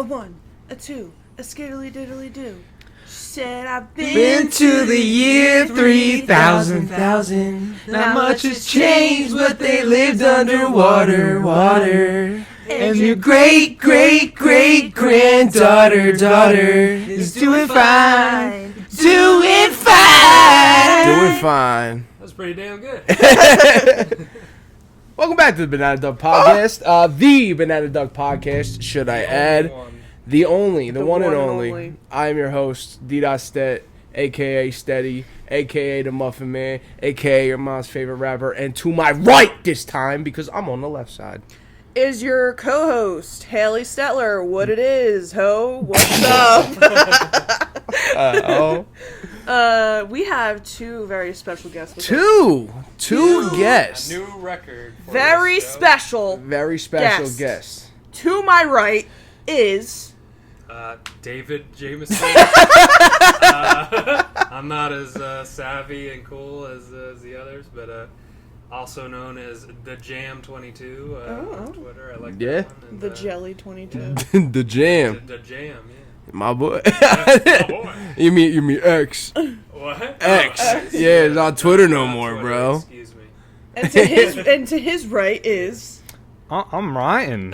A 1, a 2, a skiddly diddly do. She said I've Been to the year 3000. Not much has changed, but they lived underwater, water. And your great granddaughter is doing fine. Doing fine. That's pretty damn good. Welcome back to the Banana Duck Podcast. The Banana Duck Podcast, should I add. The one and only. I am your host, D.Stet, a.k.a. Steady, a.k.a. the Muffin Man, a.k.a. your mom's favorite rapper. And to my right this time, because I'm on the left side, is your co-host, Haley Stetler. What it is, ho? What's up? We have two very special guests with us. Two guests. A new record. Very special guests. To my right is... David Jamison. I'm not as savvy and cool as the others, but also known as the Jam 22 on Twitter. I like that one. And, the Jelly 22. The Jam. The Jam, yeah. My boy. My boy. You mean X? What? X. Yeah, it's on Twitter no more, Twitter, bro. Excuse me. And to his right is... I'm Ryan.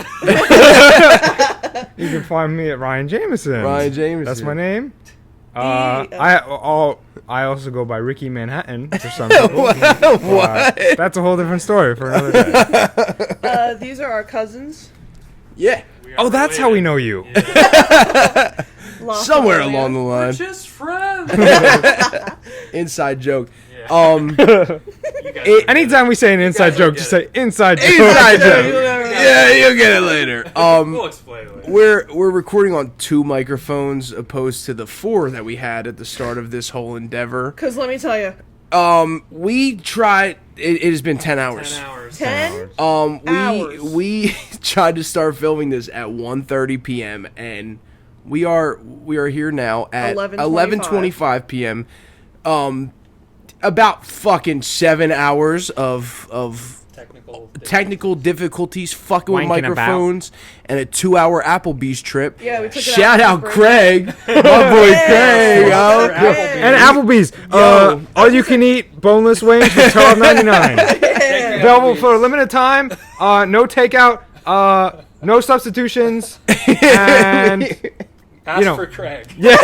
You can find me at Ryan Jamison. Ryan Jamison. That's my name. I also go by Ricky Manhattan for some people. What? That's a whole different story for another day. These are our cousins. Yeah. Oh, that's how we know you. Yeah. Somewhere along the We're line. just friends. Inside joke. Yeah. Anytime we say an inside joke, just say inside joke. Inside joke. Yeah, you'll get it later. We'll explain later. We're recording on 2 microphones opposed to the 4 that we had at the start of this whole endeavor. Because let me tell you. We tried. It has been 10 hours. 10 hours. 10 hours. We tried to start filming this at 1:30 p.m. and we are here now at 11:25 p.m. About fucking 7 hours of technical difficulties, fucking with microphones, and a 2-hour Applebee's trip. Yeah, we took it Shout out for Craig, my boy Craig, yo. And Applebee's, all you can eat boneless wings for $12.99. Available for a limited time. No takeout. No substitutions. And Ask for Craig. Yeah.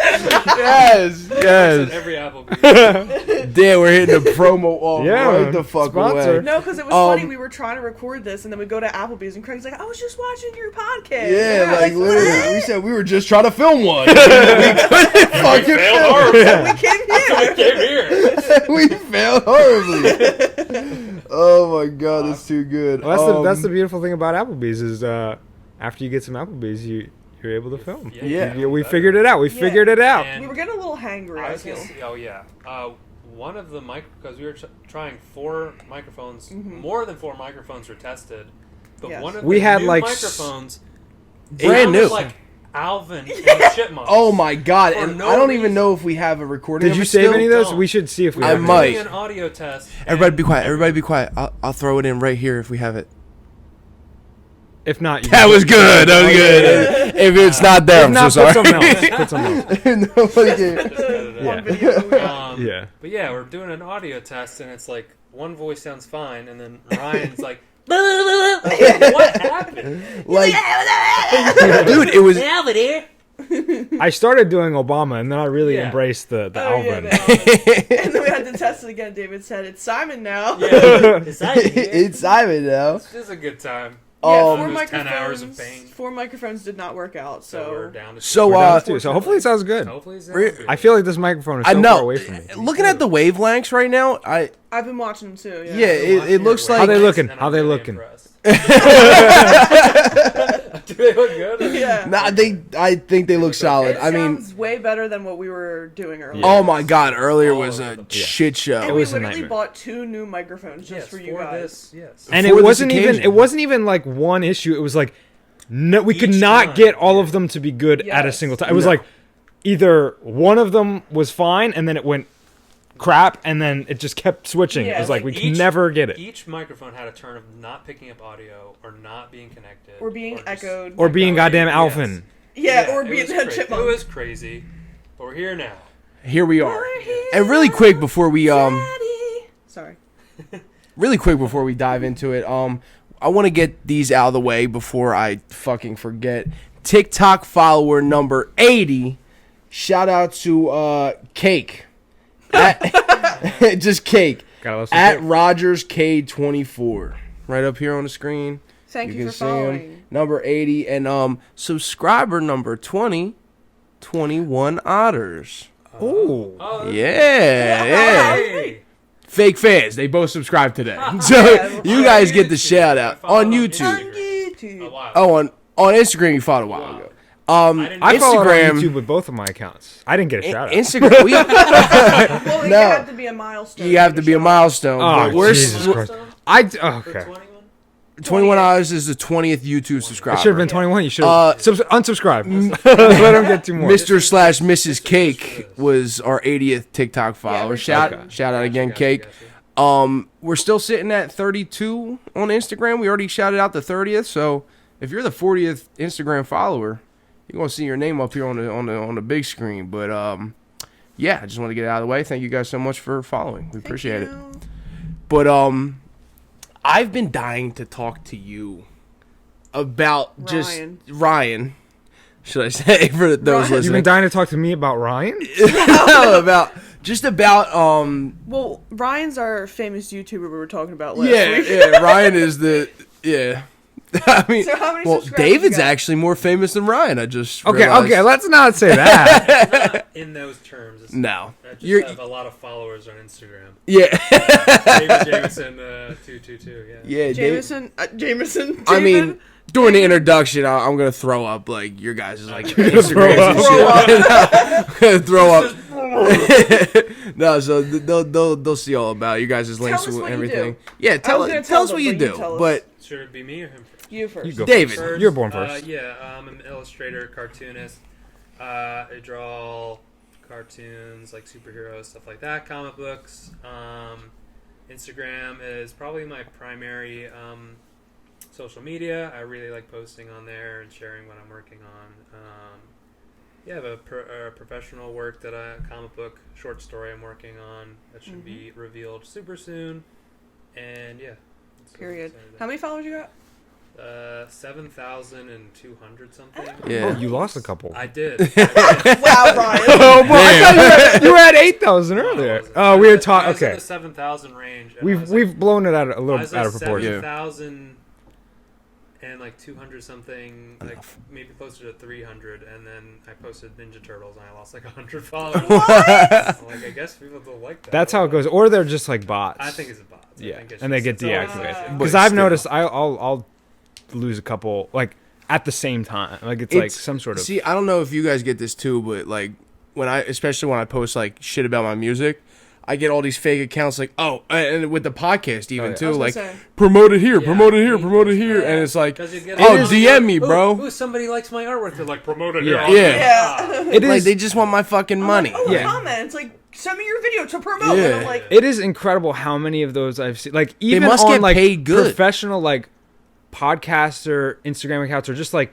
Yes. Every Applebee's. Damn, we're hitting the promo right the fuck sponsor. away. No, because it was funny. We were trying to record this, and then we go to Applebee's, and Craig's like, I was just watching your podcast. Yeah, like literally. What? We said we were just trying to film one. We couldn't fucking failed film. horribly. We came here. We failed horribly. Oh my god, that's too good. Well, that's the beautiful thing about Applebee's is after you get some Applebee's, you're able to film. Yeah. We figured it out. We figured it out. We were getting a little hangry, I feel. One of the because we were trying 4 microphones, more than 4 microphones were tested, but one of the new microphones, brand new, like Alvin and the Chipmunks. Oh my god! And I don't even know if we have a recording. Did you save any of those? We should see if we. I might. Doing an audio test. Everybody be quiet. Everybody be quiet. I'll throw it in right here if we have it. If not, that was good. That was good. If it's not there, I'm so sorry. Put something else. Nobody can. Yeah. But yeah, we're doing an audio test, and it's like one voice sounds fine, and then Ryan's like, what happened? Like, dude, it was. I started doing Obama, and then I really embraced the Alvin. And then we had to test it again. David said, "It's Simon now." Yeah, it's Simon now. It's just a good time. Yeah, 10 hours of pain. 4 microphones did not work out, so we're down to 2. So hopefully it sounds good. I feel like this microphone is so far away from me. Looking at the wavelengths right now, I've been watching them too. Yeah, it looks like how they looking. How they looking? Do they look good? Yeah. Nah, I think they look solid. It sounds way better than what we were doing earlier. Oh my god, earlier was a shit show. And we literally bought 2 new microphones just for you guys. And it wasn't even like one issue. It was like we could not get all of them to be good at a single time. It was like either one of them was fine and then it went crap, and then it just kept switching. Yeah, it was like we each, could never get it. Each microphone had a turn of not picking up audio or not being connected. Or being echoed. Or being goddamn Alvin. Yeah, or being a chipmunk. It was crazy. But we're here now. Here we are. And really quick before we Sorry. really quick before we dive into it, I want to get these out of the way before I fucking forget. TikTok follower number 80. Shout out to Cake. Just Cake. At Rogers K24. Right up here on the screen. Thank you can for see following. him. Number 80 and subscriber number 20, 21 Otters. Oh. Yeah. Hey. Fake fans, they both subscribed today. So you guys get the shout out on YouTube. Oh, on Instagram you followed a while ago. I followed Instagram, on YouTube with both of my accounts. I didn't get a shout out. Instagram. Well, you have to be a milestone. You have to be a milestone. Oh, but we're Jesus Christ. Okay. 21 Hours is the 20th YouTube subscriber. It should have been 21. You should have unsubscribed. Let him get 2 more. Mr./Mrs. Cake was our 80th TikTok follower. Shout out again, Cake. We're still sitting at 32 on Instagram. We already shouted out the 30th. So if you're the 40th Instagram follower, you're gonna see your name up here on the big screen. But yeah, I just want to get it out of the way. Thank you guys so much for following. We appreciate it. But I've been dying to talk to you about Ryan. Should I say for those listening? You've been dying to talk to me about Ryan? about Well, Ryan's our famous YouTuber we were talking about last week. Yeah, Ryan is I mean, so how many well, subscribers David's you got? actually more famous than Ryan. I just Okay, realized. let's not say that. Not in those terms. It's No. I just have a lot of followers on Instagram. Yeah. David Jamison 222. Yeah. Yeah, Jamison. I mean, David? during the introduction, I'm gonna throw up like your guys' like throw Instagrams up. and shit. I'm gonna throw up. No, so they'll see all about you guys' links us and what you everything. do. Yeah, tell us what them, you but do. you tell us. But Should it be me or him first? You first. You go David, First, you're born first. Yeah, I'm an illustrator, cartoonist. I draw cartoons like superheroes, stuff like that, comic books. Instagram is probably my primary social media. I really like posting on there and sharing what I'm working on. I have a professional work comic book short story I'm working on that should be revealed super soon. And yeah. Period. How many followers you got? 7,200 something. yeah. Oh, you lost a couple. I did. Wow, Ryan. Oh, boy, I thought you were at 8,000 earlier. Oh, we were talking. I was in Okay, the 7,000 range. And we've blown it out a I little was out at of proportion. 7,000 and like 200 something, like maybe closer to 300, and then I posted Ninja Turtles and I lost like 100 followers. Like I guess people don't like that. That's how it goes. Or they're just like bots. I think it's a bot. Yeah, I think and they get it's always deactivated. an issue. Because But I've still. noticed I'll lose a couple like at the same time. Like it's like some sort of. See, I don't know if you guys get this too, but like especially when I post like shit about my music, I get all these fake accounts like, and with the podcast even yeah. too, I was like gonna say. promote it here, Yeah, promote it here, me promote it too. here, Yeah. and it's like, 'Cause you get DM me, bro. Ooh, somebody likes my artwork. They're like, promote it. Yeah. Here. Yeah. It Like is. they just want my fucking money. Oh, Yeah. comment. It's like, send me your video to promote. Yeah. And I'm like, It is incredible how many of those I've seen. Like even must on get like paid good. professional like podcaster Instagram accounts or just like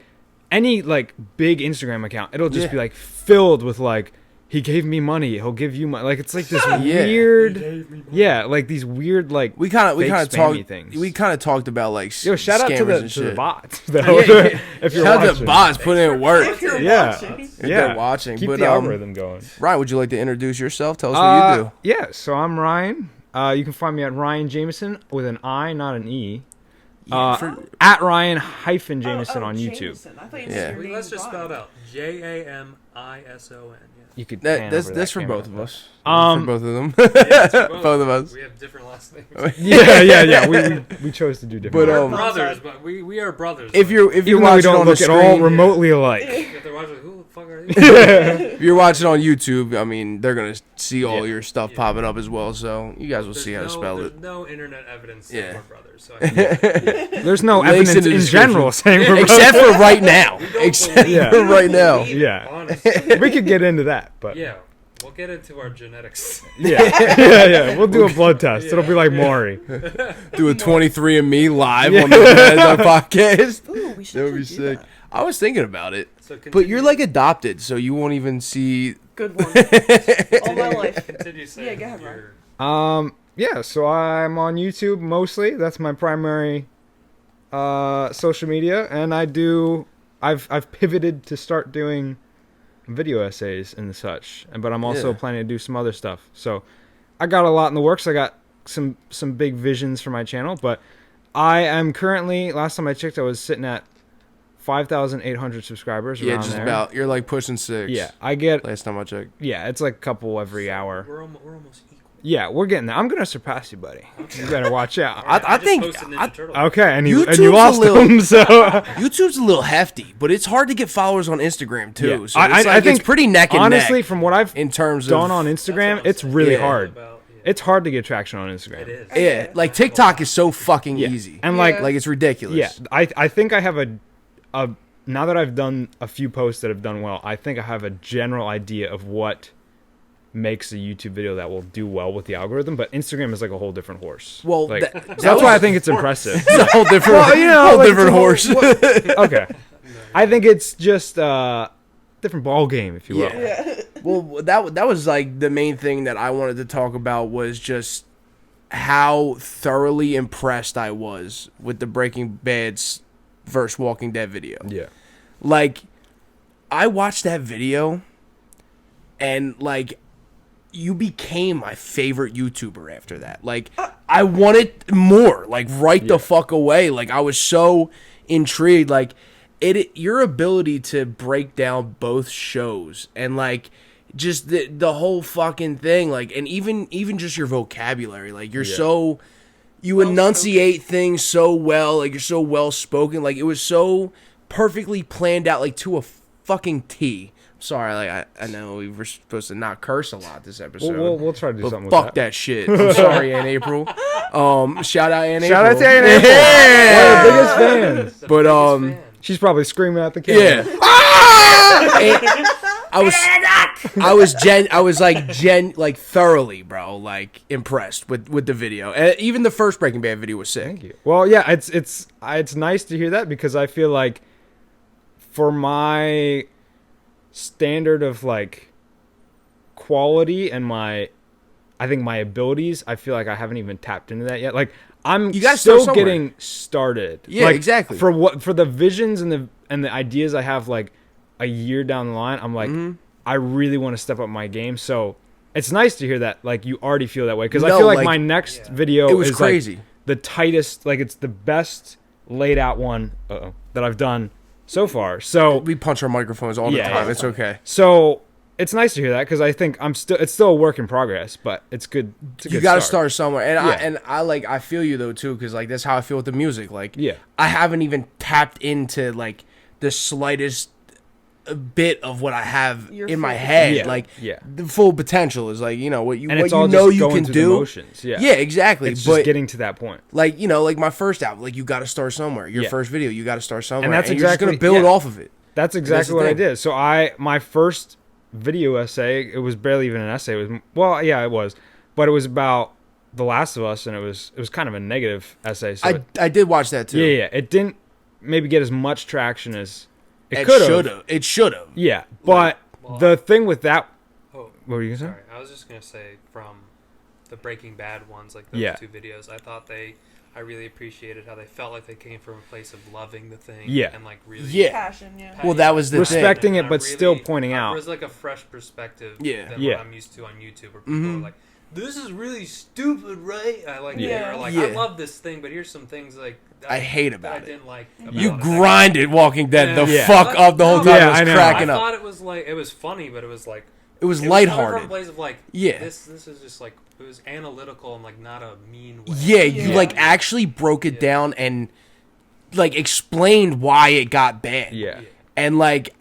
any like big Instagram account, it'll just Yeah. be like filled with like he gave me money, he'll give you money. Like it's like this Yeah. weird, like these weird like We kind of fake spammy talked. things. We kind of talked about like Yo, shout out to scammers the and shit. bots. Though, Yeah. if you're Shout out watching. to bots putting in work. if you're Yeah. watching. If Yeah. they're watching. Keep But the algorithm going. Ryan, would you like to introduce yourself? Tell us what you do. Yeah, so I'm Ryan. You can find me at Ryan Jamison with an I, not an E. At Ryan hyphen Jamison on YouTube. Jameson. I thought you Yeah. said your name Let's was just Ryan. spell it out. Jamison. Yeah. You could pan That's over that for camera. both of us. Um, For both of them. Yeah, it's for Both of us. We have different last names. Yeah. We chose to do different. But, We're um, brothers, but we are brothers. If you're even though we watching don't on look the at all screen, remotely alike. if they're watching, who the fuck are these? if you're watching on YouTube, I mean, they're gonna see all Yeah. your stuff popping up as well. So you guys will see how to spell it. There's no internet evidence Yeah. that we're brothers. So I There's no Links in evidence the in description. general saying we're Except for right now. don't Except believe for it. right now. Yeah. honestly, we could get into that, but yeah. We'll get into our genetics. Yeah. We'll do a blood test. It'll be like Maury. Do a 23andMe live on the Banana podcast. Ooh, we should That would be do sick. that. I was thinking about it. So But you're like adopted, so you won't even see. Good one. All my life. Continue saying Yeah, go ahead, your- Yeah, so I'm on YouTube mostly. That's my primary social media, and I've pivoted to start doing video essays and such. But I'm also Yeah. planning to do some other stuff. So I got a lot in the works. I got some big visions for my channel, but I am currently, last time I checked, I was sitting at 5,800 subscribers Yeah, around just there. about. You're like pushing 6. Yeah, I get, Last time I checked. yeah, it's like a couple every hour. We're almost equal. Yeah, we're getting there. I'm going to surpass you, buddy. You better watch out. I think- just posted I- Ninja Turtle. Okay, and you YouTube's a lost little- them, so... YouTube's a little hefty, but it's hard to get followers on Instagram too. Yeah. So it's, I think it's pretty neck and honestly, neck from what I've in terms done of on That's Instagram, what I'm it's saying. really Yeah. hard. About- yeah. It's hard to get traction on Instagram. It is. yeah, like TikTok is so fucking Yeah. easy, And Yeah. like it's ridiculous. yeah, I think I have a now that I've done a few posts that have done well, I think I have a general idea of what makes a YouTube video that will do well with the algorithm. But Instagram is like a whole different horse. Well, Like, that- so that that's why I was- think it's impressive. It's a whole different, Well, you know, whole like, different it's a whole- horse. Okay, I think it's just a different ball game, if you will. Yeah. Yeah. Well, that was like the main thing that I wanted to talk about was just how thoroughly impressed I was with the Breaking Bad's versus Walking Dead video. Yeah. Like, I watched that video, and like, you became my favorite YouTuber after that. Like, I wanted more. Like, right the fuck away. Like, I was so intrigued. Like, your ability to break down both shows and like just the whole fucking thing. Like, and even just your vocabulary. Like, you're so. You enunciate things so well, like you're so well spoken, like it was so perfectly planned out, like to a fucking T. Sorry, like I know we were supposed to not curse a lot this episode. We'll try to do but something fuck with that shit. I'm sorry, Aunt April. Shout out Aunt April. Shout out to Aunt April. Yeah. One of the biggest fans. The But, biggest fan. She's probably screaming at the camera. Yeah. And I was like thoroughly, bro, like impressed with the video. And even the first Breaking Bad video was sick. Thank you. Well, yeah, it's nice to hear that because I feel like for my standard of like quality and I think my abilities, I feel like I haven't even tapped into that yet. Like I'm You gotta start still somewhere. getting started. Yeah, Like, exactly. For the visions and the ideas I have like a year down the line, I'm like Mm-hmm. I really want to step up my game. So it's nice to hear that like you already feel that way because I No, feel like like, my next video it was is crazy. like the tightest, like it's the best laid out one that I've done so far. So We punch our microphones all the Yeah, time. yeah. It's okay. so it's nice to hear that because I think it's still a work in progress, but it's good. It's a You good got to start somewhere, and Yeah. I feel you though too, because like that's how I feel with the music. Like, Yeah. I haven't even tapped into like the slightest bit of what I have Your in my full head. Yeah, Like, yeah. the full potential is like what you And what it's you all know just you going can through the do. motions. Yeah. Yeah, exactly. It's but just getting to that point. like like my first album, like you got to start somewhere. Your Yeah. first video, you got to start somewhere, And that's you're just gonna exactly- build yeah. off of it. That's the exactly what I thing. did. So my first video essay, it was barely even an essay. It was it was, but it was about The Last of Us, and it was kind of a negative essay. So I did watch that too. yeah, it didn't maybe get as much traction as it It could should have. have. It should have. Yeah, but well, the thing with that, Oh, what were you gonna say? sorry. I was just gonna say from the Breaking Bad ones, like those Yeah. two videos, I really appreciated how they felt like they came from a place of loving the thing. Yeah. And like really. Yeah. Passion, yeah. Well, that was the Respecting thing. it, And I but still pointing out. It was like a fresh perspective Yeah. than Yeah. what I'm used to on YouTube, where people Mhm. are like, "This is really stupid, right?" I like, Yeah. you're like, Yeah. "I love this thing, but here's some things like that I hate that about I it. didn't like." You about it." grinded Walking Dead the Yeah. fuck up the whole time. Yeah, I I was know. cracking I up. thought it was like it was funny, but it was like It was it was coming from a lighthearted. place of like, Yeah. this is just like it was analytical and like not a mean way. Yeah, you Yeah. like actually broke it Yeah. down and like explained why it got bad. Yeah. And like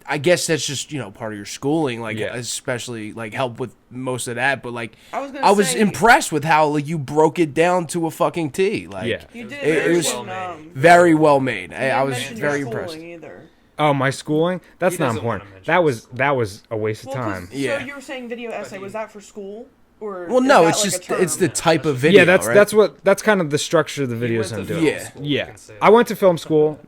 I guess that's just, part of your schooling, like Yeah. especially like help with most of that, but like I was I impressed with how like you broke it down to a fucking T. Like Yeah. You did It very was well well made. very well made. You I didn't was mention very your impressed. schooling either. Oh, my schooling? That's He not doesn't important. wanna mention That was a waste of time. So you were saying video essay, was that for school? Or Well, is no, that it's like just a term? it's the type of video. Yeah, right? that's kind of the structure of the videos I'm doing. Yeah. Yeah, I went to film school.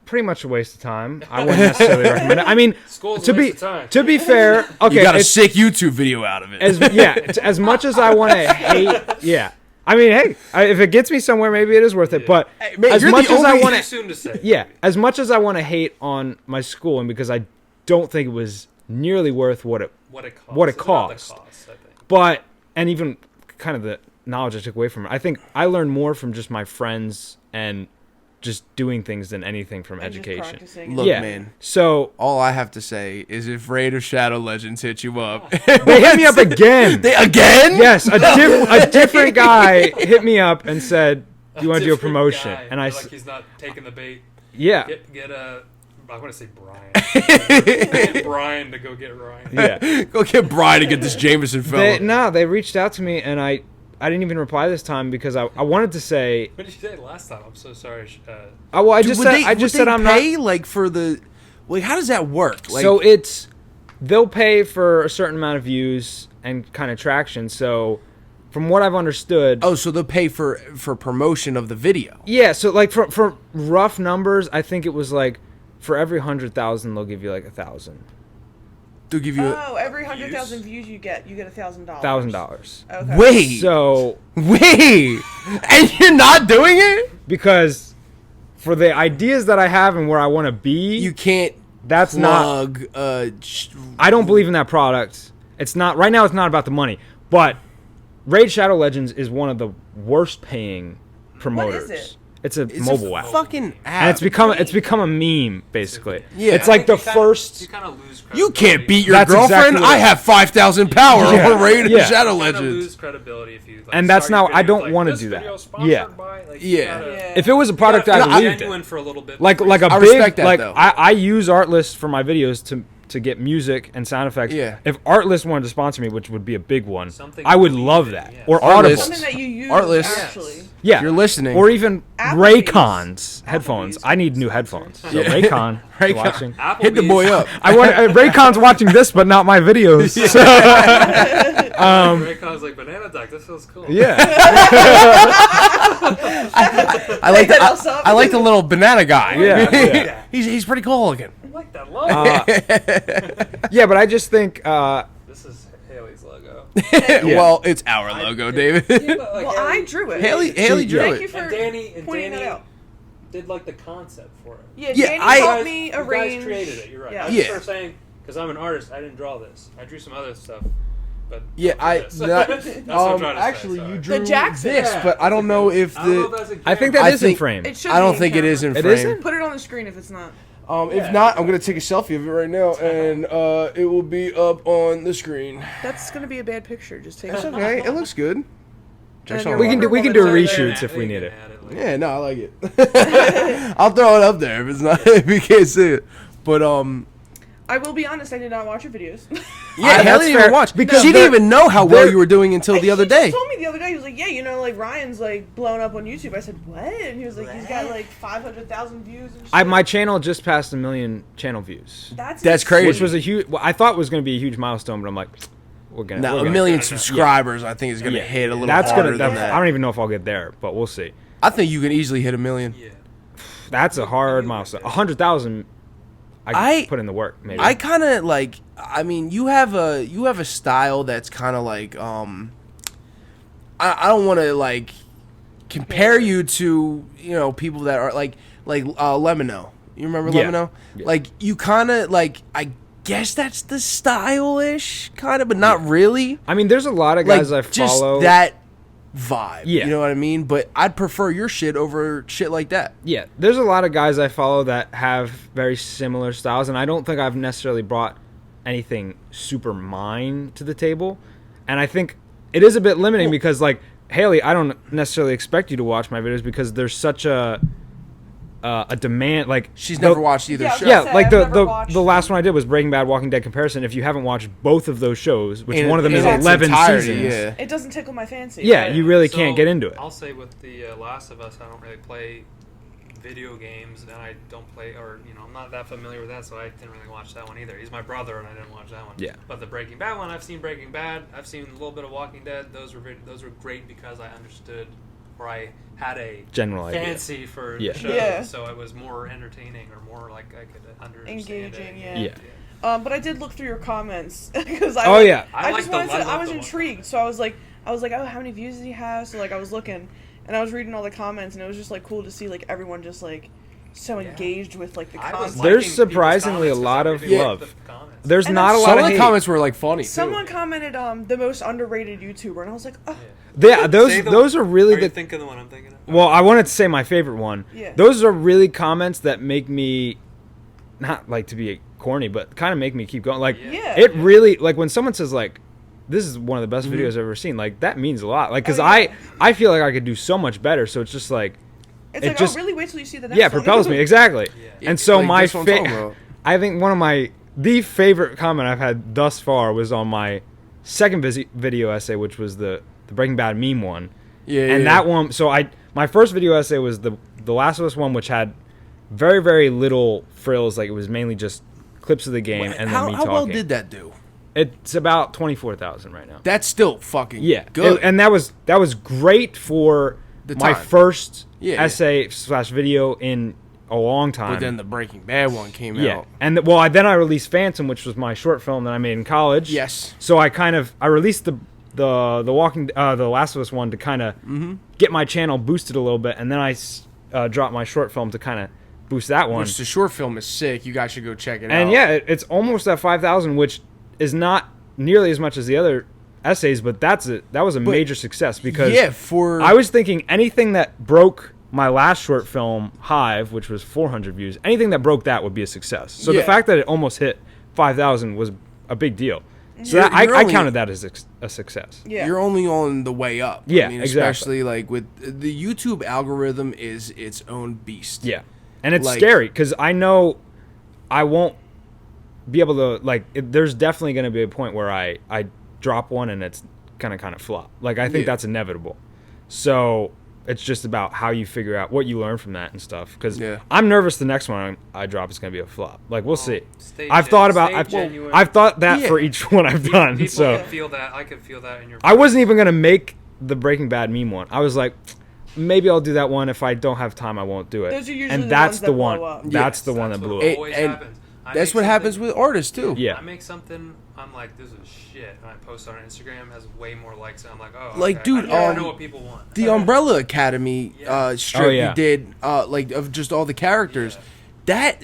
Pretty much a waste of time. I wouldn't necessarily recommend it. I mean, School's to a be waste of time. to be fair, okay, You got a it's- sick YouTube video out of it. as much as I want to hate, yeah. I mean, hey, if it gets me somewhere, maybe it is worth it. But man, as you're much the as I only- want Too to, soon to say. yeah, as much as I want to hate on my school, and because I don't think it was nearly worth what it What it costs. what it It's about the cost. cost, I think. But and even kind of the knowledge I took away from it. I think I learned more from just my friends and just doing things than anything from And just education. practicing. Look, yeah. man. So All I have to say is if Raid of Shadow Legends hit you up, they hit me up again. They again? Yes, a different guy hit me up and said, "Do you want to do a Different promotion?" guy. And I Like said, he's not taking the bait. "Yeah, Get a. I want to say Brian. Get Brian to go get Ryan. yeah." Go get Brian to get this Jamison fella. They reached out to me, and I didn't even reply this time because I wanted to say, What did you say last time? I'm so sorry. "Oh, well, I Dude, just would said they- I just would said they I'm not." pay, like for the. Like, how does that work? Like, So they'll pay for a certain amount of views and kind of traction. So from what I've understood, oh, so they'll pay for promotion of the video. yeah. So like for rough numbers, I think it was like for every 100,000 they'll give you like 1,000. They'll give you. Oh, every 100,000 views you get $1,000. $1,000. Okay. Wait. So Wait. And you're not doing it? because for the ideas that I have and where I want to be, You can't. that's not. plug. I don't believe in that product. It's not right now. It's not about the money, but Raid Shadow Legends is one of the worst paying promoters. it? It's a It's mobile a app. fucking app. And it's become a meme basically. Yeah. It's like the first. You kind of lose. You can't beat your That's girlfriend. exactly what I have 5,000 power Yeah. over Raid Yeah. of Shadow You kind of Legends. lose credibility if you. Like, And that's start your now- I video don't with, like, wanna this do that. video sponsored Yeah. by, like, Yeah. you gotta- Yeah. If it was a product you I gotta believed be genuine in, for a little bit. like a I big respect that, like though. I use Artlist for my videos to get music and sound effects. Yeah. If Artlist wanted to sponsor me, which would be a big one, Something I would you love believe in, that. yeah. Or Artlist. Audible. Something that you use Artlist. actually. Yeah. If you're listening. Or even Applebee's. Raycons headphones. I need new headphones. So Yeah. Raycon, Raycon. watching. Hit the boy up. I want Raycon's watching this, but not my videos. So, Raycon's like banana duck. This feels cool. yeah. I like that else up. I like the little banana guy. Yeah, yeah. he's pretty cool looking. I like that logo. Yeah, but I just think This is Haley's logo. Well, it's our logo, David. Well, I drew it. Haley drew Thank it. you for And Danny pointing that out. did like the concept for it. Yeah, Yeah, Danny I- helped You me guys arrange. created it. You're right. Yeah. I Yeah. just started saying because I'm an artist. I didn't draw this. I drew some other stuff, but Yeah, not for I this. That's what I'm trying to actually say, sorry. you drew Jackson. this, Yeah, but I don't know if I don't know if the that's a I think camera. that I is in think- frame. It should I don't be in think it camera. is in It frame. isn't? Put it on the screen if it's not. If not, I'm gonna take a selfie of it right now, and it will be up on the screen. That's gonna be a bad picture. Just take It's it. okay. It looks good. Just And on We can do water. we can do Woman reshoots There, if we you need can it. add like- Yeah, no, I like it. I'll throw it up there if it's not if you can't see it. But I will be honest. I did not watch your videos. yeah, that's Haley didn't fair, even watch because she didn't they're- even know how well they're- you were doing until the He other just day. told me the other day. He was like, "Yeah, you know, like Ryan's like blowing up on YouTube." I said, "What?" And he was like, "He's got like 500,000 views." And shit. My channel just passed 1 million channel views, That's That's crazy. which was a huge. Well, I thought it was going to be a huge milestone, but I'm like, we're gonna. Now we're a gonna- million subscribers, I think, is gonna Yeah. hit a little That's harder gonna. than That, that. I don't even know if I'll get there, but we'll see. I think you can easily hit 1 million. Yeah. That's a hard milestone. 100,000. I put in the work. Maybe. I kind of like. I mean, you have a style that's kind of like. I don't want to like compare you to people that are like Lemino. You remember Yeah. Lemino? Yeah. Like you kind of like I guess that's the style-ish kind of, but not really. I mean, there's a lot of Like guys I just follow. that vibe. Yeah. You know what I mean? But I'd prefer your shit over shit like that. Yeah, there's a lot of guys I follow that have very similar styles, and I don't think I've necessarily brought anything super mine to the table. And I think it is a bit limiting because, like, Haley, I don't necessarily expect you to watch my videos because there's such a demand. Like, She's the- never watched either Yeah, show. Yeah, say, like I've the never watched the last one I did was Breaking Bad, Walking Dead comparison. If you haven't watched both of those shows, which In- one of them in is its 11 entirety, seasons, yeah. It doesn't tickle my fancy. yeah, but- you really So, can't get into it. I'll say with the Last of Us, I don't really play video games, and I don't play, or I'm not that familiar with that, so I didn't really watch that one either. He's my brother, and I didn't watch that one. Yeah. But the Breaking Bad one, I've seen Breaking Bad. I've seen a little bit of Walking Dead. Those were great because I understood, or I had a General idea. fancy for Yeah. the show, Yeah. so it was more entertaining or more like I could understand Engaging, it. yeah. Yeah. But I did look through your comments because I Oh, yeah. I like just the- wanted to. I love I was the one intrigued, comment. so I was like, oh, how many views does he have? So like, I was looking, and I was reading all the comments, and it was just like cool to see like everyone just like so Yeah. engaged with like the I was content. There's liking surprisingly people's a lot comments of 'cause I really love. liked the comments. There's And not a then lot Some of of the hate. comments were like funny too. Someone commented the most underrated YouTuber, and I was like, oh, Yeah, Say the- those are really Are you the. thinking the one I'm thinking of? Well, I wanted to say my favorite one. Yeah. Those are really comments that make me, not like to be corny, but kind of make me keep going. Like, Yeah. it really, like when someone says like, this is one of the best videos I've ever seen, like that means a lot. Like, because Oh, yeah. I feel like I could do so much better. So it's just like, it's it like, just- oh, really? Wait till you see the next yeah, one. propels me. Exactly. Yeah. And so Like, my that's what I'm talking about. I think one of the favorite comment I've had thus far was on my second video essay, which was the Breaking Bad meme one. Yeah, And yeah. that one, so my first video essay was the Last of Us one, which had very, very little frills. Like, it was mainly just clips of the game and then how, me how talking. well did that do? It's about 24,000 right now. That's still fucking It- good. and that was great for The my time. first Yeah. essay / video in a long time. But then the Breaking Bad one came Yeah, out. and then I released Phantom, which was my short film that I made in college. Yes. So I released the Last of Us one to kind of get my channel boosted a little bit, and then I dropped my short film to kind of boost that one. Which the short film is sick. You guys should go check it out. And yeah, it's almost at 5,000, which is not nearly as much as the other essays, but that was a major success because I was thinking anything that broke my last short film, Hive, which was 400 views, anything that broke that would be a success. So the Yeah. fact that it almost hit 5,000 was a big deal. So You're I only- counted that as a success. Yeah. You're only on the way up. Yeah, I mean, exactly. especially like with the YouTube algorithm is its own beast. Yeah. And it's Like- scary because I know I won't be able to, like, there's definitely going to be a point where I drop one and it's going to kind of flop. Like, I think Yeah. that's inevitable. So it's just about how you figure out what you learn from that and stuff. Because Yeah. I'm nervous the next one I drop is going to be a flop. Like, we'll see. stay I've gen- thought about, stay genuine. I've thought that Yeah. for each one I've done. People So can feel that. I can feel that in your. I wasn't even going to make the Breaking Bad meme one. I was like, maybe I'll do that one. If I don't have time, I won't do it. Those are usually and the that's ones the that one. blow up. That's Yes, the one that blew what up. It- always and happens. I That's make what something- happens with artists too. Yeah. I make something. I'm like, this is shit, and I post it on Instagram. Has way more likes, and I'm like, oh, Like, okay. dude, I never know what people want. The Umbrella Academy Yeah. strip Oh, yeah. you did, like of just all the characters. That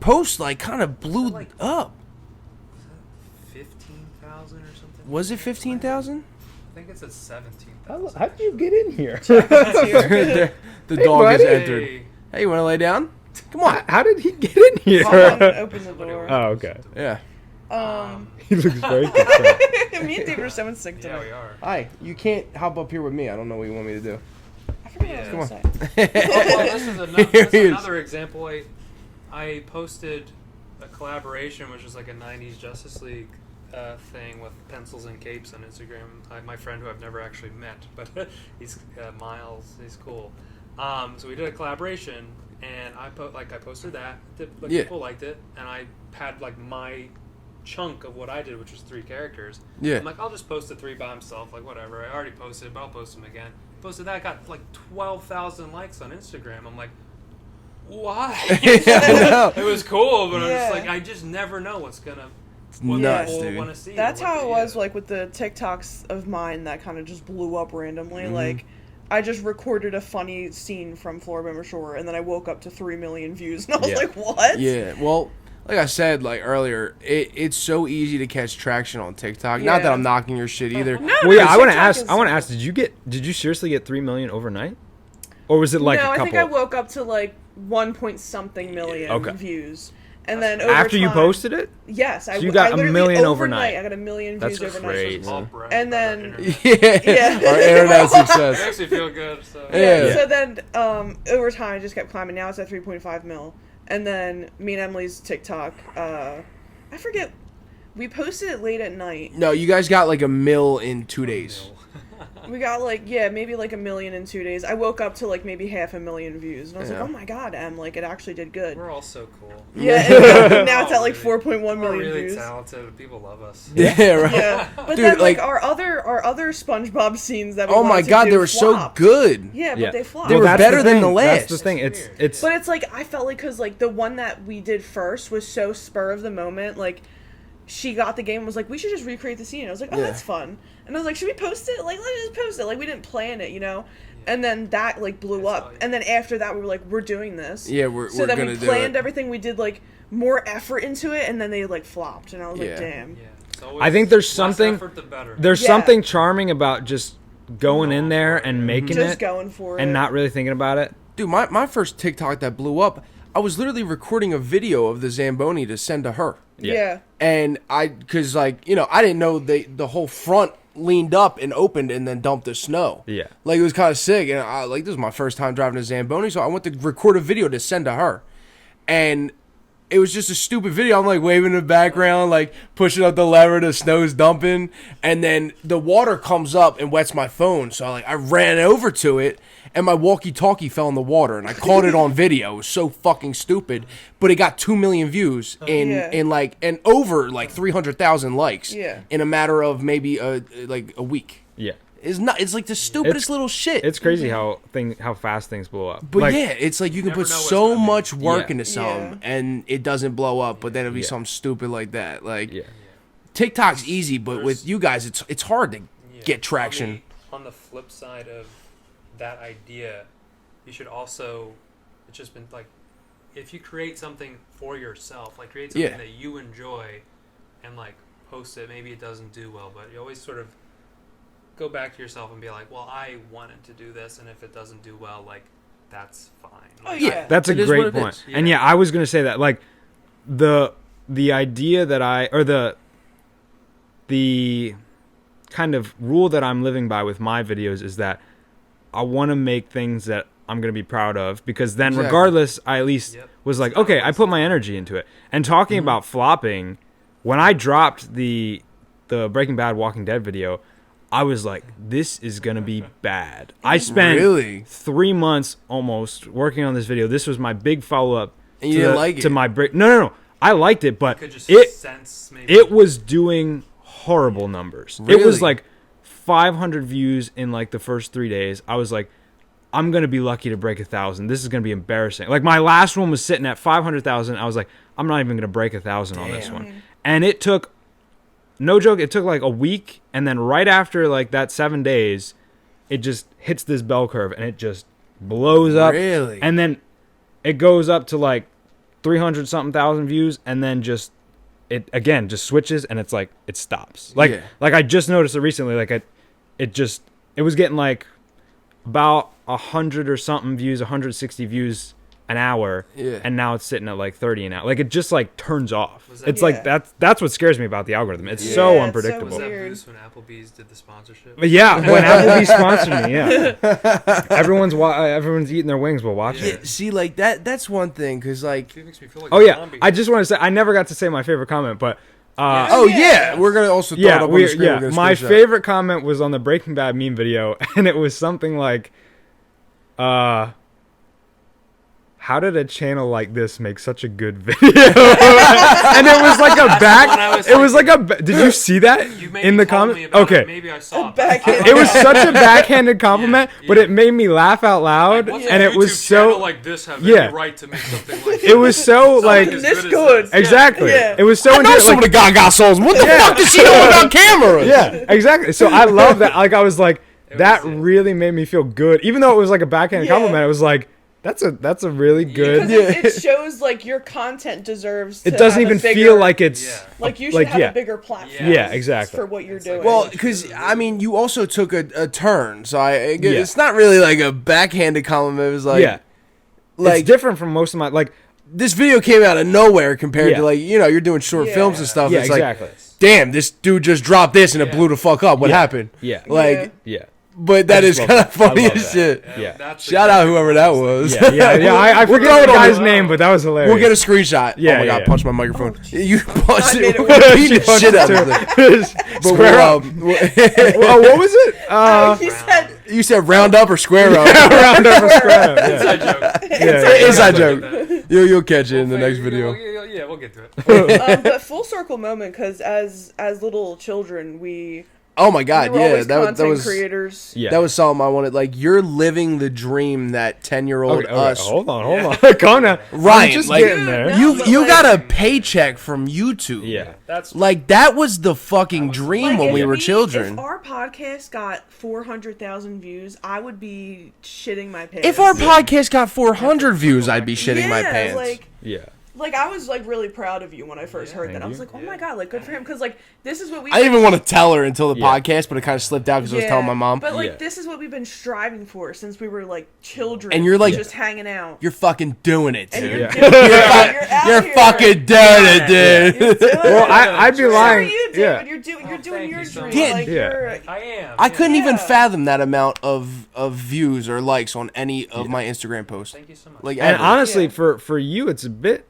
post like kind of blew Like- up. 15,000 or something. Was it 15,000? I think it's at 17,000. How did you get in here? the dog has buddy. entered. Hey, you want to lay down? Come on. How did he get in here? Someone opened the door. Oh, okay. Yeah. He looks very concerned. Me and Dave are so in sync Yeah, tonight. we are. Hi. You can't hop up here with me. I don't know what you want me to do. I forget what I was Yeah. gonna say. Well, this is another, Here he is. example. I posted a collaboration, which is like a 90s Justice League thing with pencils and capes on Instagram. My friend who I've never actually met, but he's Miles. He's cool. So we did a collaboration, and I posted that. Yeah. People liked it, and I had like my chunk of what I did, which was 3 characters. Yeah. I'm like, I'll just post the 3 by himself, like whatever. I already posted it, but I'll post them again. Posted that, got like 12,000 likes on Instagram. I'm like, why? I know. It was cool, but I'm Yeah. just like, I just never know what nuts, people dude. want to see. That's or what how it they- was yeah. like with the TikToks of mine that kind of just blew up randomly. Mm-hmm. Like, I just recorded a funny scene from Floribama Shore, and then I woke up to 3 million views, and I was Yeah. like, what? Yeah. Well, like I said like earlier, it's so easy to catch traction on TikTok. Not that Yeah. I'm knocking your shit either. No, Well, yeah, no, I want to TikTok ask. is- I want to ask. Did you seriously get 3 million overnight, or was it like no, a couple? I think I woke up to like 1 point something million Okay. views. And then over After you time- posted it? Yes. So you got I a literally million overnight. I got a million That's views overnight. great. All bread And about our then- internet. Yeah. Yeah. Our internet It success. makes me feel good. So. Yeah. So then, over time, it just kept climbing. Now it's at 3.5 mil. And then me and Emily's TikTok, I forget, we posted it late at night. No, you guys got like 1 mil in 2 days. We got like maybe like 1 million in 2 days. I woke up to like maybe 500,000 views, and I was like, oh my god, Em, like it actually did good. We're all so cool. Yeah, and now it's at like 4.1 million We're really views. talented. People love us. Yeah, right. Yeah, but Dude, then like our other SpongeBob scenes that we oh my wanted to god, do they were flopped. so good. Yeah, but they flopped. They were that's better the than thing. the last. That's the thing. Weird. It's But it's like I felt like because like the one that we did first was so spur of the moment. Like she got the game and was like, we should just recreate the scene. I was like, oh, that's fun. And I was like, should we post it? Like, let's just post it. Like we didn't plan it, you know. And then that like blew up. And then after that, we were like, we're doing this. Yeah, we're so then gonna we do planned it. everything. We did like more effort into it, and then they like flopped. And I was like, Yeah. damn. Yeah. It's always I think there's less something effort, the better. there's Yeah. something charming about just going in there and making Just it going for it and not really thinking about it. Dude, my first TikTok that blew up, I was literally recording a video of the Zamboni to send to her. Yeah. And because like, you know, I didn't know the whole front leaned up and opened and then dumped the snow. Yeah. Like it was kind of sick. And I like, this was my first time driving a Zamboni. So I went to record a video to send to her. And it was just a stupid video. I'm like waving in the background, like pushing up the lever, the snow's dumping. And then the water comes up and wets my phone. So I ran over to it. And my walkie-talkie fell in the water, and I caught it on video. It was so fucking stupid, but it got 2 million views in like and over like 300,000 likes in a matter of maybe like a week. Yeah. It's like the stupidest little shit. It's crazy how fast things blow up. But like, yeah, it's like you can never put know what's so gonna be. much work Yeah. into something and it doesn't blow up, but then it'll be something stupid like that. Like yeah. TikTok's easy, but with you guys, it's hard to get traction. On the flip side of that idea, you should also, it's just been like, if you create something for yourself, like create something that you enjoy and like post it, maybe it doesn't do well, but you always sort of go back to yourself and be like, well, I wanted to do this, and if it doesn't do well, like, that's fine. Like, That's a It is great what it point. is. And yeah, I was gonna say that like the idea that the kind of rule that I'm living by with my videos is that I want to make things that I'm going to be proud of, because then regardless, I at least was like, okay, I put my energy into it. And talking about flopping, when I dropped the Breaking Bad Walking Dead video, I was like, this is going to be bad. I spent 3 months almost working on this video. This was my big follow-up And you didn't like it? to my break. No. I liked it, but could just it sense maybe. it was doing horrible numbers. Really? It was like 500 views in like the first 3 days. I was like, I'm gonna be lucky to break 1,000. This is gonna be embarrassing. Like my last one was sitting at 500,000. I was like, I'm not even gonna break 1,000 on this one. And it took, no joke, it took like a week, and then right after like that 7 days, it just hits this bell curve and it just blows up. Really? And then it goes up to like 300 something thousand views, and then just it again just switches, and it's like it stops. Like I just noticed it recently. Like it was getting like about 100 or something views, 160 views an hour, and now it's sitting at like 30 an hour. Like it just like turns off. It's like that's what scares me about the algorithm. It's so unpredictable. Was that boost when Applebee's did the sponsorship? But yeah, when Applebee's sponsored me, yeah. Everyone's eating their wings while watching it. See, like that's one thing, because like It makes me feel like Oh a yeah, zombie. I just want to say I never got to say my favorite comment, but we're gonna also throw it up on the screen. We're gonna my screenshot. favorite comment was on the Breaking Bad meme video, and it was something like, how did a channel like this make such a good video? And it was like a back. It was like a. Did you see that You made in me the tell me comment? about Okay. it. Maybe I saw it. It was such a backhanded compliment, but it made me laugh out loud, What's and a it was YouTube channel so. like this have Yeah. any right to make something like It was so like as this as good. this. exactly. Yeah. It was so. I know some of the Gaga songs. What the fuck does she know about cameras? Yeah, exactly. So I love that. Like I was like, that was it. really made me feel good, even though it was like a backhanded compliment. It was like, that's a really good. Because it shows like your content deserves. It to doesn't have a even bigger, feel like it's. Yeah. like you should like, have yeah. a bigger platform. Yeah, exactly. For what you're doing. Well, because I mean, you also took a turn, so Yeah. it's not really like a backhanded compliment. It was like, Yeah. like It's different from most of my like. this video came out of nowhere compared Yeah. to like you're doing short films and stuff. Yeah, it's exactly. like, damn, this dude just dropped this and it blew the fuck up. What Yeah. happened? Yeah. Like, Yeah. But that is kind of funny love as that. shit. Yeah. Shout out whoever that was. Yeah. I We'll forget throw the it on guy's the- name, but that was hilarious. We'll get a screenshot. Yeah, Oh my yeah, god, yeah. punch my microphone. You punched I made it. it Beat work. the She shit out of punched it. it. But Square up. well, what was it? He said you said round up or square up? round up or square up. Yeah. Inside joke. Yeah. Inside joke. You'll catch it in the next video. Yeah, we'll get to it. but full circle moment because as little children we Oh my god, we were yeah, always that content was creators. Yeah. that was something I wanted. Like you're living the dream that 10-year-old Okay, us. hold on. Calm down. Ryan, I'm just like, getting there. No, but You like- got a paycheck from YouTube. Yeah. That's Like that was the fucking dream Like, when if we were If children. our podcast got 400,000 views, I would be shitting my pants. If our podcast got 400 views, I'd be shitting my Yeah, pants. Yeah. Like I was like really proud of you when I first heard that. thank I was you. like, oh my god, like good for him because like this is what we. I didn't even want to tell her until the Yeah. podcast, but it kind of slipped out because I was telling my mom. But like Yeah. this is what we've been striving for since we were like children. And you're, like- just hanging out. You're fucking doing it, And dude. you're Yeah. doing it. You're out You're here. fucking doing it, dude. You're doing Well, it. I'd be So are lying. you, dude. Yeah. You're doing thank your you so dream. much. Like Yeah. you're. I am. I couldn't even Yeah. fathom that amount of views or likes on any of my Instagram posts. Thank you so much. Like, And ever. honestly, Yeah. for you, it's a bit.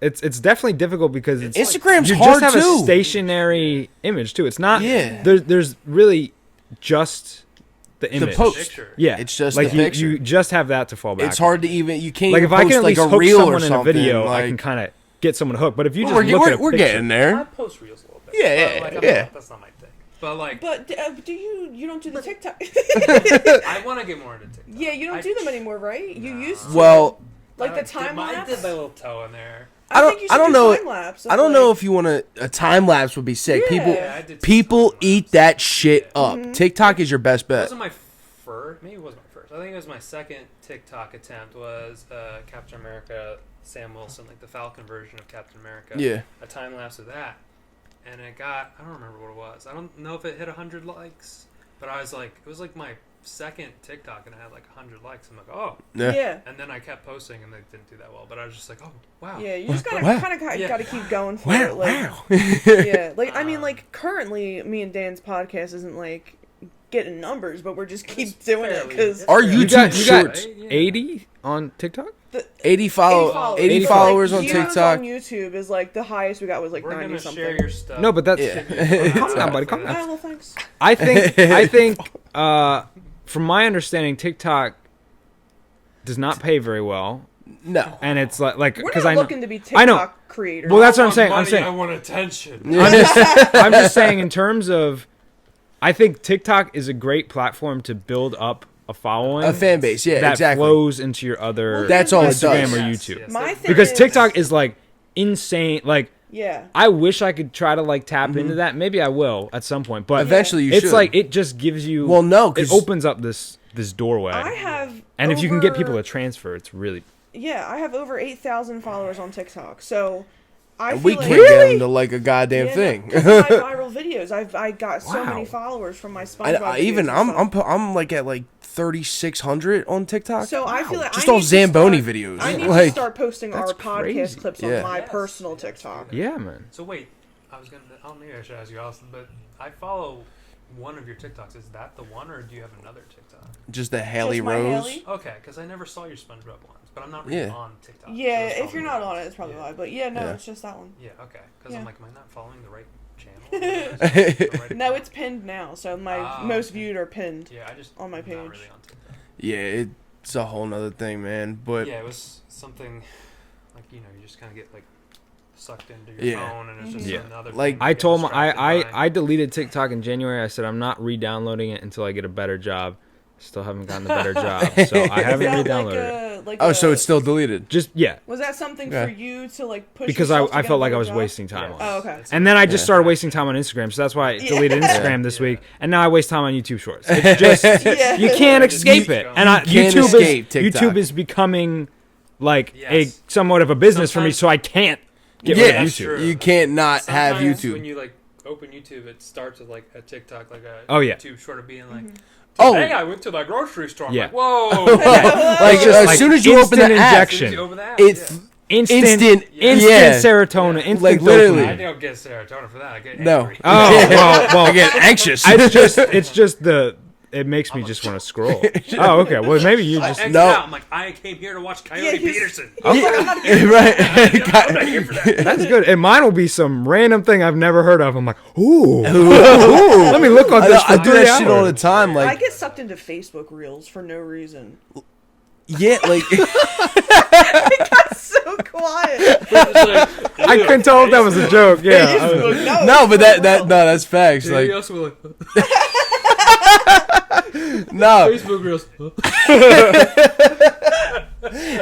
It's definitely difficult because it's Instagram's you hard just have too. a stationary image too. It's not. Yeah. There's really just the image. post. Picture. Yeah. It's just like the you, picture. you just have that to fall back. It's hard to even. You can't Like even if I post can at like least a hook reel or someone in a something. video, like, I can kind of get someone hooked. But if you just we're look at a we're picture, getting I there. post reels a little bit. Yeah, but, yeah, like, yeah. That's not my thing. But like, But do you don't do the TikTok? I want to get more into TikTok. Yeah, you don't do them anymore, right? You used to. Well, like the time I lapse. did my little toe in there. I don't- think you I should don't do know- time lapse of, I don't know like- if you want a time lapse would be sick. Yeah. People Yeah, I did people some time eat lapse. that shit up. Mm-hmm. TikTok is your best It bet. wasn't my first. Maybe it was my first. I think it was my second TikTok attempt. Was Captain America, Sam Wilson, like the Falcon version of Captain America. Yeah. A time lapse of that, and it got. I don't remember what it was. I don't know if it hit 100 likes, but I was like, it was like my second TikTok, and I had like 100 likes. I'm like, oh. Yeah. And then I kept posting, and they didn't do that well. But I was just like, oh wow. Yeah, you just gotta Wow. kind of Yeah. gotta keep going for Wow, it. Like, wow. yeah, like I mean, like currently, me and Dan's podcast isn't like getting numbers, but we're just keep doing it fairly- because Our You you YouTube got shorts, Yeah. 80 on TikTok. 80 80 followers on views TikTok. on YouTube is like the highest we got was like We're 90 gonna something. share your stuff. No, but that's. Yeah. Calm down, buddy. Calm Ah, down. well, thanks. I think. From my understanding, TikTok does not pay very well, No. and it's like We're because not I know. looking to be I know. TikTok creators. Well, that's what I'm I want saying. I'm money, saying. I want attention. I'm just saying in terms of. I think TikTok is a great platform to build up a following, A fan base, yeah, that exactly. flows into your other That's all it Instagram does. or Yes, YouTube. yes. My thing Because is- TikTok is like insane. Like Yeah. I wish I could try to like tap into that. Maybe I will at some point. But Eventually you it's should. like it just gives you. Well, no, it 'cause- opens up this doorway. I have and if you can get people over- to transfer, it's really. Yeah, I have over 8,000 followers on TikTok. So I And feel we like, can't get them to like a goddamn Yeah, thing. because of my viral videos. I got so Wow. many followers from my SpongeBob I even videos and stuff. I'm like at like 3,600 on TikTok. So I feel like Just I all need to Zamboni start- videos. I need Like- to start posting our That's podcast crazy. clips Yeah. on my Yes, personal yes, TikTok. do that. Yeah, man. So wait, I was gonna. I don't maybe I should ask you, Austin, but I follow one of your TikToks. Is that the one, or do you have another TikTok? Just the Haley Just my Rose. Haley? Okay, because I never saw your SpongeBob ones, but I'm not really Yeah. on TikTok. Yeah, so it's if probably you're not not. on it, it's probably Yeah. why. But yeah, no, Yeah. it's just that one. Yeah, okay. Because Yeah. I'm like, am I not following the right channel? The right No, account? it's pinned now, so my Ah, most okay. viewed are pinned. Yeah, I just on my I'm page. Not really on TikTok. Yeah, it's a whole nother thing, man. But Yeah, it was something like you just kind of get like sucked into your Yeah. phone, and it's just Yeah. another. Like, thing to I get told my distracted by. I deleted TikTok in January. I said I'm not re-downloading it until I get a better job. Still haven't gotten a better job, so I haven't Was that re-downloaded it. so it's still deleted. Just yeah, Was that something Yeah. for you to like push? because yourself to I get felt a like I better was job? wasting time on it. Oh, okay. That's And then I just Yeah. started wasting time on Instagram, so that's why I Yeah. deleted Instagram this Yeah. week, and now I waste time on YouTube Shorts. It's just Yeah. you can't Just escape keep it, going. and You can't escape TikTok. YouTube is becoming like Yes. a somewhat of a business for me, Sometimes- so I can't get Yeah, rid of that's YouTube. true. You can't not have Sometimes YouTube. When you like open YouTube, it starts with like a TikTok, like a Oh, yeah. YouTube short of being like, Oh. "Hey, I went to the grocery store." I'm Yeah. like, whoa! Like It's just as like soon as you open the instant app, injection. As soon as you open the app, it's yeah. Instant yeah. serotonin, instant Like, literally. I dopamine. don't get serotonin for that. I get No. angry. Oh well, I get anxious. it's just the it makes me just want to scroll. Oh, okay. Well, maybe you just No. I'm like, I came here to watch Coyote Peterson. Right. I'm not here for that. That's good. And mine will be some random thing I've never heard of. I'm like, ooh. Let me look on this. I do that shit all the time. I Like, get sucked into Facebook Reels for no reason. yeah, like. It got so quiet. I couldn't tell if that was a joke. Yeah. No, but that's facts. Yeah, Like, you also were like, no, Facebook Reels.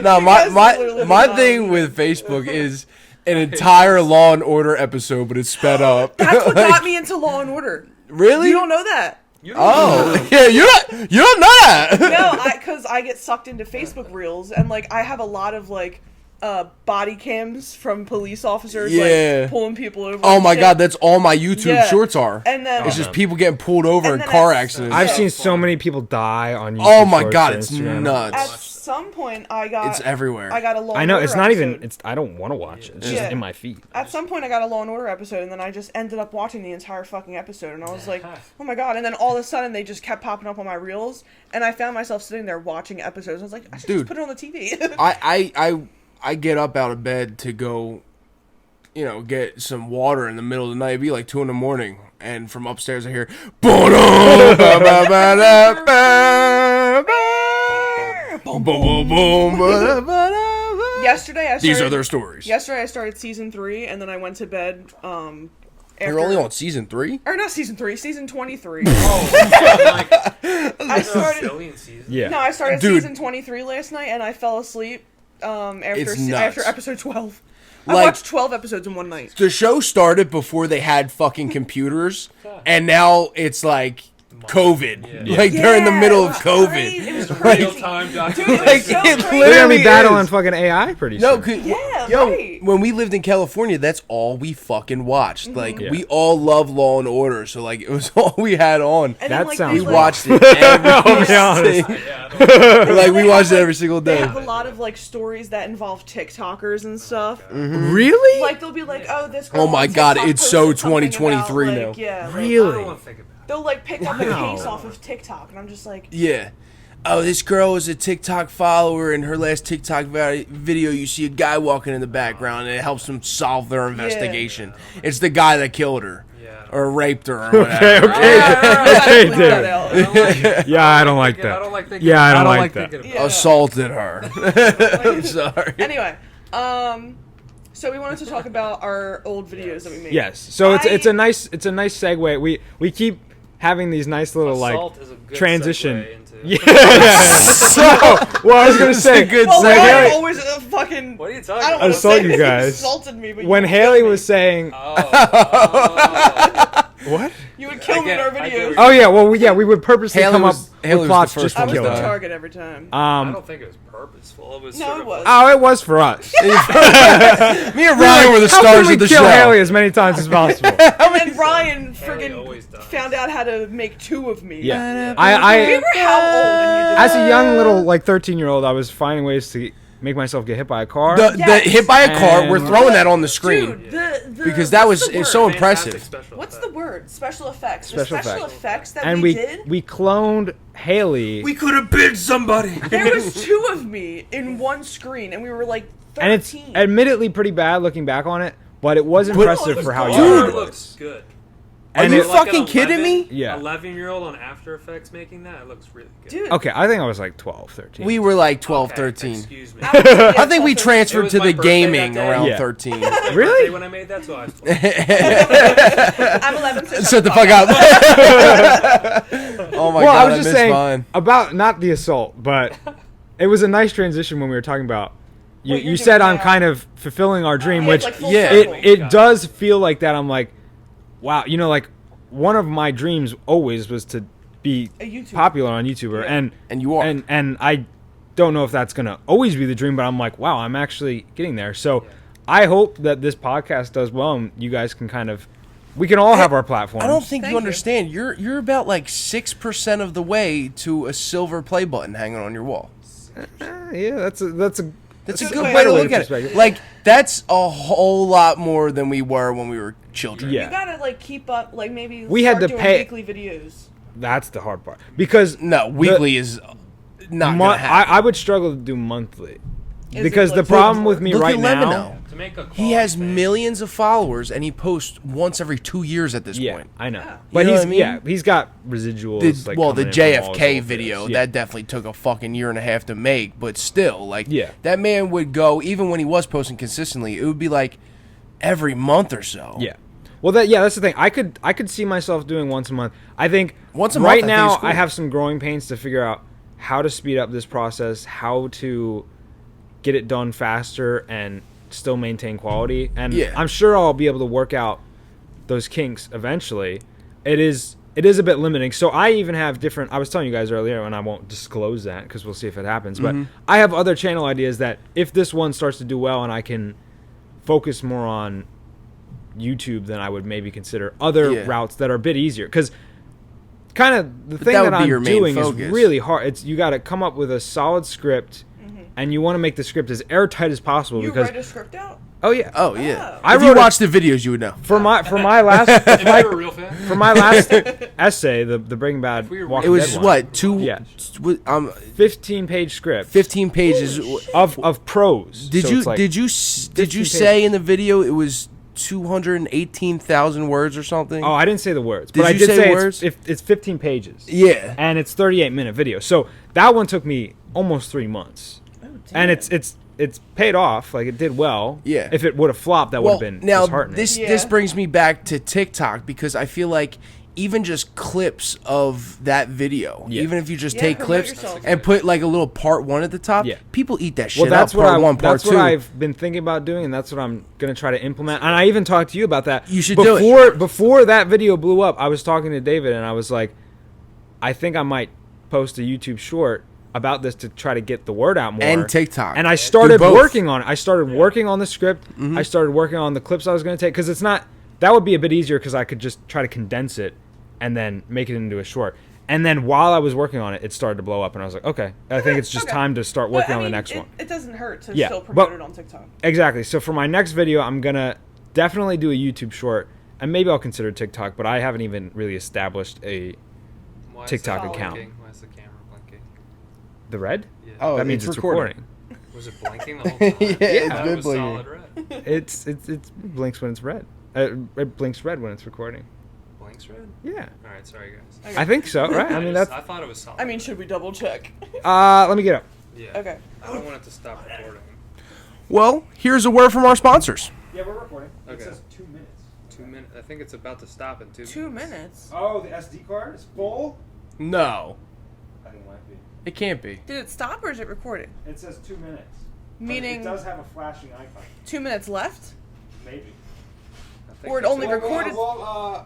no. guys My literally my lied. thing with Facebook is an entire Law and Order episode, but it's sped up. That's what Like, got me into Law and Order. really? You don't know that. Oh, yeah. You don't know that. No, because I get sucked into Facebook Reels, and like I have a lot of like body cams from police officers, Yeah. like pulling people over. Oh and my shit. god, that's all my YouTube Yeah. shorts are. And then It's just people getting pulled over in And then car I- accidents. I've Yeah. seen so many people die on YouTube. Oh my Shorts god, and it's Instagram. at nuts. some point I got It's everywhere. I got a Law I and know Order it's not even. episode. I don't want to watch it. It's just Yeah. in my feed. At some point, I got a Law and Order episode, and then I just ended up watching the entire fucking episode, and I was like, "Oh my god!" And then all of a sudden, they just kept popping up on my reels, and I found myself sitting there watching episodes. I was like, "I should Dude. just put it on the TV." I get up out of bed to go, get some water in the middle of the night. It'd be like 2 a.m, and from upstairs I hear, boom, boom, boom, boom. Yesterday, I started, These are their stories. Yesterday, I started season 3, and then I went to bed. You're After, only on season 3? or not season 3, season 23. I started- Yeah. No, I started Dude. season 23 last night, and I fell asleep It's after nuts. episode 12. I Like- watched 12 episodes in one night. The show started before they had fucking computers, and now it's like COVID. Yeah. Like they're in the Yeah, middle it of was COVID. crazy. It was Real crazy. time Dude, documentary. it was so Like, it crazy. We're gonna be Literally battling is. fucking AI pretty No, soon. right. when we lived in California, that's all we fucking watched. Mm-hmm. Like Yeah. we all love Law and Order, so like it was all we had on. And That then, sounds We they, right. watched it every I'll be honest. single- like we watched it every single They day. have a lot of like stories that involve TikTokers and stuff. Really? Like they'll be like, "Oh, this." Girl Oh my on God, TikTok it's so posted something 2023 about, now. like, yeah, like, I Really? don't want to think about it. they'll like pick up a Wow. case off of TikTok, and I'm just like, Yeah. Oh, this girl is a TikTok follower. In her last TikTok video, you see a guy walking in the background, and it helps them solve their investigation. It's the guy that killed her Yeah. or raped her or whatever. Okay. Okay, Bleep that out. I don't like it. Yeah, I don't like I that. don't like thinking. Yeah, I don't like that. thinking about Yeah. Assaulted her. I'm sorry. Anyway, so we wanted to talk about our old videos that we made. Yes. So I- it's a nice segue. We keep having these nice little Assault is a good transition. segue into- Yeah. So, well, I was gonna say, good Well, segue. Ryan Haley- always fucking. What are you I talking don't about? want I to saw say you he guys. insulted me, but when you would Haley kill me. was saying, Oh. what? You would kill me in I our get videos. what Oh yeah, well we would purposely Haley come was- up Haley with was plots the just first I to was one kill the to her. target every time. I don't think it was purposeful. It was No, sort it of was. Oh, it was for us. Me and Ryan were the How stars can we of the kill show. Haley as many times as possible? And then Brian Haley always friggin' does. found out how to make 2 of me. Yeah. We I were how old and you did as a young little 13-year-old, I was finding ways to make myself get hit by a car. The Yes. hit by a car, we're And- throwing that on the screen. Dude, the Because that what's was- the it's word? so Fantastic impressive. special What's the effect. word? Special effects. Special The special effects. effects that and we did. we cloned Haley. We could have been somebody. There was 2 of me in one screen, and we were like 13. and it's admittedly pretty bad looking back on it, but it was it impressive was for how good. young It it looks was. good. Are And you it- fucking kidding me? Yeah. 11-year-old on After Effects making that, it looks really good. Dude. Okay, I think I was like 12, 13. We were like 12, Okay, 13. Excuse me. I think we It transferred was to my the birthday gaming that day. around Yeah. 13. My Really? birthday when I made that, so I was 12. I'm 11, so Shut the fuck up. Oh my Well, god, I was just missed saying mine. about not the assault, but it was a nice transition when we were talking about. You, What you're you said doing I'm now. kind of fulfilling our dream, Yeah, which like full yeah, circle. it does feel like that. I'm like, wow, like one of my dreams always was to be A YouTuber. popular on YouTuber, Yeah. And you are. and I don't know if that's gonna always be the dream, but I'm like, wow, I'm actually getting there. So I hope that this podcast does well, and you guys can kind of, we can all have our platforms. I don't think Thank you you. understand. You're about like 6% of the way to a silver play button hanging on your wall. Yeah, that's a That's a good good way way to to look look at perspective. it. Like that's a whole lot more than we were when we were children. Yeah. You gotta like keep up, like maybe We had start to doing pay- weekly videos. That's the hard part. Because No, weekly is not gonna happen. I would struggle to do monthly. Is Because it, the like, problem with me Look right at now... Lemino. To make a He has quality thing. millions of followers, and he posts once every 2 years at this Yeah, point. I know. Yeah. But You know he's what I mean? he's got residuals. The coming in from all his JFK old video, videos. that definitely took a fucking year and a half to make, but still, like, Yeah. that man would go, even when he was posting consistently, it would be like every month or so. Yeah. Well, that's the thing. I could see myself doing once a month. I think Once a month, right I think now is cool. I have some growing pains to figure out how to speed up this process, how to get it done faster and still maintain quality. And Yeah. I'm sure I'll be able to work out those kinks eventually. It is a bit limiting. So I even have different. I was telling you guys earlier, and I won't disclose that because we'll see if it happens. But I have other channel ideas that if this one starts to do well and I can focus more on YouTube, then I would maybe consider other routes that are a bit easier. Because kind of the thing that that would be your I'm main doing focus. is really hard. It's you got to come up with a solid script, and you want to make the script as airtight as possible. You because write a script out? oh yeah, Oh, yeah. Oh. If you watch the videos, you would know. for my last If you were a real fan, for my last essay, the Breaking Bad we were- Walking It was, Dead what, one, Yeah. 15 15-page script 15 pages. of prose. Did So you it's like did you 15 say in the video it was 218,000 words or something? Oh, I didn't say the words, Did but I you did say say words? it's 15 pages. Yeah. And it's 38-minute video. So that one took me almost 3 months. Oh, And it's paid off. Like, it did well. Yeah. If it would have flopped, that would have been now disheartening. this Yeah. brings me back to TikTok because I feel like even just clips of that video, Yeah. even if you just Yeah, take promote clips yourself. and put like a little part 1 at the top, Yeah. people eat that shit Well, that's up. what Part 1, part 2. I've been thinking about doing, and that's what I'm gonna try to implement. And I even talked to you about that. You should do it. Before that video blew up. I was talking to David, and I was like, I think I might post a YouTube short about this to try to get the word out more. And TikTok. And I started Do both. working on it. I started working on the script. I started working on the clips I was going to take because it's not. That would be a bit easier because I could just try to condense it and then make it into a short. And then while I was working on it, it started to blow up, and I was like, okay, I think it's just Okay. time to start But, working I on the mean, next one. It doesn't hurt to Yeah, still promote but- it on TikTok. Exactly. So for my next video, I'm gonna definitely do a YouTube short, and maybe I'll consider TikTok, but I haven't even really established a why is TikTok it account. blinking? Why is the camera blinking? the red. Yeah. Oh, That means it's recording. Was it blinking the whole time? Yeah, it's That been was blinking. solid red. It blinks when it's red. It blinks red when it's recording. Blinks red? Yeah, All right, sorry guys. Okay. I think so. Right? I mean that's. I thought it was solid. I mean, should we double check? Let me get up. yeah. Okay. I don't want it to stop recording. Well, here's a word from our sponsors. Yeah, we're recording. It says 2 minutes. 2 minutes. I think it's about to stop in 2 minutes. 2 minutes. Oh, the SD card is full. No, I think it might be. it can't be. Did it stop or is it recording? It says 2 minutes. Meaning have a flashing icon. 2 minutes left? Maybe. I think Or it it's only about- recorded-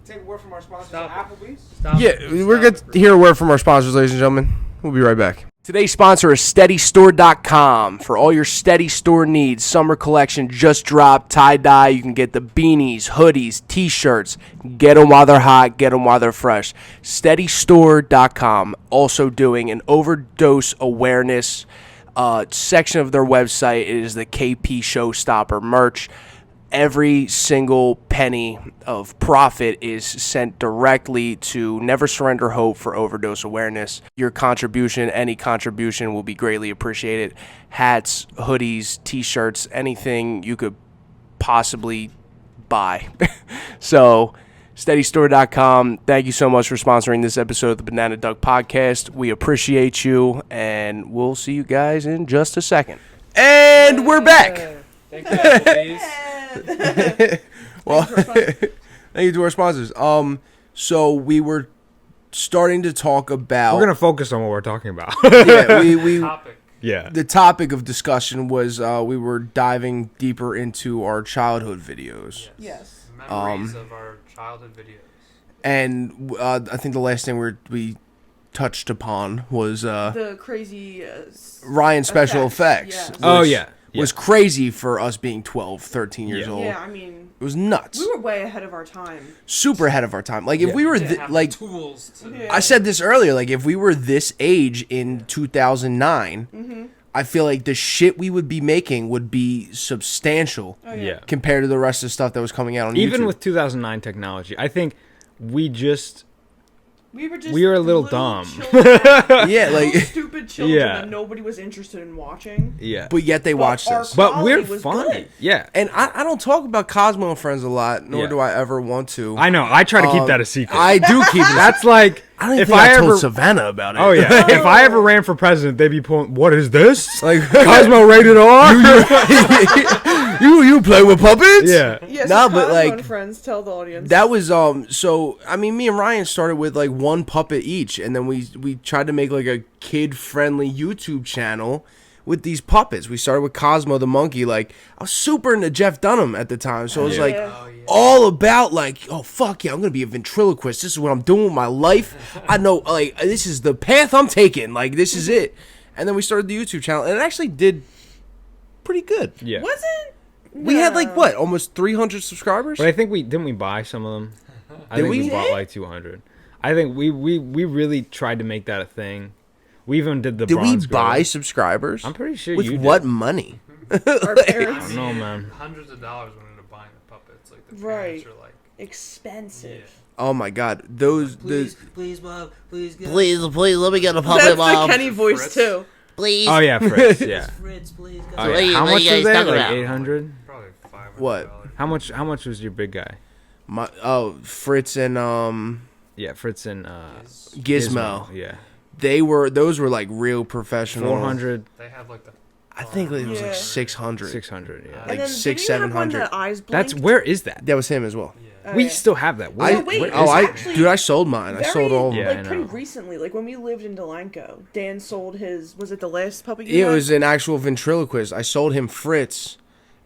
Take a word from our sponsors. Stop. Applebee's. Stop. Yeah, we're Stop. good to hear a word from our sponsors, ladies and gentlemen. We'll be right back. Today's sponsor is SteadyStore.com. For all your Steady Store needs, summer collection just dropped, tie-dye. You can get the beanies, hoodies, t-shirts. Get them while they're hot, get them while they're fresh. SteadyStore.com. Also doing an overdose awareness section of their website. It is the KP Showstopper merch. Every single penny of profit is sent directly to Never Surrender Hope for overdose awareness. Your contribution, any contribution, will be greatly appreciated. Hats, hoodies, t-shirts, anything you could possibly buy. So, SteadyStore.com, thank you so much for sponsoring this episode of the Banana Duck Podcast. We appreciate you, and we'll see you guys in just a second. And we're back. Thank you, Applebee's. Well, thank you to our sponsors. So we were starting to talk about. We're gonna focus on what we're talking about. Yeah, we Topic. yeah. the topic of discussion was we were diving deeper into our childhood videos, Yes. Memories of our childhood videos. and I think the last thing we touched upon was The crazy Ryan special effects. Yes. Oh which yeah. was crazy for us being 12, 13 years Yeah. old. Yeah, I mean, It was nuts. we were way ahead of our time. Super ahead of our time. Like if Yeah. we were Didn't have the like tools to. Yeah. I said this earlier, like if we were this age in 2009, I feel like the shit we would be making would be substantial Oh, Yeah. compared to the rest of the stuff that was coming out on Even YouTube. with 2009 technology, I think we just We were just we were a little dumb. Yeah, like stupid children Yeah. that nobody was interested in watching. Yeah. but yet they watched our us. But we're quality was funny. good. Yeah. And I don't talk about Cosmo and Friends a lot, nor Yeah. do I ever want to. I know. I try to keep that a secret. I do keep it. That's like I don't even if think I told ever. Savannah about it. Oh yeah. If I ever ran for president, they'd be pulling. What is this? Like Cosmo rated R. you play with puppets? Yeah. Yes, No, so but, Cosmo like, and friends, tell the audience. That was so I mean me and Ryan started with like one puppet each, and then we tried to make like a kid friendly YouTube channel with these puppets. We started with Cosmo the monkey. Like I was super into Jeff Dunham at the time, so it was like Oh, yeah. all about like, oh fuck yeah, I'm gonna be a ventriloquist. This is what I'm doing with my life. I know like this is the path I'm taking. Like this is it. And then we started the YouTube channel, and it actually did pretty good. Yeah. Was it? We had like what, almost 300 subscribers. But I think we didn't we buy some of them. I Did think we? we bought like 200. I think we really tried to make that a thing. We even did the. Did we bronze buy gorilla. subscribers? I'm pretty sure With you what did. money? Our I parents. don't know, man. Hundreds of dollars went into buying the puppets. Like the Right. parents are like, Expensive. Oh my god, those Please, Mom. Please, get Please, let me get a puppet, That's Mom. the Kenny voice Fritz. too. Please. Oh yeah, Fritz. Yeah. Fritz, please. Oh, What yeah. you- How what much you was guys that? talking Like about? 800. probably $500. What? How much was your big guy? Fritz and Yeah, Fritz and Gizmo. Yeah. Those were like real professional. 400, They have like the. I think it was Yeah. like 600. 600. Yeah. Like And then 600, didn't you have one 700. that eyes That's blinked? where is that? That was him as well. Oh, We yeah. still have that. I wait, where it's is it? actually dude, I sold mine. I sold all of Yeah, them. I like pretty know. recently, like when we lived in Delanco, Dan sold his. Was it the last puppy? Yeah, it was an actual ventriloquist. I sold him Fritz,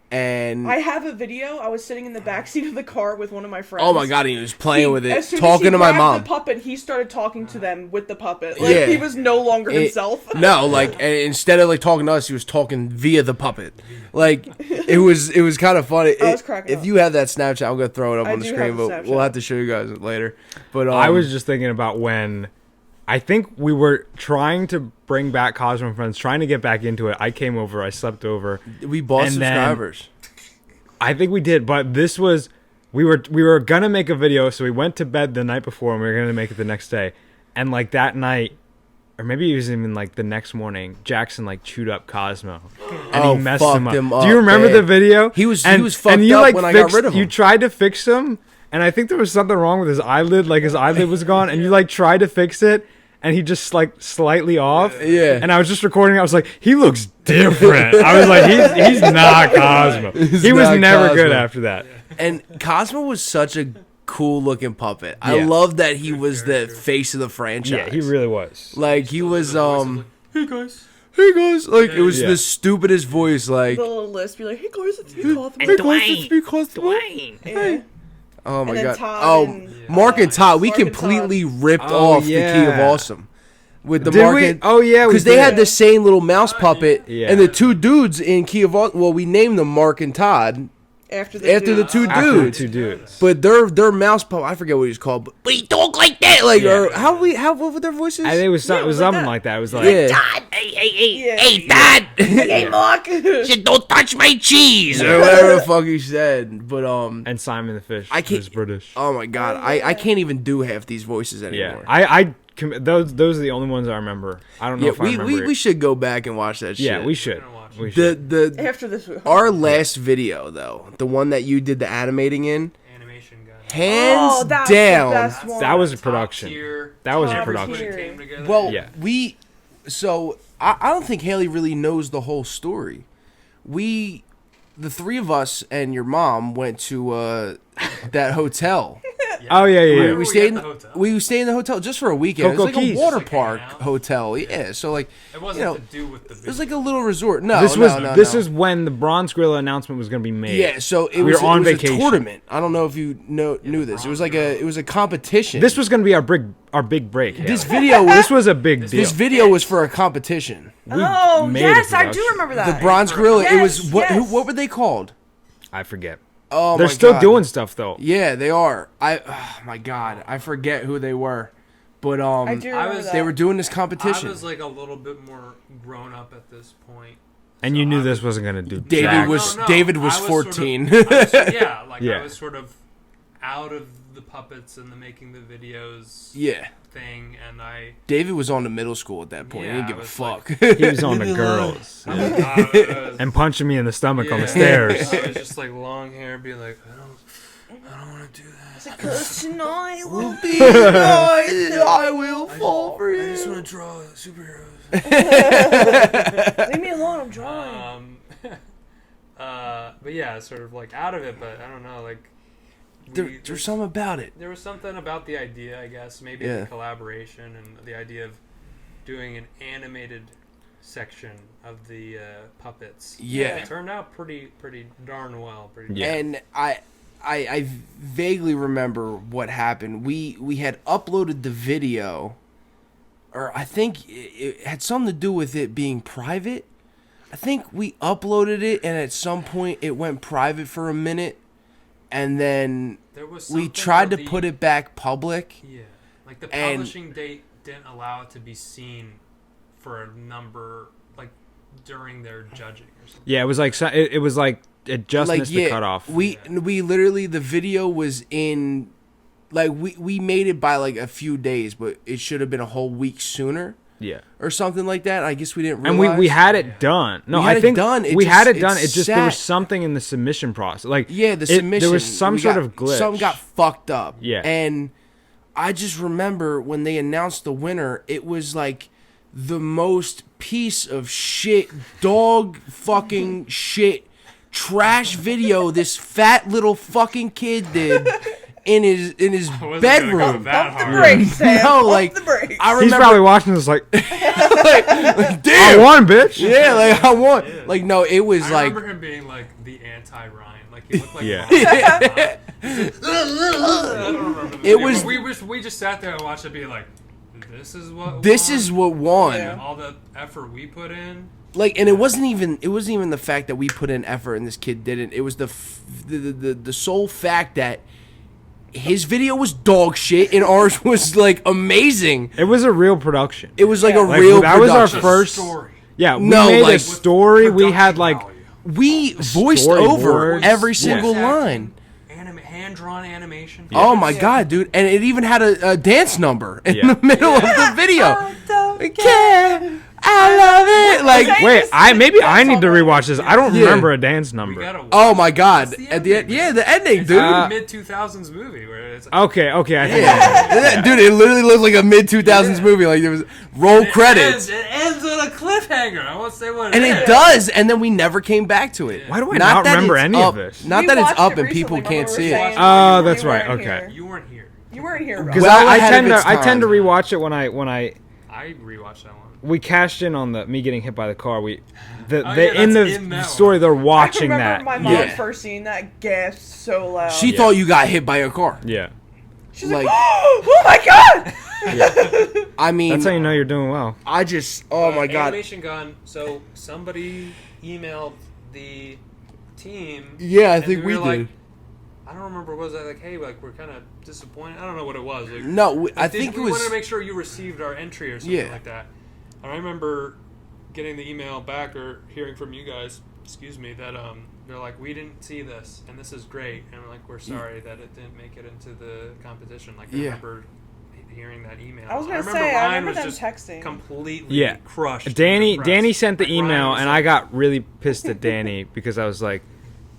and I have a video. I was sitting in the back seat of the car with one of my friends. oh my god, he was playing with As it, soon as talking he to my grabbed mom. The puppet. He started talking to them with the puppet. Like Yeah. he was no longer It- himself. No, like and instead of like talking to us, he was talking via the puppet. Like it was kind of funny. I was cracking If up. you have that Snapchat, I'm gonna throw it up I on the do screen, have the but Snapchat. we'll have to show you guys later. But I was just thinking about when I think we were trying to bring back Cosmo and Friends, trying to get back into it. I came over, I slept over. we bought and then- subscribers. I think we did, but this was we were gonna make a video, so we went to bed the night before and we were gonna make it the next day. And like that night, or maybe it was even like the next morning, Jackson like chewed up Cosmo and Oh, he messed fucked him up. him Do up, you remember man. the video? He was and fucked you, up like, when I got fixed- rid of him. You tried to fix him, and I think there was something wrong with his eyelid. Like his eyelid was gone, and you like tried to fix it. And he just like slightly off. Yeah. And I was just recording. I was like, he looks different. I was like, he's not Cosmo. He was not never good Cosmo. after that. And Cosmo was such a cool looking puppet. I Yeah. love that he was the face of the franchise. Yeah, he really was. like he was Hey guys. hey guys, like it was Yeah. the stupidest voice. Like The little list, be like, "Hey guys, it's me, Cosmo." hey guys, it's me, Cosmo. Yeah. Oh my And then god. Todd Oh, and- Mark and Todd, we Mark and completely ripped Oh, off the Key of yeah. Awesome with the Did Mark we? and Oh yeah, we because they did. had the same little mouse puppet, Yeah. and the two dudes in Key of Awesome. Well, we named them Mark and Todd After the after the two After the dudes. two dudes. But their mouse puppet, I forget what he's called, but he talk like that, like Yeah. or what were their voices? I think it was, Yeah, it was like something that. like that. It was like, yeah. Dad, hey, Yeah. hey, Dad. Hey, Mark. Just don't touch my cheese. or whatever the fuck he said. But and Simon the Fish. I can't- was British. oh my god, I can't even do half these voices Yeah, anymore. those are the only ones I remember. I don't know Yeah, if I remember. we should go back and watch that shit. Yeah, we should. gonna watch We should. The After this, our last video though, the one that you did the animating in, Animation guy. oh, hands that's down. the best one. That was a Top production. tier. That was a Top production. tier. Came together. Well, Yeah. so I don't think Haley really knows the whole story. The three of us and your mom went to that hotel. Oh yeah, yeah. yeah. were We we stayed. at the hotel? We stayed in the hotel just for a weekend. Coco it was like Keys. a water Just like park hanging out? hotel. Yeah. So like, It wasn't you know, to do with the it was video. like a little resort. No, This no, was no, this no. is when the Bronze Gorilla announcement was going to be made. Yeah. So it We was, were on it was vacation. a tournament. I don't know if you knew this. It was like it was a competition. This was going to be our big break. this Haley. video. This was a big deal. This video was for a competition. We Oh made a yes, I do production. remember that. The Bronze Gorilla. It was Yes, what? yes. What were they called? I forget. Oh, They're my still God. doing stuff though. Yeah, they are. Oh my god, I forget who they were, but I do remember was- that. they were doing this I competition. was like a little bit more grown up at this point. And So you knew I this wasn't going to do David jack. was- David was I 14. yeah, like Yeah. I was sort of out of the puppets and the making the videos thing, and David was on to middle school at that point. Yeah, he didn't give I a was fuck. He was on the girls and punching me in the stomach on the stairs. I was just like long hair, being like, I don't want to do that. It's like, 'cause tonight will be the night that I will fall for you. I just want to draw superheroes. Leave me alone, I'm drawing. But yeah, sort of like out of it, but I don't know, like there's something about it. There was something about the idea, I guess, maybe the collaboration and the idea of doing an animated section of the puppets. Yeah, it turned out pretty darn well. And I vaguely remember what happened. We had uploaded the video, or I think it had something to do with it being private. I think we uploaded it, and at some point it went private for a minute, and then we tried to put it back public. Yeah, like the publishing date didn't allow it to be seen for a number, like during their judging or something. Yeah, it was like it just missed the cutoff. We literally, the video was in, like we made it by like a few days, but it should have been a whole week sooner. Yeah, or something like that. I guess we didn't realize. And we had it done. No, I think we had it done. It just there was something in the submission process. Like the submission. There was some sort of glitch. Something got fucked up. Yeah, and I just remember when they announced the winner, it was like the most piece of shit, dog fucking shit, trash video this fat little fucking kid did. In his bedroom. Pump the brakes, Sam. No, like the brakes. I remember he's probably watching this like, damn, I won, bitch. Yeah, like I won. Yeah. Like no, it was I like. remember him being like the anti-Ryan. Like he looked like. I don't remember. It was. We just sat there and watched it, being like, this is what won. Yeah. All the effort we put in. Like, and it wasn't even the fact that we put in effort and this kid didn't. It was the sole fact that his video was dog shit and ours was like amazing. It was a real production. It was like a real that production. was our first story. Yeah, we made a story. We had like we voiced over every single line. Hand-drawn animation. Yeah. Oh my god, dude! And it even had a dance number in the middle of the video. I don't care. I love it. Like, wait, I need to rewatch this. I don't remember a dance number. Oh my god! At the end, the ending, dude. It's mid 2000s movie where it's okay. I think dude, it literally looked like a mid 2000s movie. Like there was roll credits. It ends on a cliffhanger. I won't say what. And it does, and then we never came back to it. Why do I not remember any of this? Not that it's up and people can't see it. Oh, that's right. Okay. You weren't here. You weren't here. Because I tend to rewatch it when I rewatched that one. We cashed in on me getting hit by the car. In the story they're watching that. My mom first seeing that gasped so loud. She thought you got hit by a car. Yeah. She's like, oh my god. Yeah. I mean, that's how you know you're doing well. I just, oh my god. Animation Gun. So somebody emailed the team. Yeah, I think we did. Like, I don't remember. Was that like, hey, like we're kind of disappointed? I don't know what it was. Like, no, I think it was. We wanted to make sure you received our entry or something like that. And I remember getting the email back or hearing from you guys, that they're like, we didn't see this and this is great, and we're sorry that it didn't make it into the competition. Like I remember hearing that email. I remember them texting. Completely crushed. Danny sent the email, and I got really pissed at Danny because I was like,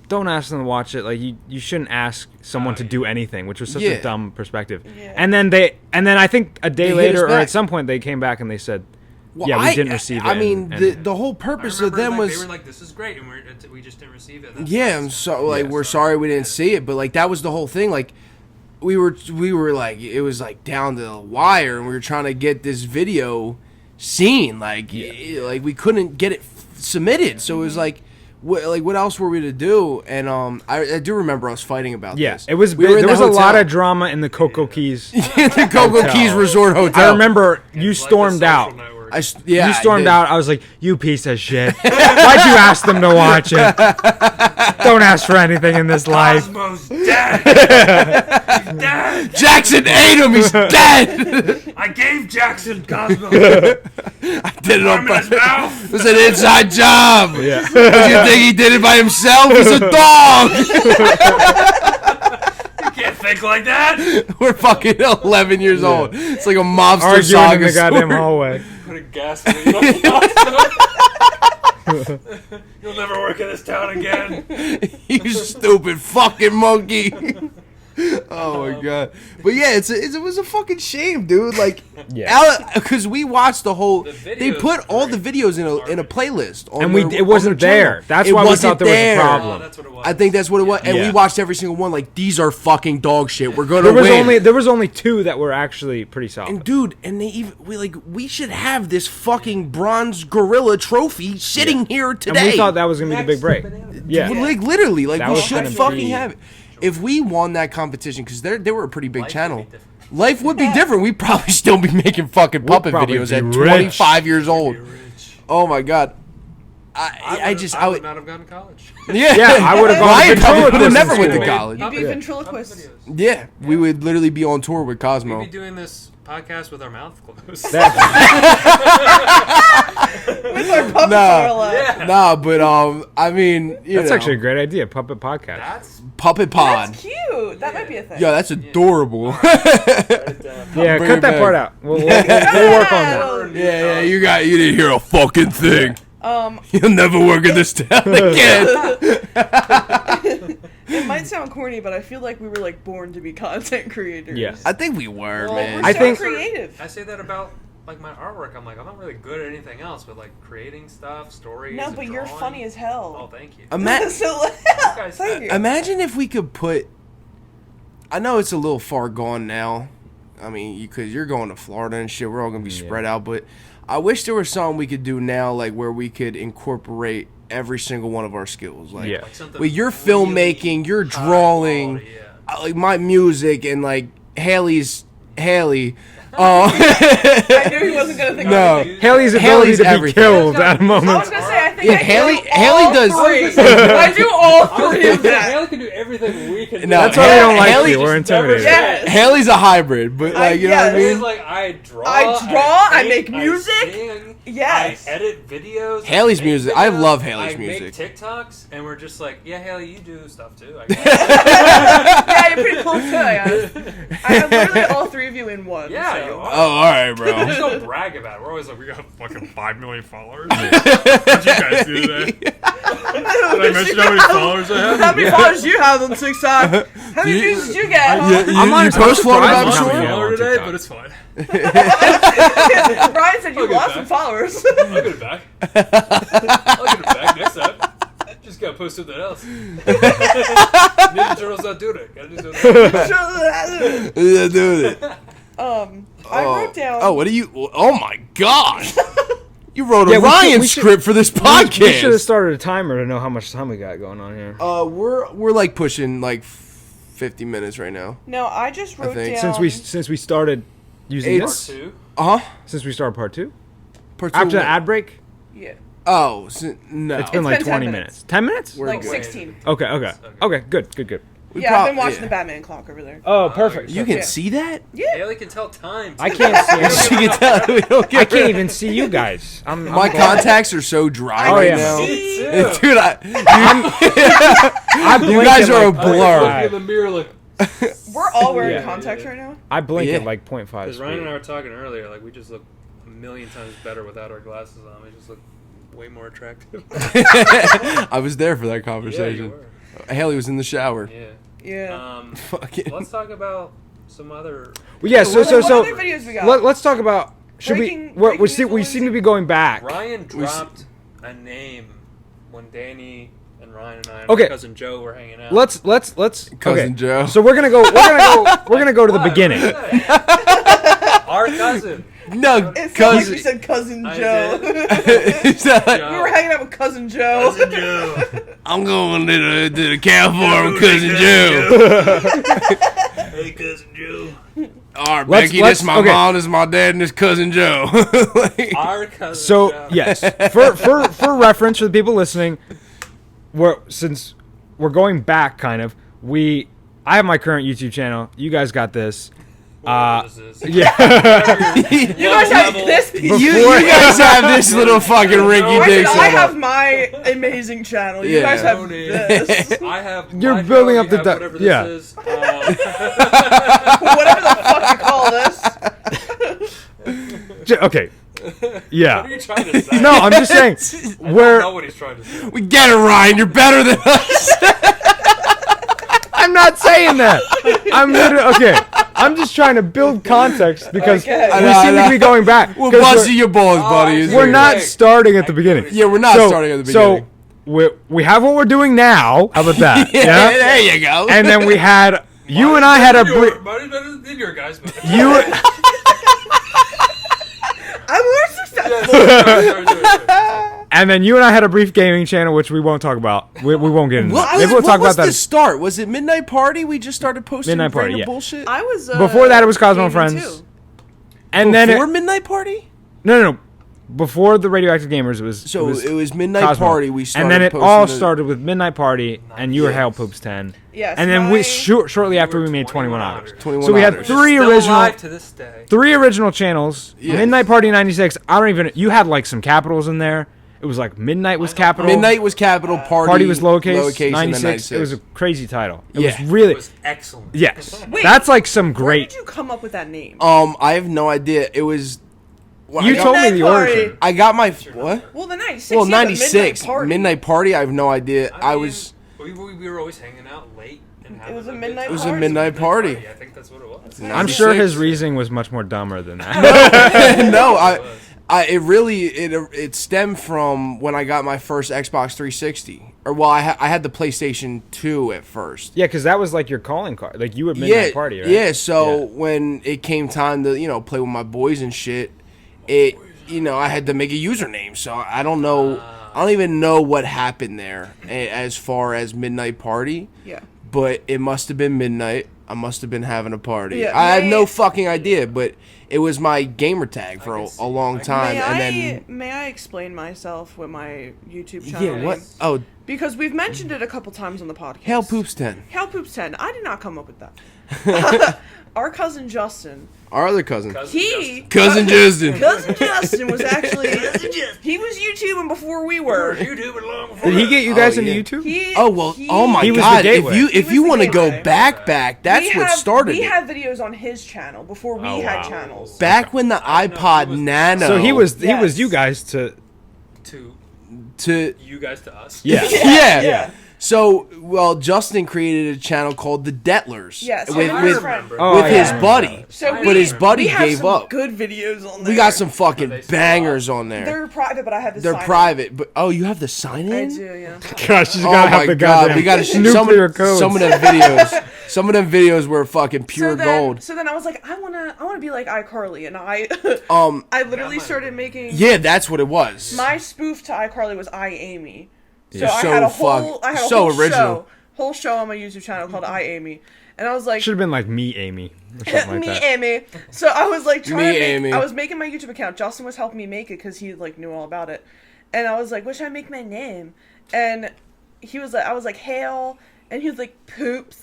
don't ask them to watch it. Like you shouldn't ask someone to do anything, which was such a dumb perspective. Yeah. And then I think a day later or at some point they came back and they said, we didn't receive it. I mean, the whole purpose of them was they were like, this is great, and we just didn't receive it. I'm so we're sorry we didn't see it, but like that was the whole thing. Like we were like, it was like down to the wire, and we were trying to get this video seen. Like like we couldn't get it submitted, so it was like. What else were we to do? And I do remember us fighting about this. Yeah, it was. There was a lot of drama in the Cocoa Keys. The Cocoa Keys Resort Hotel. I remember you stormed out. You stormed out. I was like, you piece of shit. Why'd you ask them to watch it? Don't ask for anything in this life. Cosmo's dead. He's dead. Jackson ate him. He's dead. I gave Jackson Cosmo. I did it on purpose. It was an inside job. Yeah. You think he did it by himself? He's a dog. You can't think like that. We're fucking 11 years old. It's like a mobster Arguing saga in the goddamn story. hallway. Putting gasoline on the You'll never work in this town again. You stupid fucking monkey. Oh my god. But yeah, it was a fucking shame, dude. Like, Yeah. because we watched the whole. The They video's put all great. the videos in a playlist, on And their- it wasn't on their there. channel. That's It why we wasn't thought there was a there. problem. Oh, that's what it was. I think that's what it was, and Yeah. we watched every single one. Like, these are fucking dog shit. We're gonna win. There was only 2 that were actually pretty solid. And dude, and we should have this fucking bronze gorilla trophy sitting here today. And we thought that was gonna be the big break. Yeah. Well, like literally, like That we was should kinda fucking pretty- have it. If we won that competition, because they were a pretty big Life would channel, be different. life would be different. We'd probably still be making fucking puppet probably videos be at rich. 25 years old. You're rich. Oh my god. I would not have gone to college. Yeah, I would've gone to Ryan probably ventriloquism would've never went to school. college. You'd be Yeah. ventriloquist. Videos. Yeah, we would literally be on tour with We'd Cosmo. be doing this podcast with our mouth closed. With our puppet Nah. gorilla. Yeah. Nah, but I mean, That's know, actually a great idea. Puppet podcast. That's puppet pod. That's cute. That might be a thing. Yo, that's adorable. write it down. Yeah, Bring cut it that back. part out. We'll work on that. Yeah, you didn't hear a fucking thing. Um, You'll never work in this town again. it might sound corny, but I feel like we were like born to be content creators. Yes. I think we were, Well, man. We're I so think- creative. I say that about like my artwork. I'm like, I'm not really good at anything else, but like creating stuff, stories. No, and but you're drawing. funny as Oh, hell. thank you. So, guys thank you. Imagine if we could put. I know it's a little far gone now. I mean, because you're going to Florida and shit. We're all gonna be spread out, but I wish there was something we could do now, like where we could incorporate every single one of our skills. Like, Yeah. Like something with your really filmmaking, your high drawing, quality, yeah. like my music, and like Haley. I knew he wasn't gonna think No. of it. Haley's ability Haley's to be everything. killed at a I was moment. gonna say, I think Yeah, I Haley- do Haley all does- three. I do all three of that. Haley can do everything we can do. No, That's why we don't like Haley you. We're just never intimidated. Yes. Haley's a hybrid, but like you know what I yes. mean. Haley's like, I draw, I paint, make music. sing, Yes. I edit videos. Haley's I make music- I videos, love Haley's I music. make TikToks, and we're just like, yeah, Haley, you do stuff too. I guess. Yeah, you're pretty cool too, I guess. I have literally all three of you in one. Yeah, so. you are. Oh, all right, bro. Just don't brag about it. We're always like, we got fucking 5 million followers. What'd you guys do today? Did I mention how many followers I have? How many followers do you have on TikTok? How many views did you get? Huh? I'm honestly post Florida surprised about how Shore? many Follower on today, TikTok. but it's fine. Brian said you I'll get lost that. some followers. I'll get it back. I'll get it back next time. Just gotta post something else. Ninja Turtles not doing it. Gotta do something. Yeah, do it. I wrote down. Oh, what do you? Oh my god! You wrote a Yeah, we should- Ryan we should- script for this We should have podcast. started a timer to know how much time we got going on here. We're like pushing like 50 minutes right now. No, I just wrote think. down. Since we started using It's- this, Part 2. Uh huh. since we started part 2, Part two after the what? ad break, Yeah, Oh, no. it's been like been 10 20 minutes. minutes. 10 minutes? We're like good. 16. Okay. Good. We Yeah, prob- I've been watching yeah. the Batman clock over there. Oh, perfect. You can Yeah. see that? Yeah. Haley can tell time. I can't see. You can tell we don't get I can't even see you guys. I'm My glad. contacts are so dry Oh, right yeah. now. Me too. Dude, I you blink guys at are a like blur. Looking in the mirror like, We're all wearing Yeah. contacts right now. I blink Yeah. at like 0.5 because speed. Ryan and I were talking earlier, like we just look a million times better without our glasses on. We just look way more attractive. I was there for that Yeah, you conversation. were. Haley was in the shower. Yeah. Yeah. Fucking. Let's talk about some other. Well, yeah. So What other videos we got? let's talk about. Should Breaking- we? We breaking seem news to be going back. Ryan We s- dropped a name when Danny and Ryan and I and Okay. my cousin Joe were hanging out. Let's. Cousin okay. Joe. So we're gonna go. We're gonna go to the What? beginning. What is that? Our cousin. No, It sounded like you cousin. said Cousin I Joe. It's not like, Joe. We were hanging out with Cousin Joe. Cousin Joe. I'm going to the cow farm, cousin Joe. Hey, cousin Joe. All right, Let's- Becky, let's- this my okay. mom, this my dad, and this cousin Joe. Like, Our cousin So Joe. yes, for reference for the people listening, since we're going back, kind of, I have my current YouTube channel. You guys got this. Whatever this is. Yeah. You guys have this piece. You guys have this little fucking rinky dink. I have my amazing channel. You guys have Donate. this. I have. You're my building show, up the you have du- whatever yeah. this is. Whatever the fuck you call this. Okay. Yeah. What are you trying to say? No, I'm just saying. I Where don't know what he's trying to say. We get it, Ryan. You're better than us. I'm not saying that. I'm literally okay. I'm just trying to build context because Okay. we seem to be going back. We're 'Cause busting your balls, buddy. we're not starting at the beginning. Yeah, we're not starting at the beginning. So we have what we're doing now. How about that? Yeah, there you go. And then we had you and I had a brief. Mine's better than your guys. But You. I'm more successful. Sorry. And then you and I had a brief gaming channel, which we won't talk about. We won't get into that. Maybe we'll talk what was about the that. start? Was it Midnight Party? We just started posting Midnight Party, random yeah. bullshit? I was. Before that, it was Cosmo gaming Friends. too. And Before then Midnight Party? no. Before the Radioactive Gamers, So it was Midnight Cosmo. Party. We started And then it posting all the- started with Midnight Party, and you were Yes. Hale Poops 10. Yes. And then my- shortly after You we were made 21 21 Otters. 21 So we had Otters. three Still original. alive to this day. Three original channels. Yes. Midnight Party 96. I don't even. You had like some capitals in there. It was like Midnight was capital. Midnight was capital, Party was lowercase. and then 96. It was a crazy title. It Yeah. was really. It was excellent. Yes. Wait, That's like some Where great. did you come up with that name? I have no idea. It was. Well, You I got- told me the Midnight Party. origin. I got my what? Well, the 96. Well, yeah, the 96 Party. Midnight Party. I have no idea. I mean, was. We were always hanging out late and having was a good midnight time. It was a party. midnight party. I think that's what it was. I'm sure 96. his reasoning was much more dumber than that. No, It was. it really it stemmed from when I got my first Xbox 360. Or well, I had the PlayStation 2 at first. Yeah, because that was like your calling card. Like you were Midnight Party, right? Yeah, so Yeah. when it came time to, play with my boys and shit, I had to make a username. So I don't know. I don't even know what happened there as far as Midnight Party. Yeah. But it must have been midnight. I must have been having a party. Yeah, I had may- no fucking idea, but it was my gamer tag for a long time. May I explain myself with my YouTube channel? Yeah, what? name? Oh, Because we've mentioned it a couple times on the podcast. Hell Poops 10. Hell Poops 10. I did not come up with that. Our cousin Justin. Our other cousin. Cousin Justin. Cousin Justin was actually. He was YouTubing before we were. YouTube long before. Did he get you guys Oh, into yeah. YouTube? Oh well. Oh my He was the God! gateway. If was you the want to go gateway. back, that's what started We it. had videos on his channel before we Oh, had wow. channels. Back when the I know, iPod he was- Nano. So he was Yes. you guys to To you guys to us. yeah. yeah. So Justin created a channel called the Detlers. Yes, with I with, remember. Oh, with yeah. his buddy. So But his buddy we have gave some up. Good videos on there. We got some fucking They still bangers on there. They're private, but I have the They're sign private, but you have the sign I in. do, yeah. Gosh, you Oh gotta my have the God! goddamn We gotta shoot nuclear codes. some of them videos. Some of them videos were fucking pure gold. So then I was like, I wanna be like iCarly, and I I literally started making Yeah, that's what it was. my spoof to iCarly was I Amy. So Yeah. I So had a whole so original. whole show on my YouTube channel called I Amy, and I was like, Should have been like me, Amy, or something like me that. Amy. So I was like trying Me, to make, Amy. I was making my YouTube account. Justin was helping me make it because he like knew all about it, and I was like, what should I make my name? And he was like, I was like Hale, and he was like Poops.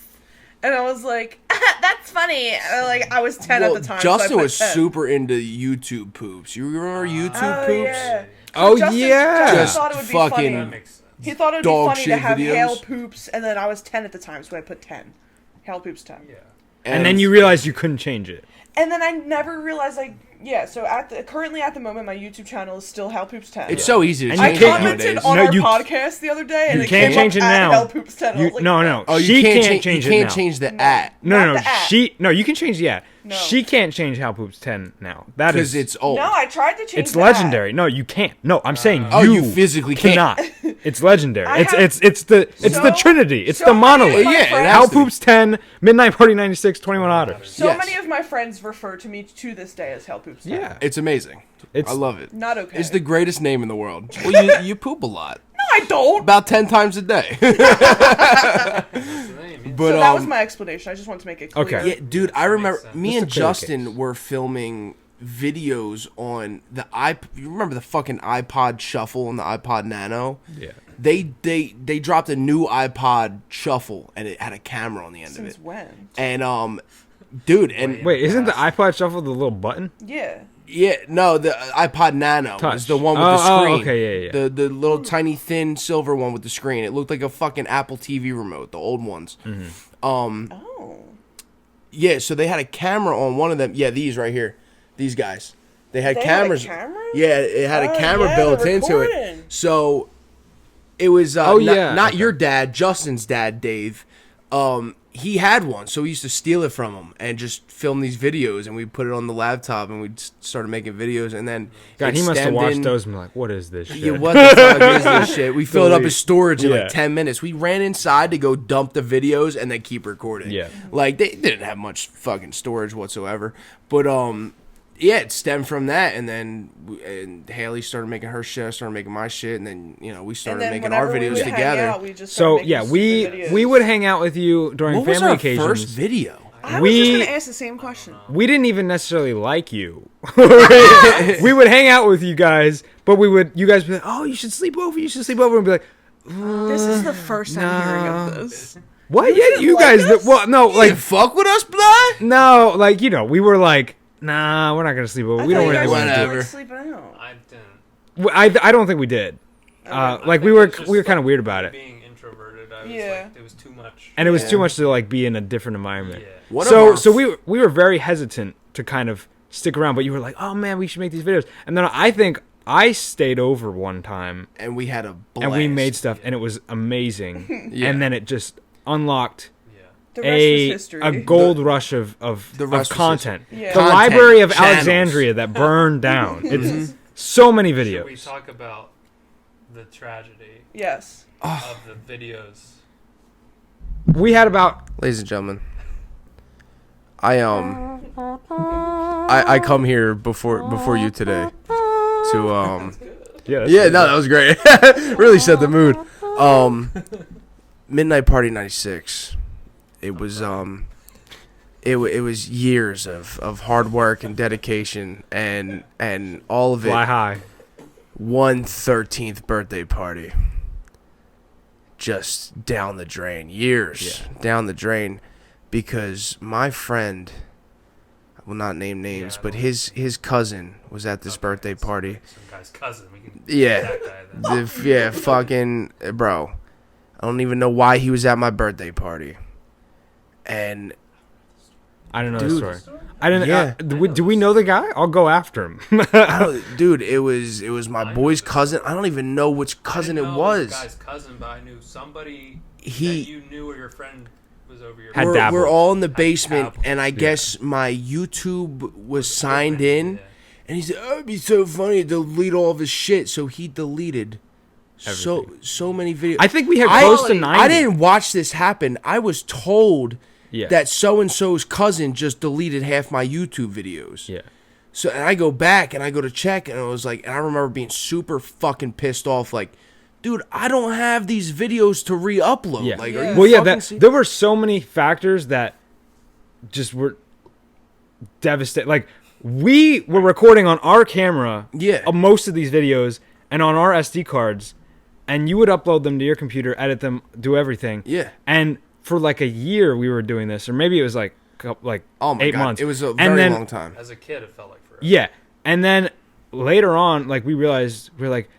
And I was like, that's funny. And I was 10 at the time. so I Justin put was 10. super into YouTube poops. You remember YouTube Oh, poops? yeah. Oh, Justin, yeah. Justin Just thought it would be fucking- funny. That makes sense. He thought it would dog be funny to shit have videos. Hale Poops, and then I was 10 at the time, so I put 10. Hale Poops 10. Yeah. And then you realized you couldn't change it. And then I never realized, so currently at the moment, my YouTube channel is still Hale Poops 10. It's so easy to And I change you can't- commented nowadays. on No, our you- podcast the other day, and you it can't came change up it at now. Hale Poops 10. I You, was like, no. Oh, She you can't can't change. change You it can't now. change the No. at No, Not the at. you can change the at. No. She can't change Hal Poops 10 now. That because is it's old. No, I tried to change it's that. legendary. No, you can't. No, I'm saying Oh, you physically can't. cannot. It's legendary. I It's have- it's the So- Trinity. It's so the many of monolith. my Yeah, it friends- has Hal to be. Poops 10, Midnight Party 96, 21 Otters. So Yes. many of my friends refer to me to this day as Hale Poops 10. Yeah. It's amazing. It's I love it. Not okay. It's the greatest name in the world. Well, you poop a lot, No, I don't. about 10 times a day. That's the name. Yeah. But So that was my explanation. I just wanted to make it clear. Okay. yeah, dude, I remember sense. me Just and to clear the Justin case. were filming videos on the You remember the fucking iPod Shuffle and the iPod Nano? Yeah. They dropped a new iPod Shuffle and it had a camera on the end of Since it. when? And dude. And Wait, isn't the iPod Shuffle the little button? Yeah. yeah, no, the iPod Nano Touch. is the one with the screen. Okay, yeah. The little tiny thin silver one with the screen. It looked like a fucking Apple TV remote, the old ones. Oh. Yeah, so they had a camera on one of them. Yeah, these right here, these guys. They had They cameras. Had a camera? Yeah, it had a Oh, camera yeah, built they're into it. recording. So it was Oh, not, yeah, not okay. your dad, Justin's dad, Dave. He had one, so we used to steal it from him and just film these videos, and we'd put it on the laptop, and we'd started making videos, and then God, it he must have stemmed watched in- those and be like, what is this shit? Yeah, what the fuck is this shit? We filled up Delete. his storage in Yeah. like 10 minutes. We ran inside to go dump the videos and then keep recording. Yeah. Like, they didn't have much fucking storage whatsoever. But, yeah, it stemmed from that, and then and Haley started making her shit, I started making my shit, and then, you know, we And started then making our whenever we videos would hang together. out, we just So started yeah, making we stupid videos. would hang out with you during What was family our occasions. first video? I was just we- gonna ask the same question. We didn't even necessarily like you. We would hang out with you guys, but you guys would be like, oh, you should sleep over, and be like, This is the first time hearing of this. what? You Yeah, didn't you like guys, us? well, no, Like, like, fuck with us, blood? no, like, you know, we were like, nah, we're not going to sleep over. I We thought don't you really guys want just Whatever. like sleeping out. I didn't. to. I don't think we did. I Like, think we it were was just, kind of like, weird about it. Being introverted, I was Yeah. like, it was too much. And it was Yeah. too much to, like, be in a different environment. Yeah. One of So our- so we were very hesitant to kind of stick around, but you were like, "Oh man, we should make these videos." And then I think I stayed over one time And we had a blast. and we made stuff and it was amazing. Yeah. And then it just unlocked Yeah. The rest is history. a gold rush of The rest was content. history. Yeah. The Content, Library of channels. Alexandria that burned down. It's so many Should we videos. talk about the tragedy Yes. of the videos? We had about Ladies and gentlemen, I come here before you today to yeah, no, that was great. Really set the mood. Midnight Party '96. It was it was years of hard work and dedication and all of it. Fly high. 113th birthday party. Just down the drain. Years down the drain. Because my friend, I will not name names, Yeah, I but don't- his cousin was at this birthday party. Some guy's cousin. We can Yeah. that guy then. Yeah, fucking bro. I don't even know why he was at my birthday party. And I don't know Dude. the story. I didn't. Yeah. Do we know the guy? I'll go after him. dude, it was my boy's cousin. I don't even know which cousin I it didn't know was. The guy's cousin, but I knew somebody He- that you knew or your friend was over your. Had We're, dabbled. we're all in the basement, dabbled. and I guess my YouTube was signed in, Yeah. and he said, "Oh, it'd be so funny to delete all of his shit." So he deleted so many videos. I think we had close to 90. I didn't watch this happen. I was told Yeah. that so and so's cousin just deleted half my YouTube videos. Yeah. So and I go back and I go to check, and I was like, and I remember being super fucking pissed off, like, dude, I don't have these videos to re-upload. Yeah. Like, are you Well, yeah. fucking serious? There were so many factors that just were devastating. Like we were recording on our camera. Yeah. Most of these videos and on our SD cards, and you would upload them to your computer, edit them, do everything. Yeah. And for like a year, we were doing this, or maybe it was like Oh my 8 God. months. It was a And very then- long time. As a kid, it felt like forever. Yeah. And then later on, like we realized we're like,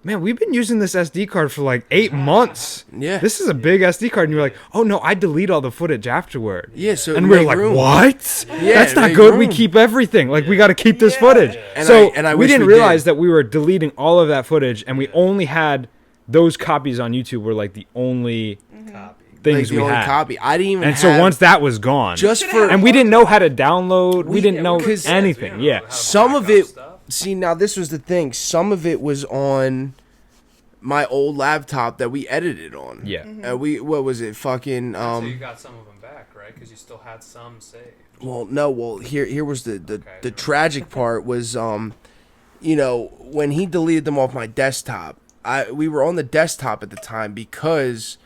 man, we've been using this SD card for like 8 months. Yeah. This is a big SD card. And you're like, oh no, I delete all the footage afterward. Yeah, so And it we're made like, room. what? Yeah, That's it not made good. We room. keep everything. Like, we got to keep this Yeah. footage. Yeah. And So I we wish didn't we realize did. that we were deleting all of that footage, and we only had those copies on YouTube were like the only Copy. things Like, the we only had. copy. I didn't even And have, so once that was gone, just for and we didn't know how to download. We didn't Yeah, know we were kids. We anything. didn't know Yeah. how to some back of up it. stuff. See, now this was the thing. Some of it was on my old laptop that we edited on. Yeah. And what was it? Fucking So you got some of them back, right? Because you still had some saved. Well, no. Well, here was the Okay. tragic part was you know, when he deleted them off my desktop. We were on the desktop at the time because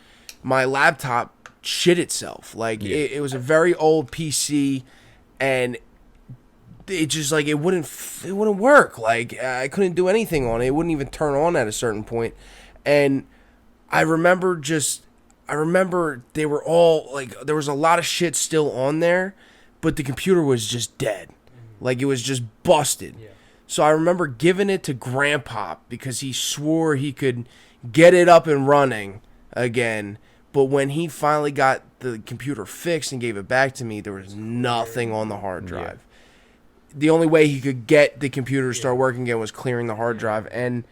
my laptop shit itself. Like Yeah. it was a very old PC, and it just like it wouldn't work. Like I couldn't do anything on it. It wouldn't even turn on at a certain point. And I remember they were all like, there was a lot of shit still on there, but the computer was just dead. Like, it was just busted. Yeah. So I remember giving it to Grandpa because he swore he could get it up and running again. But when he finally got the computer fixed and gave it back to me, there was nothing on the hard drive. The only way he could get the computer to start working again was clearing the hard drive, and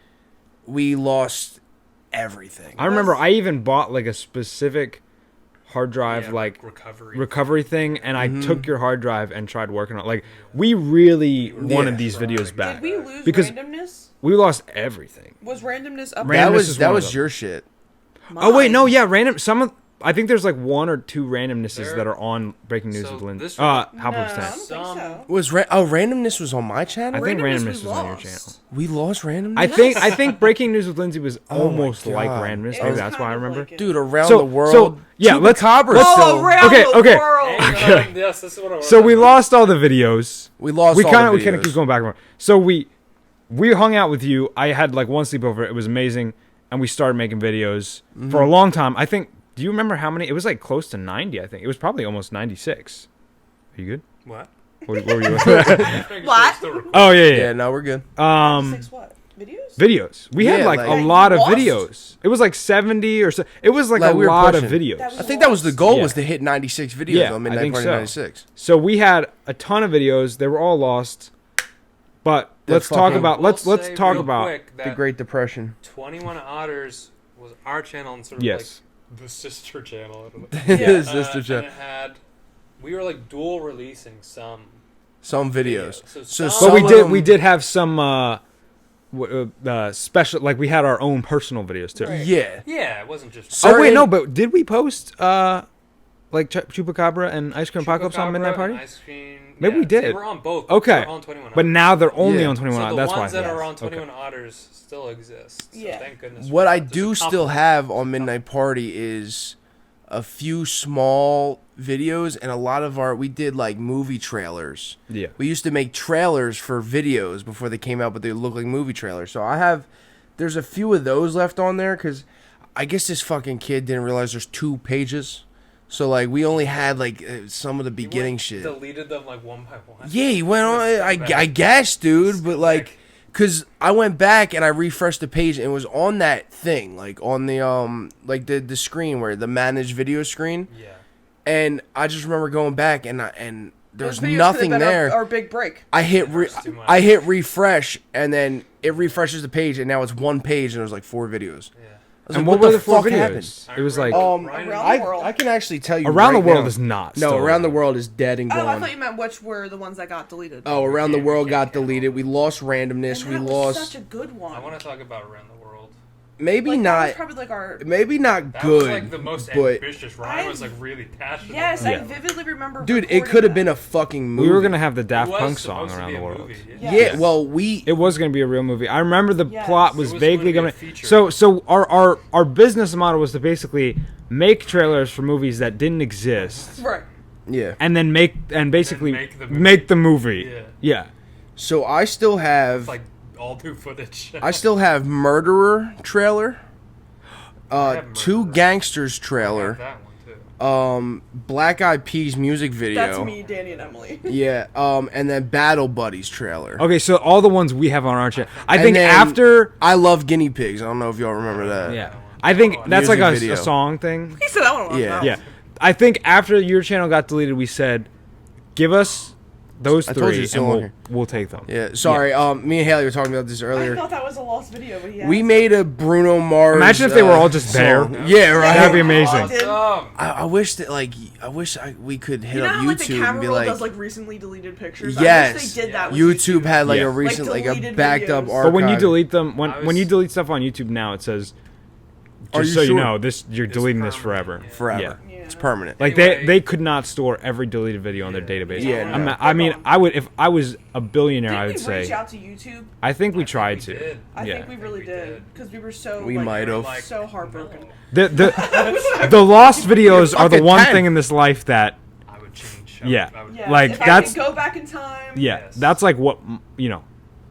we lost everything. I remember I even bought like a specific hard drive recovery thing, and I took your hard drive and tried working on it. Like, we really wanted these videos back. Did we lose because randomness? We lost everything. Was randomness up? That was your shit. Oh wait, no, yeah, I think there's like 1 or 2 randomnesses that are on Breaking News with Lindsay. Hop I don't Stand. think so. Randomness was on my channel? I think Randomness randomness was on your channel. We lost randomness? I think Breaking News with Lindsay was almost God. like randomness. It Maybe was that's why I kind of remember. like it. Dude, around So- the world. so, yeah, let's- Chupacabra's Oh, still. around Okay, the okay. world. Yes, this is what I So we lost all the videos. We lost We all kind the of videos. keep going back and forth. So we hung out with you. I had like one sleepover. It was amazing, and we started making videos for a long time. I think. Do you remember how many? It was like close to 90. I think it was probably almost 96. Are you good? What? What were you? What? Oh yeah. Yeah, no, we're good. 6 what? Videos? Videos. We had Yeah, like like- a That lot you of lost? videos. It was like 70 or so. It was like Like a we were lot of pushing. videos. That I think that was the goal, Yeah. was to hit 96 videos Yeah, on I Midnight think Party so. 96. So we had a ton of videos. They were all lost. But The let's talk fucking- about let's talk about The Great Depression. 21 Otters was our channel and sort of yes. like the sister channel. I don't know. His sister chat. And it had, we were like dual releasing some Some videos. So So some- But we some did of them- we did have some special, like we had our own personal videos too. Right. Yeah. Yeah, it wasn't just. So- Oh wait, Certain- no, but did we post like Chupacabra and Ice Cream Apocalypse on Midnight Chupacabra Party? and Ice Cream. Maybe we did. They were on both. Okay. They were on 21 But now they're only Yeah. on 21. So the That's ones why. that are on Okay. 21 Otters still exist. So Yeah. thank goodness. What for I that. do There's a still couple. have on Midnight Party is a few small videos, and a lot of we did like movie trailers. Yeah. We used to make trailers for videos before they came out, but they look like movie trailers. So there's a few of those left on there, because I guess this fucking kid didn't realize there's 2 pages. So like we only had like some of the You, beginning like, shit. Deleted them like one by one. Yeah, he went on. That's I guess, dude, but like, cause I went back and I refreshed the page and it was on that thing, like on the like the screen where the managed video screen. Yeah. And I just remember going back and there's Those videos nothing could've been there. Our big break. I hit That's too much. I hit refresh and then it refreshes the page and now it's 1 page and there's like 4 videos. Yeah. I was And like, what were the 4 fuck videos? happened? It was like Around the World. I can actually tell you. Around the right World now. is not. No, still Around the around. World is dead and Oh, I gone. thought you meant which were the ones that got deleted. Oh, Around the We World can't got deleted. We lost randomness. And We that was lost. such a good one. I want to talk about Around the World. Maybe Like, that was not. probably like our. Maybe not That good. was like the most but ambitious. Ryan was like really passionate. Yes, about I it. vividly remember. dude, it recording could have that. been a fucking movie. We were gonna have the Daft It was Punk song supposed to Around be the a World. movie, Yeah. Yeah, well, we. It was going to be a real movie. I remember the Yes. plot It was was vaguely going going to to. be a feature. So our business model was to basically make trailers for movies that didn't exist, Right. Yeah. and then basically make the movie. make the movie. Yeah. Yeah. So I still have. It's like all new footage. I still have Murderer trailer. have 2 Murderer. Gangsters I have trailer. that one too. Black Eyed Peas music video. That's me, Danny, and Emily. Yeah. And then Battle Buddies trailer. Okay, so all the ones we have on our channel. I And think then after. I Love Guinea Pigs. I don't know if y'all remember that. Yeah. I think that's like Music a video. song thing. He said that one. Yeah. Yeah. I think after your channel got deleted, we said, give us those I told you 3 it's and still on we'll, here. we'll take them. Yeah. Sorry. Me and Haley were talking about this I earlier. thought that was a lost video, but yeah. We made a Bruno Mars. Imagine if they were all just there. song. Yeah, right. That'd be amazing. Awesome. I wish that we could hit You know up how like the YouTube and camera be roll like, does like recently deleted pictures? yes, I wish they did that with YouTube had like Yeah. a recent Like, like a deleted backed up videos. archive. But when you delete them, I when you was- delete stuff on YouTube now, it says, Are just you so you sure? know, you're It's deleting this permanent, forever. yeah. forever, Yeah. it's permanent. Like Anyway. they could not store every deleted video on their database. Yeah, no. I mean, I would if I was a billionaire, Didn't I would we reach say. out to YouTube? I think we I think tried we to. did. I Yeah. think we really we did did. because we were so. We like, might have. Like, so heartbroken. no, The lost videos are the fucking one 10. thing in this life that I would change. Yeah. I would, Yeah, Like, if that's- I could go back in time. yeah, Yes. that's like what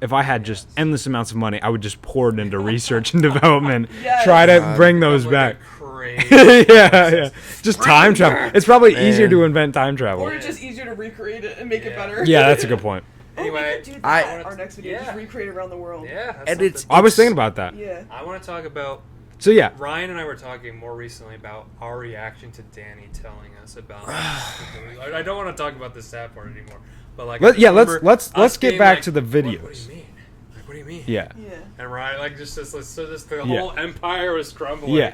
if I had just endless amounts of money, I would just pour it into research and development, Yes. try to God. bring those Like back. a parade. yeah. Just time travel. It's probably easier to invent time travel. Or it's just easier to recreate it and make it better. Yeah, that's a good point. Anyway, we could do that. Our next video, just recreate around the world. Yeah, And it's I was thinking about that. Yeah. I want to talk about. So yeah, Ryan and I were talking more recently about our reaction to Danny telling us about. I don't want to talk about the sad part anymore, but like, let's get back to the videos. What do you mean? Like, what do you mean? Yeah. And Ryan, like, just the whole empire was crumbling.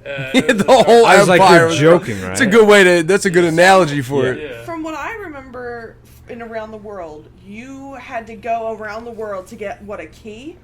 The whole I was like, empire you're was- joking, right? It's a good way to. That's a good analogy for it. Yeah. From what I remember in Around the World, you had to go around the world to get a key?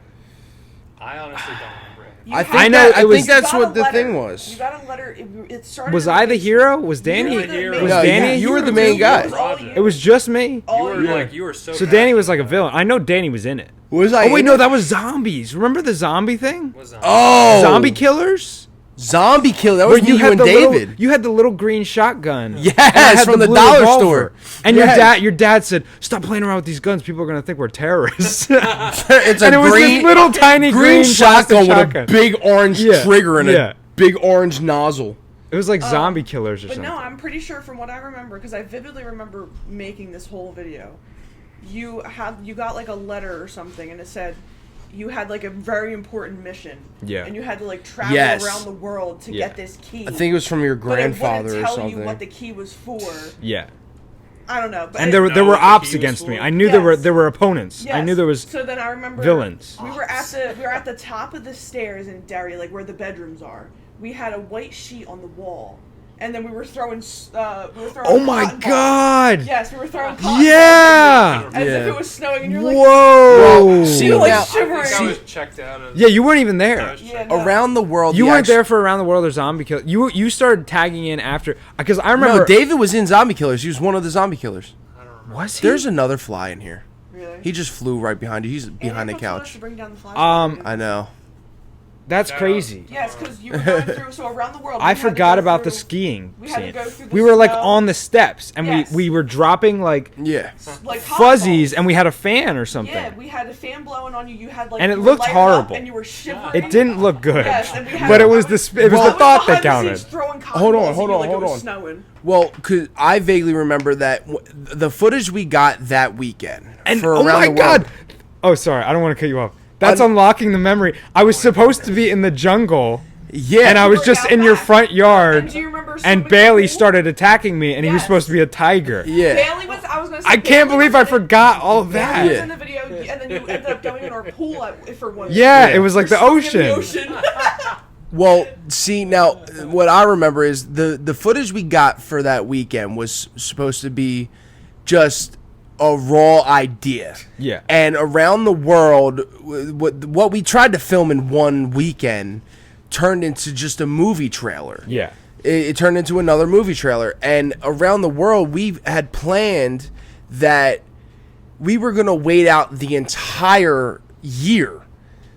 I honestly don't remember it. I think I know I it was- think that's got what a the letter. thing was. You got a letter. It started. Was with I the these- hero? Was Danny? You were the hero. main- Was No, Danny? you were the too. main guy. It was all you. It was just me. all You were so. So Danny was like a passionate villain. I know Danny was in it. Was I? Oh wait, in no, it? that was zombies. Remember the zombie thing? about it. Was Oh, Zombie killers? zombie kill. That Where was me, you, and the David. you had the little green shotgun. Yes, And I had from the blue dollar revolver. store. And Yes. your dad said, "Stop playing around with these guns. People are gonna think we're terrorists." It's and a it was green this little tiny green shotgun shotgun with a big orange Yeah, trigger and yeah. a big orange nozzle. It was like zombie killers or But something. no, I'm pretty sure from what I remember, because I vividly remember making this whole video. You got like a letter or something, and it said you had like a very important mission. Yeah. And you had to like travel Yes. around the world to Yeah. get this key. I think it was from your but it grandfather wouldn't or tell something. you what the key was for. Yeah. I don't know. But And it- there know were what the ops key was against me. for? I knew Yes. there were opponents. I Yes. knew there was So then I remember villains. We were at the top of the stairs in Derry, like where the bedrooms are. We had a white sheet on the wall, and then we were throwing. Oh my cotton balls. god! Yes, we were throwing. Cotton Yeah! balls as if it was snowing, and you're like, Whoa! Well, see, you're like now- I shivering. think I was checked out of. Yeah, you weren't even I there. was Yeah, checked no. out. Around the world, You the weren't actu- there for Around the World or Zombie Kill. You started tagging in after because I remember No, David was in Zombie Killers. He was one of the zombie killers. I don't remember. was he? There's another fly in here. Really? He just flew right behind you. He's And behind the April told us couch. to bring down the flashlight. I know. That's Shout crazy. Yes, because you were going through. So around the world. we I had to forgot go about the through- skiing we had to scene. go through the We were like snow. on the steps and Yes. we were dropping like Yeah. like hot fuzzies balls. and we had a fan or something. Yeah, we had a fan blowing on you. You had like. And it you were looked lighted horrible. up and you were shivering. It didn't look good. Yes, and we had but I it was the Well, thought that behind the counted. scenes throwing cotton Hold on, balls hold at you on, like hold it was on. snowing. Well, cause I vaguely remember that the footage we got that weekend And for oh around my the world. god! Oh, sorry, I don't want to cut you off. That's unlocking the memory. I was supposed to be in the jungle, Yeah. and I was were just out in your back. front yard, And do you remember and swimming in the Bailey pool? started attacking me, and he was Yes. supposed to be a tiger. Yeah. Bailey was. I was gonna say. I can't Bailey believe was I in- forgot all of Bailey that. was Yeah. in the video, and then you ended up going in our pool for one. Yeah, Yeah. it was like the Swimming in the ocean. Well, see now, what I remember is the footage we got for that weekend was supposed to be just a raw idea. Yeah. And around the world, what we tried to film in one weekend turned into just a movie trailer. Yeah. It turned into another movie trailer. And around the world, we had planned that we were going to wait out the entire year.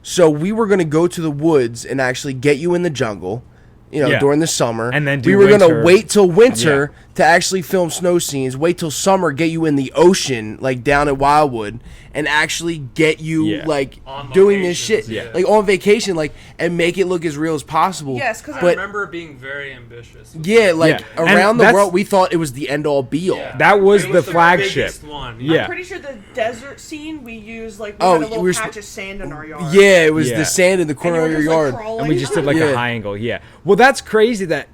So we were going to go to the woods and actually get you in the jungle, Yeah. during the summer. And then we do were going to winter. wait till winter to actually film snow scenes, wait till summer, get you in the ocean, like down at Wildwood, and actually get you Yeah. like On doing this locations, shit. yeah. Like on vacation, like, and make it look as real as possible. Yes, 'cause I I but remember being very ambitious. yeah, like Yeah. And around the that's- world, we thought it was the end all be all. Yeah. That was It the flagship. biggest one. Yeah. I'm pretty sure the desert scene we used like we Oh, had a little we were patch of sand in our yard. Yeah, it was Yeah. the sand in the And corner you of were your just, like, yard. crawling. And we just did like Yeah. a high angle. Yeah. Well, that's crazy that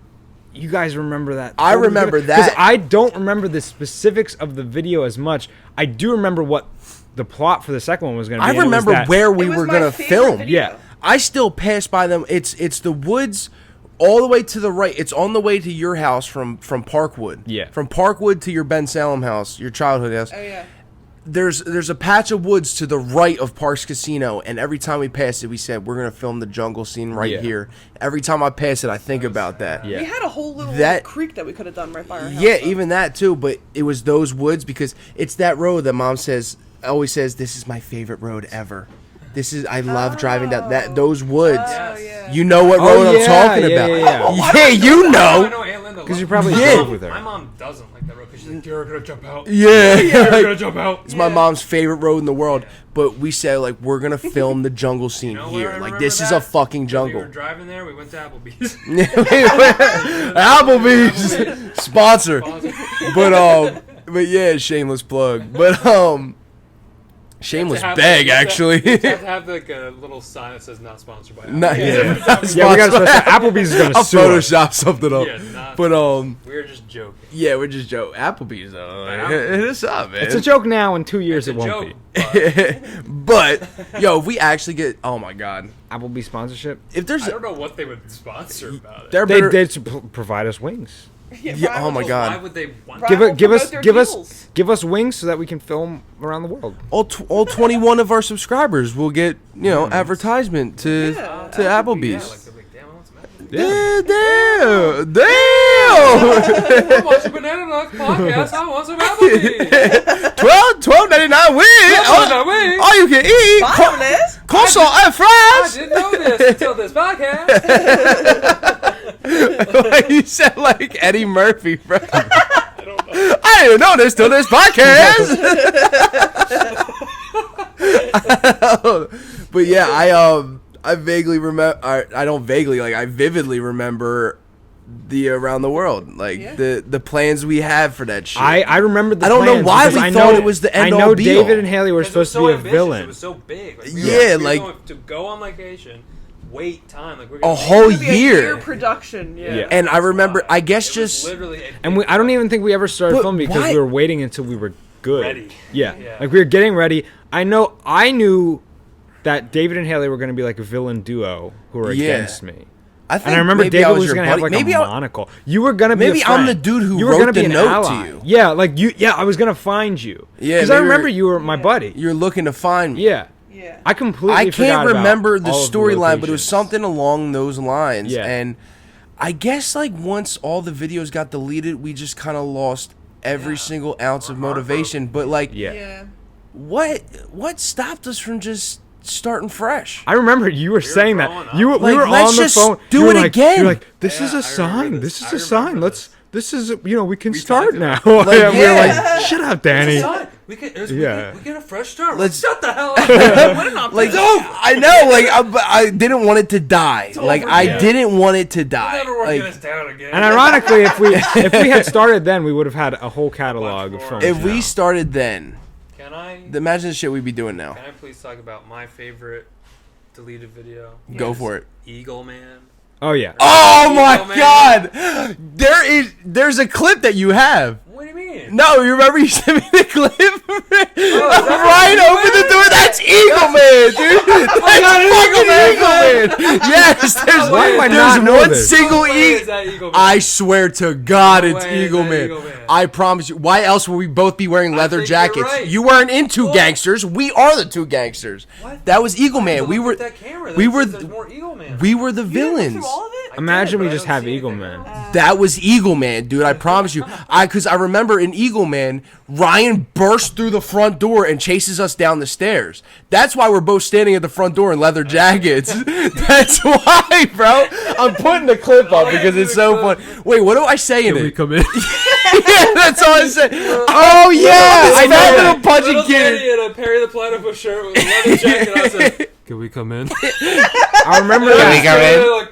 you guys remember that. I remember Because that. I don't remember the specifics of the video as much. I do remember what the plot for the second one was going to be. I and it was remember that- where we It was were my gonna favorite film. video. Yeah. I still pass by them. It's the woods all the way to the right. It's on the way to your house from Parkwood. Yeah. From Parkwood to your Ben Salem house, your childhood house. Oh yeah. There's a patch of woods to the right of Parks Casino, and every time we passed it, we said we're gonna film the jungle scene right Yeah. here. Every time I pass it, I think about that. Yeah. We had a whole little That- creek that we could have done right by our house. Yeah, though. even that too. But it was those woods because it's that road that Mom always says this is my favorite road ever. I love driving down those woods. Oh, yeah. You know what Oh, road I'm yeah, talking yeah, about. yeah, yeah. Yeah, you I know. know Aunt Linda Because you probably Yeah. drove with her. My mom doesn't like that road because she's like, you're gonna jump out. Yeah, You're like, gonna jump out. it's my mom's favorite road in the world. But we said like we're gonna film the jungle scene You know where here. I Like remember this is that? a fucking When we jungle. were driving there. We went to Applebee's. Applebee's sponsor. But yeah, shameless plug. But shameless beg actually. You have to have like a little sign that says not sponsored by Applebee's. Not, yeah, not Yeah, we got sponsored. to Applebee's is going I'll to sue us. Photoshop something up. Yeah, not, But we're just joking. yeah, we're just joking. Applebee's though. Like, Applebee's. hit us up, man. It's a joke now. In 2 years, It's it a won't joke. be. But yo, if we actually get, oh my god, Applebee's sponsorship. if there's, I don't know what they would sponsor about it. they're They better. did provide us wings. Yeah, oh my Why god, would they want Right. will promote their deals. give us wings so that we can film around the world. all 21 of our subscribers will get advertisement to Yeah. Applebee's. Yeah, like, they're like, damn, I want some Applebee's. Damn! I want some Banana Nuts podcast. I want some Applebee's. $12.99 wing. $12.99 wing. All you can eat. Bottom list. Coleslaw and I fries. didn't know this until this podcast. Like you said, like Eddie Murphy, bro. I don't know. I didn't know this till this podcast. But yeah, I vaguely remember. I don't vaguely, like I vividly remember the around the world, like Yeah. the plans we had for that shit. I remember the I don't know plans why because we I thought know- it was the I end know all be David all. and Haley were Because it was supposed so to be a ambitious, villain. It was so big. Like, Yeah, we were like- going to go on vacation, wait time. Like we're A gonna whole It'll be a year. production. Yeah. Yeah. And I remember, why. I guess It was just literally a And big I don't even think we ever started But filming because why- we were waiting until we were good. Ready. Yeah. Yeah. Like we were getting ready. I knew that David and Haley were going to be like a villain duo who were Yeah. against me. I think And I remember maybe David was was your going to have buddy. like maybe a I- monocle. You were going to be Maybe a friend. I'm the dude who you were wrote gonna be the an note ally. to you. Yeah, like you. Yeah, I was going to find you. Yeah, because I maybe remember we're- you were my buddy. you're looking to find me. Yeah. Yeah. I completely. I forgot can't about remember the all of storyline, but it was locations. something along those lines. Yeah. And I guess like once all the videos got deleted, we just kind of lost every single ounce of motivation. But like, Yeah. Yeah. what stopped us from just starting fresh? I remember you were saying that. growing up. We Like, were let's on the just phone. do You were it like, again. You're like, this is Yeah, a I remember sign. this. This I is a sign. remember Let's. This is we can We start talked now. about Like, And we were yeah. like, shut up, Danny. We get, Yeah. we get a fresh start. Let's- Shut the hell up. Like, I know, like I didn't want it to die. Like I Yeah. didn't want it to die. Never working Like us down again. And ironically, if we had started then, we would have had a whole catalog of more. films. if we now. started then, Can I imagine the shit we'd be doing now. can I please talk about my favorite deleted video? Go for it. Eagle Man. Oh yeah. Oh my Eagle Man. god! There's a clip that you have. What do you mean? No, you remember you sent me the clip? that Right over the door. That's Eagle Man, dude. That's fucking Eagle Man. Yes, there's, Why do I there's not know one this? single No way is Eagle. that Eagle Man. I swear to God, No it's way is Eagle that Man. Eagle Man. I promise you. Why else would we both be wearing leather think you're jackets? right. You weren't into What? gangsters. We are the two gangsters. What? That was Eagle I Man. have to We look were at that camera. we That were says there's more Eagle Man. we were the You didn't look villains. through all of it? Imagine but we I just don't have see Eagle anything Man. else. That was Eagle Man, dude. I promise you. Because I remember in Eagle Man, Ryan burst through the front door and chases us down the stairs. That's why we're both standing at the front door in leather jackets. That's why, bro. I'm putting the clip up because it's so fun. Wait, what do I say in it? come in? Yeah, that's all I said. Oh yeah, I know little pudgy Little Danny kid. in a Perry the Platypus shirt with a leather jacket on said, Can we come in? I remember we that. go in?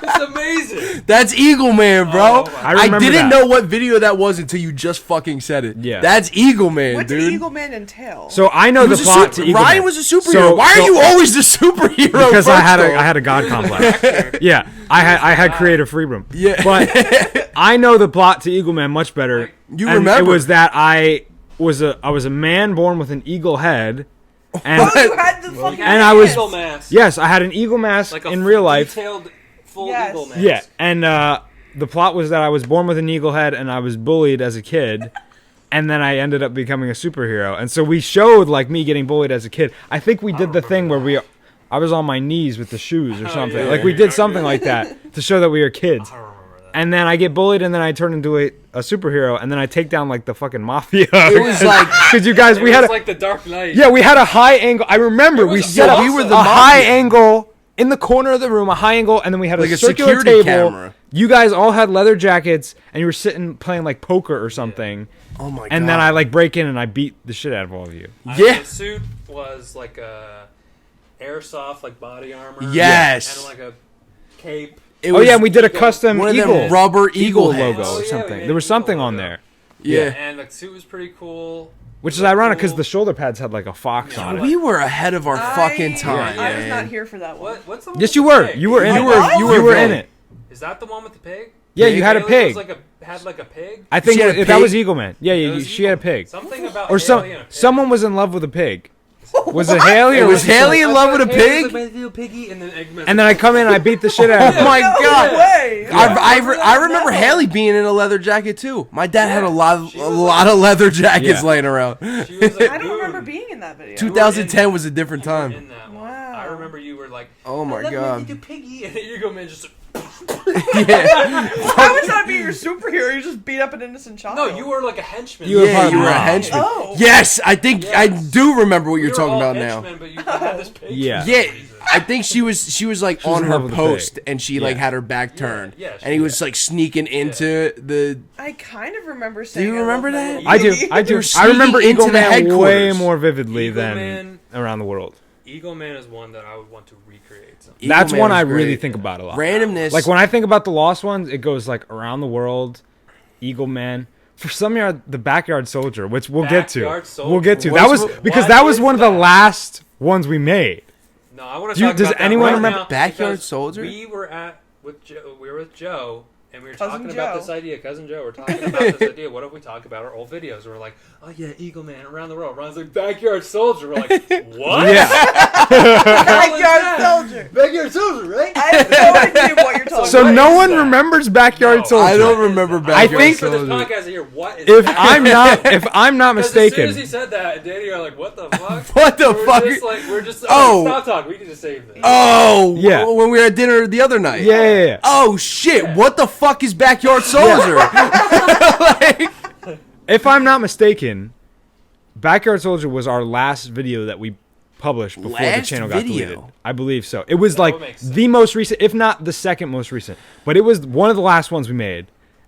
It's amazing. That's Eagle Man, bro. Oh, I I remember didn't that. know what video that was until you just fucking said it. Yeah. That's Eagle Man, What dude. did Eagle Man entail? So I know He the was a plot super- to Eagle Ryan Man. was a superhero. So- Why are so- you always the superhero? Because I had first a off? I had a god complex. Yeah, I had creative freedom. Yeah. But I know the plot to Eagle Man much better. You and remember. it was that I was a man born with an eagle head, and Oh, you had the fucking And I was- Eagle mask. yes, I had an eagle mask Like a in real life. detailed full Yes. eagle mask. Yeah, and the plot was that I was born with an eagle head and I was bullied as a kid. And then I ended up becoming a superhero. And so we showed like me getting bullied as a kid. I think we did the thing where I was on my knees with the shoes or something. yeah. Like we did something like that to show that we were kids. I don't remember that. And then I get bullied and then I turn into a superhero and then I take down like the fucking mafia. It was like Because you guys, we It had was a, like the Dark Knight. yeah, we had a high angle. I remember we was set up we were a the high mafia. angle in the corner of the room, a high angle, and then we had Like a a circular security table. camera. You guys all had leather jackets, and you were sitting playing like poker or something. Oh my god. And then I like break in and I beat the shit out of all of you. Yeah. The suit was like a airsoft, like body armor. Yes. And like a cape. It Oh was yeah, and we did a custom one of eagle them rubber eagle logo heads. Oh, or yeah, something. we made There was an something eagle on logo. there, Yeah. And the suit was pretty cool. which is ironic because the shoulder pads had like a fox on it. We were ahead of our fucking time, I was not man. here for that one. What's the one Yes, with you the were. pig? You were in You it. were- You were in villain. it. Is that the one with the pig? Yeah, you had a Haley pig. had like a pig. I think She had a that pig? was Eagle Man. Yeah, It was she had a Eagle. pig. Something about Or Haley and a pig. someone was in love with a pig. Was it Haley? It Or was Haley in love with a Haley was pig? like my little piggy, and then Eggman. And then I come in and I beat the shit out of Oh him. my No god. way. I remember Haley being in a leather jacket too. My dad had a lot of leather jackets Yeah. laying around. She was like, I don't "Dude, remember being in that video. 2010 was a different you were time. in that one." Wow. I remember you were like, Oh my "Let me god. do piggy," and then you go, man, just. Yeah. How was that being your superhero? You just beat up an innocent child. No, you were like a henchman. You were part Yeah, of you the were a mob. henchman. Oh. Yes, I think I Yes. do remember what We you're were talking all about now. henchmen, but you had this pig. Yeah. Yeah, I think she was like was on in her love with the post pig. and she like Yeah. had her back turned. yeah, And he was like sneaking into the I kind of remember saying. you I remember love my that? little I do. piggy. I do. You're I remember sneaking Eagle into the Man way headquarters. more vividly Eagle than Man. Around the World. Eagle Man is one that I would want to recreate. Sometime. Eagle That's Man one was I great. really think about a lot. Randomness. Like when I think about the lost ones, it goes like Around the World, Eagle Man. For some yard, the Backyard Soldier, which we'll get to. Backyard Soldier. We'll get to. What's That was what- because what that was is one of the that? last ones we made. No, I want Do to you- talk does about that anyone right remember now Backyard because Soldier? We were with Joe, and we were Cousin talking about Joe. this idea. Cousin Joe, we're talking about this idea. What if we talk about our old videos? And we're like, oh yeah, Eagle Man around the world. Ron's like Backyard Soldier. We're like, what? Yeah. Backyard Soldier. Backyard Soldier, right? I have no idea what you're talking So about. no is one that? remembers Backyard No. Soldier. I don't remember I Backyard think- For this Soldier. podcast here, what is If that? I'm not Because as soon as he mistaken, said that, Danny are like, what the fuck? What the We're fuck? Just like, we're just Oh. stop talking. We need to save this. Oh, Yeah. when we were at dinner the other night. yeah. Oh shit! What the fuck is Backyard Soldier? Like, If I'm not mistaken, Backyard Soldier was our last video that we published before the Last channel got video? deleted. I believe so. It was That like would make sense. the most recent, if not the second most recent. But it was one of the last ones we made.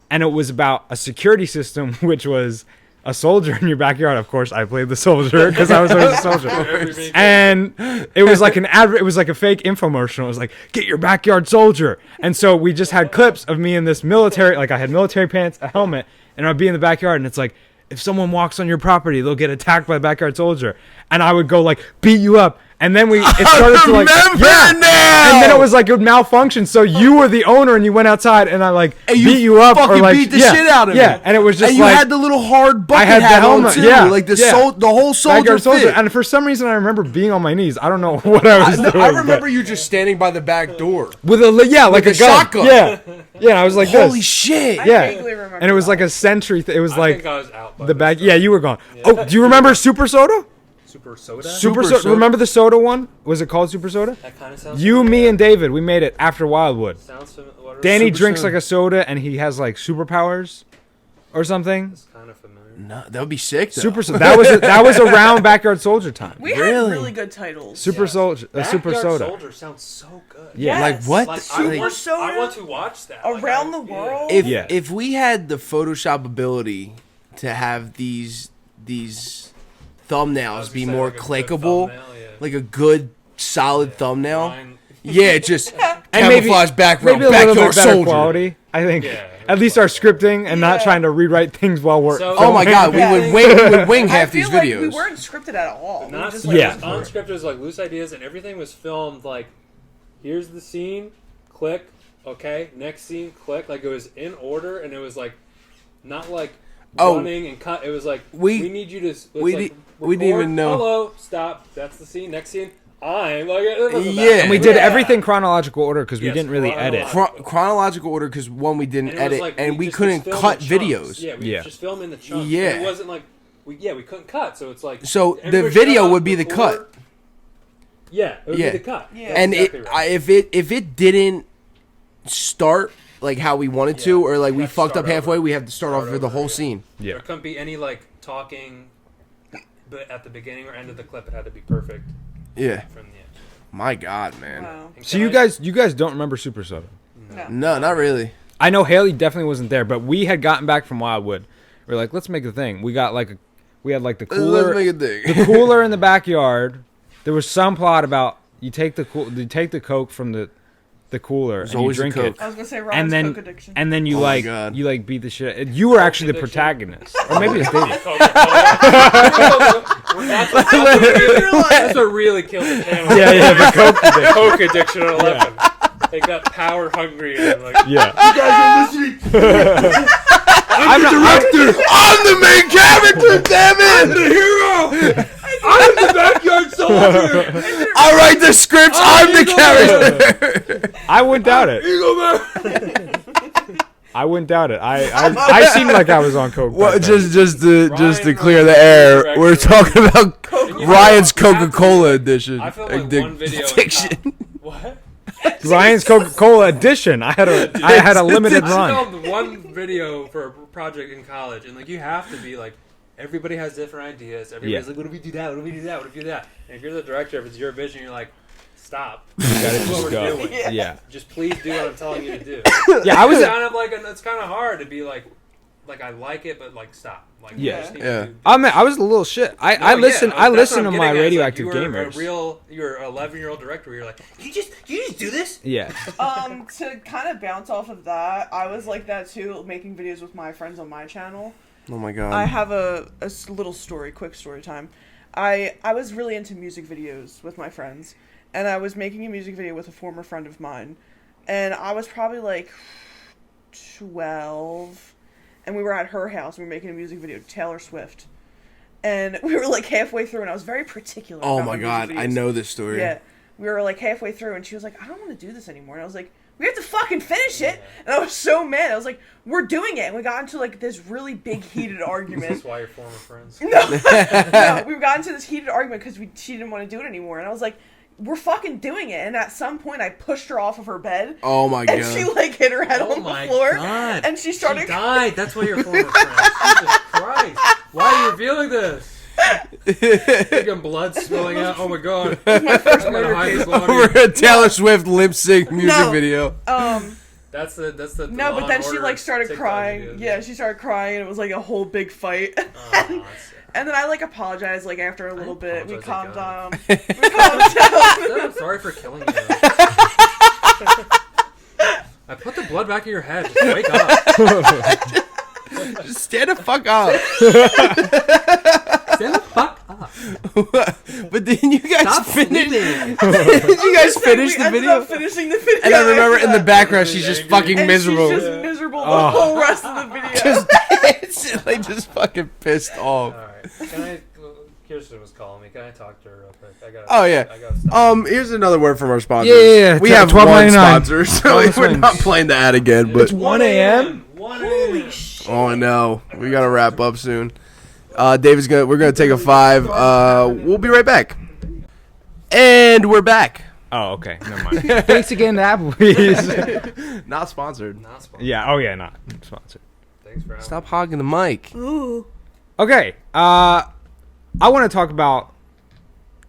And it was about a security system, which was a soldier in your backyard. Of course, I played the soldier because I was always a soldier. Every And it was like it was like a fake infomercial. It was like, get your backyard soldier. And so we just had clips of me in this military, like I had military pants, a helmet, and I'd be in the backyard, and it's like, if someone walks on your property, they'll get attacked by a backyard soldier. And I would go like, beat you up. And then it started to like, remember yeah. now! And then it was like it would malfunction. So you were the owner, and you went outside, and I like And you beat you up, or fucking like beat the yeah, shit out of yeah. me. And it was just and you like had the little hard bucket had the hat helmet, on too, yeah, like the yeah. the whole soldier backyard soldier. fit. And for some reason, I remember being on my knees. I don't know what I was doing. I but- remember you just standing by the back door. with a like a a gun. shotgun. Yeah, yeah. I was like Holy this. shit! Yeah, vaguely remember and it was that. like a sentry. It was I like think I was out. by the this back. time. Yeah, you were gone. Oh, do you remember Super Soda? Super soda. Super Soda. Soda. Remember the soda one? Was it called Super Soda? That kind of sounds. You, familiar. me, and David. We made it after Wildwood. Sounds familiar. Danny Super drinks Soda. like a soda, and he has like superpowers, or something. It's kind of familiar. No, that would be sick. Though. Super Soda. That was around Backyard Soldier time. We Really? had really good titles. Super Yes. Soldier. Super Backyard Soda. Soldier sounds so good. Yeah. Like what? Like, Super I, want, Soda? I want to watch that. Like, Around I- the world? If Yeah. if we had the Photoshop ability to have these I was thumbnails gonna be say, more like, a good clickable, thumbnail, yeah. like a good solid thumbnail. Mine- Yeah, just And maybe- camouflage background, Maybe a little backyard bit better soldier. quality. I think. Yeah, At least our scripting and not Yeah. trying to rewrite things while we're. So- Oh my god, we Yeah. would wing I half feel these like videos. we weren't scripted at all. We Not just, like, Yeah. just unscripted, it was like loose ideas, and everything was filmed like, here's the scene, click, okay, next scene, click. Like it was in order, and it was like, not like Oh. running and cut. It was like, We- we need you to. It's we like, di- we didn't record, even know. Hello, stop. That's the scene. Next scene. I'm like, it doesn't Yeah. matter. And we did Yeah. everything chronological order because we Yes, didn't really edit. chronological. Chronological order because one we didn't And it was edit like, and we just couldn't film cut in chunks. videos. Yeah, we Yeah. just film in the chunks. Yeah. And it wasn't like we couldn't cut, so it's like So the everybody video shut up, would be the record. cut. Yeah, it would Yeah. be the cut. Yeah. That's And exactly right. if it didn't start like how we wanted to, Yeah. or like We we have to fucked start up halfway, over. we have to start off with the whole yeah. scene. Yeah. There couldn't be any like talking, but at the beginning or end of the clip, it had to be perfect Yeah. from the end. My God, man. Wow. So you guys don't remember Super Soda? No, not really. I know Haley definitely wasn't there, but we had gotten back from Wildwood. We were like, let's make a thing. We got like we had like the cooler, Let's make a thing. the cooler in the backyard. There was some plot about you take the Coke from the cooler and you always a drink Coke. it, I was gonna say Ryan's Coke addiction. and then you Oh my God. beat the shit. You were actually the protagonist, or maybe it's David. That's what really killed the channel. Yeah, the Coke The addiction. Coke addiction at 11. They got power hungry and like. Yeah. I'm the director. I'm the main character. Damn it! I'm the hero. I'm the backyard soldier. I write the scripts. I'm the character. I wouldn't doubt it. I wouldn't doubt it. I seemed like I was on Coke. Well, back then. just to Ryan clear the was air, director. we're talking about Ryan's You have to- Coca-Cola edition. I filmed like one video. Addiction. What? Ryan's Coca-Cola edition. I had a limited I run. filmed one video for a project in college, and like you have to be like, everybody has different ideas. Everybody's like, what if we do that? What if we do that? What if we do that? And if you're the director, if it's your vision, you're like, stop. Gotta This is just what we're go. doing. Yeah. Just please do what I'm telling you to do. Yeah, I was. It's kind of like it's kind of hard to be like I like it, but like stop. Like you Yeah. just need Yeah. to do- I was a little shit. I No, listen. yeah, I that's listen what to I'm my getting at. It's radioactive like gamers. you're an 11-year-old director. Where you're like, You just do this? Yeah. To kind of bounce off of that, I was like that too, making videos with my friends on my channel. Oh my God. I have a little story, quick story time. I was really into music videos with my friends, and I was making a music video with a former friend of mine, and I was probably like 12, and we were at her house, and we were making a music video, Taylor Swift, and we were like halfway through, and I was very particular Oh about my God, music I videos. know this story. Yeah, we were like halfway through, and she was like, I don't want to do this anymore, and I was like, we have to fucking finish it. And I was so mad. I was like, we're doing it. And we got into like this really big heated argument. this is why you're former friends. No, we got into this heated argument because she didn't want to do it anymore. And I was like, we're fucking doing it. And at some point, I pushed her off of her bed. Oh my And God. she like hit her head Oh on the my floor. God. And she started. She died. That's why you're former friends. Jesus Christ. Why are you revealing this? Freaking blood spilling out. Oh my God. My first I'm gonna murder hide case. this longer. Over a Taylor Swift lip sync music No. video. That's the No, Law but then and she Order like started TikTok crying. videos. Yeah, she started crying, and it was like a whole big fight. Oh, that's sad. And then I like apologized like after a little bit. We apologize calmed again. down. We calmed down. I'm sorry for killing you. I put the blood back in your head. Just wake up. Just stand the fuck up. Stand the fuck up. But then you guys Stop finish. sleeping. Did you guys finish We the ended video? up finishing the video. And I remember after in the that. background, she's just fucking And miserable. she's just miserable the Oh. whole rest of the video. Just dancing, like just fucking pissed off. Alright. Can I... Kirsten was calling me. Can I talk to her real quick? I gotta... Oh yeah. I gotta stop. Here's another word from our sponsors. Yeah. We have $12.99. one sponsor, so Bonus we're not wings. playing the ad again. But 1 a.m. 1 a.m. oh no, we gotta wrap up soon. We're gonna take a 5. We'll be right back. And we're back. Oh, okay. Never mind. Thanks again to Applebee's. Not sponsored. Not sponsored. Yeah. Oh yeah. Not sponsored. Thanks for having Stop hogging the mic. Okay. I want to talk about.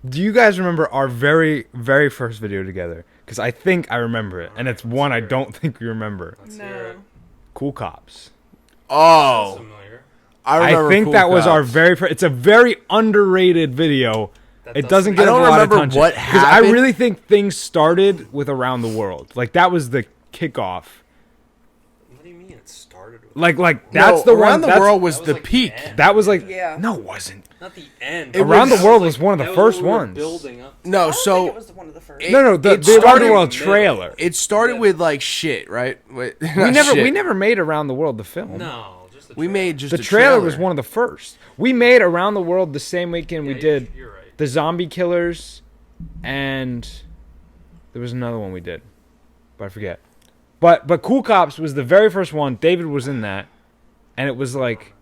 Do you guys remember our very, very first video together? Because I think I remember it, and it's one I don't think we remember. Let's hear No. it. Cool Cops. Oh, Familiar. I I remember. think Cool that was our Cops. very first. It's a very underrated video. That It does doesn't make get I a don't lot of remember attention. what I happened. really think things started with Around the World. Like that was the kickoff. What do you mean it started with... Like that's No, the Around one. the that's- World was That was the like the peak. end. That was like Yeah. no, it wasn't. Not the end. It Around was- the World was one of the That was first what we were ones. Building up. No, I don't think so it was one of the first. No, the It Around the started- World trailer. it started with like shit, right? Wait, We never made Around the World the film. No, just the We trailer. made just The a trailer was one of the first. We made Around the World the same weekend Yeah, we did You're right. the Zombie Killers, and there was another one we did, but I forget. But Cool Cops was the very first one. David was in that, and it was like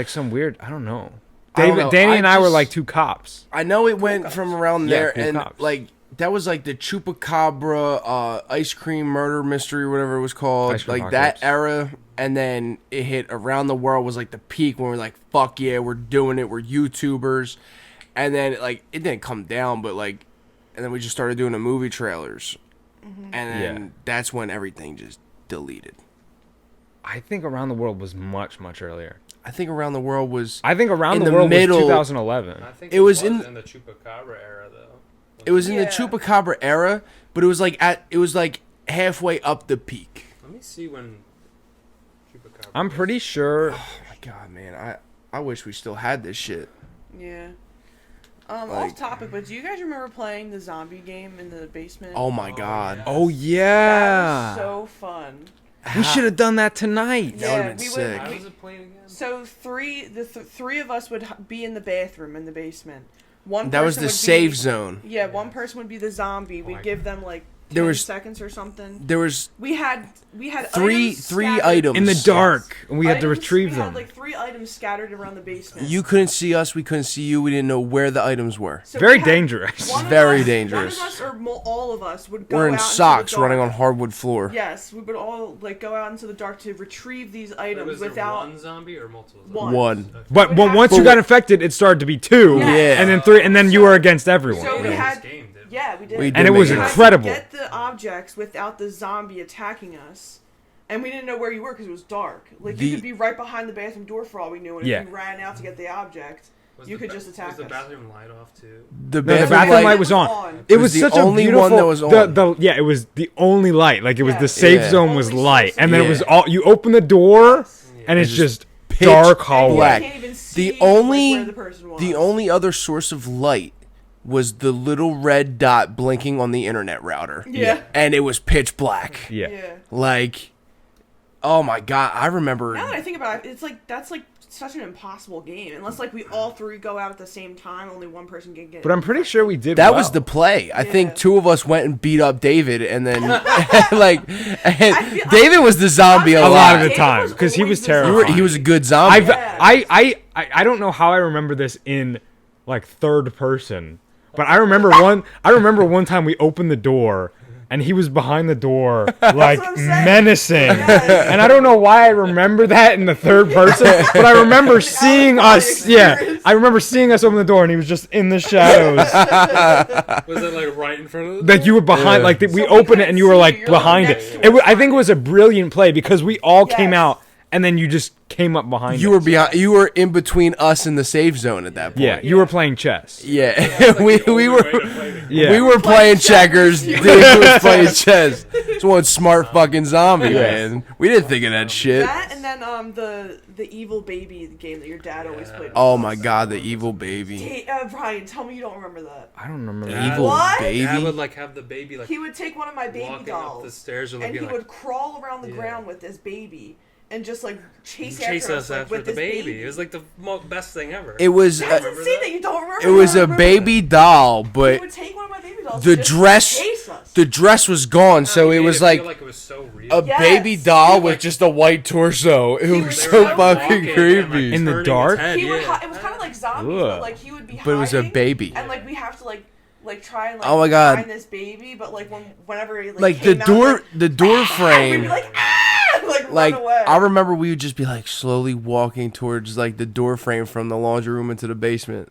some weird. I don't know. I don't know. Danny I and I were just- like two cops. I know it went from around Yeah, there, Cool and Cops. like that was like the Chupacabra ice cream murder mystery, whatever it was called, Ice cream like that apocalypse. era. And then it hit Around the World was like the peak when we're like, fuck yeah, we're doing it, we're YouTubers. And then like it didn't come down, but like, and then we just started doing the movie trailers, and then that's when everything just deleted. I think Around the World was much earlier. I think Around the World was. I think Around in the the World middle- was 2011. I think It was in the Chupacabra era though. It was in the Yeah. Chupacabra era, but it was like halfway up the peak. Let me see when Chupacabra. I'm pretty sure. Oh my god, man! I wish we still had this shit. Yeah. Like- Off topic, but do you guys remember playing the zombie game in the basement? Oh my god! yeah. Oh That yeah. was so fun. We should have done that tonight. That would've been we sick. How would. was it playing again? So three of us would be in the bathroom in the basement. One That was person the would save be, zone. Yeah, one person would be the zombie. We'd my give them like 10 There was- seconds or something. There was We had three items scattered- items In the dark, and we had to items- retrieve we them. had like 3 items scattered around the basement. You couldn't see us. We couldn't see you. We didn't know where the items were. So Very we had- dangerous. one of Very us- dangerous. One of us or all of us would go We're in out into the socks dark. running on hardwood floor. Yes, we would all like go out into the dark to retrieve these Wait, items was there without. one zombie or multiple One. zombies? One. Okay. But would have- once you got infected, it started to be 2, Yeah. and then 3, and then you were against everyone. So we Yeah, had- this game, did. Yeah, we did. We and did it was make it. We had to incredible. Get the objects without the zombie attacking us, and we didn't know where you were because it was dark. Like you The- could be right behind the bathroom door for all we knew, and Yeah. if you ran out to get the object, Was you the could ba- just attack Was the us. bathroom light off too? The No, the bathroom light was on. It was was the such only a beautiful. one that was on. It was the only light. Like it was Yeah. the safe Yeah. zone was Only light, safe and then it zone. was all. You open the door, and it's It's just pitch dark And hallway. black. You can't even see The only where the person was. the only other source of light was the little red dot blinking on the internet router. Yeah. And it was pitch black. Yeah. Yeah. Like, oh my god, I remember. Now that I think about it, it's like that's like such an impossible game unless like we all 3 go out at the same time. Only one person can get. But I'm pretty sure we did. That well. was the play. I Yeah. think 2 of us went and beat up David, and then like feel- David was the zombie I a feel a like lot lot. of the David time was because he always was the zombie. terrifying. He was a good zombie. I don't know how I remember this in like third person, but I remember one time we opened the door and he was behind the door like what I'm saying. menacing, Yes. and I don't know why I remember that in the third person, but I remember seeing us. experience. I remember seeing us open the door and he was just in the shadows. Was it like right in front of the Like you were behind, Yeah. like we So we opened it couldn't and you were see like you, you're, like, behind next it. to us. I think it was a brilliant play because we all came Yes. out and then you just came up behind. You us. were behind. You were in between us and the safe zone at that point. Yeah, you were playing chess. Yeah, we only were way to play the game. Yeah. we were playing checkers. Dude was playing chess. It's one smart fucking zombie, man. We didn't think of that shit. That and then the evil baby game that your dad always played. with Oh us. my god, the evil baby. Hey, Brian, tell me you don't remember that. I don't remember. Yeah. Evil What? baby. I would like have the baby like He would take one of my baby walking up the dolls stairs or and he looking like would crawl around the Yeah. ground with this baby and just like chase us like, after with the this baby. It was like the best thing ever. It was That's Remember insane that? that you don't remember. it was that. I a remember baby that. doll, He but would take one of my baby dolls. the and just dress chase us. the dress was gone, so He it made was feel like it was so real. a Yes. baby doll He, with like- just a white torso. It He was was so so fucking Walking and, creepy. In the turning its dark? head, He would. yeah. It was kind of like zombies, Ugh. but like he would be. But it was a hiding, baby. and like we have to like try and like Oh my God. find this baby, but like whenever he Like came the out, door like, the door we'd frame. be like ah, Like run away. I remember we would just be like slowly walking towards like the door frame from the laundry room into the basement,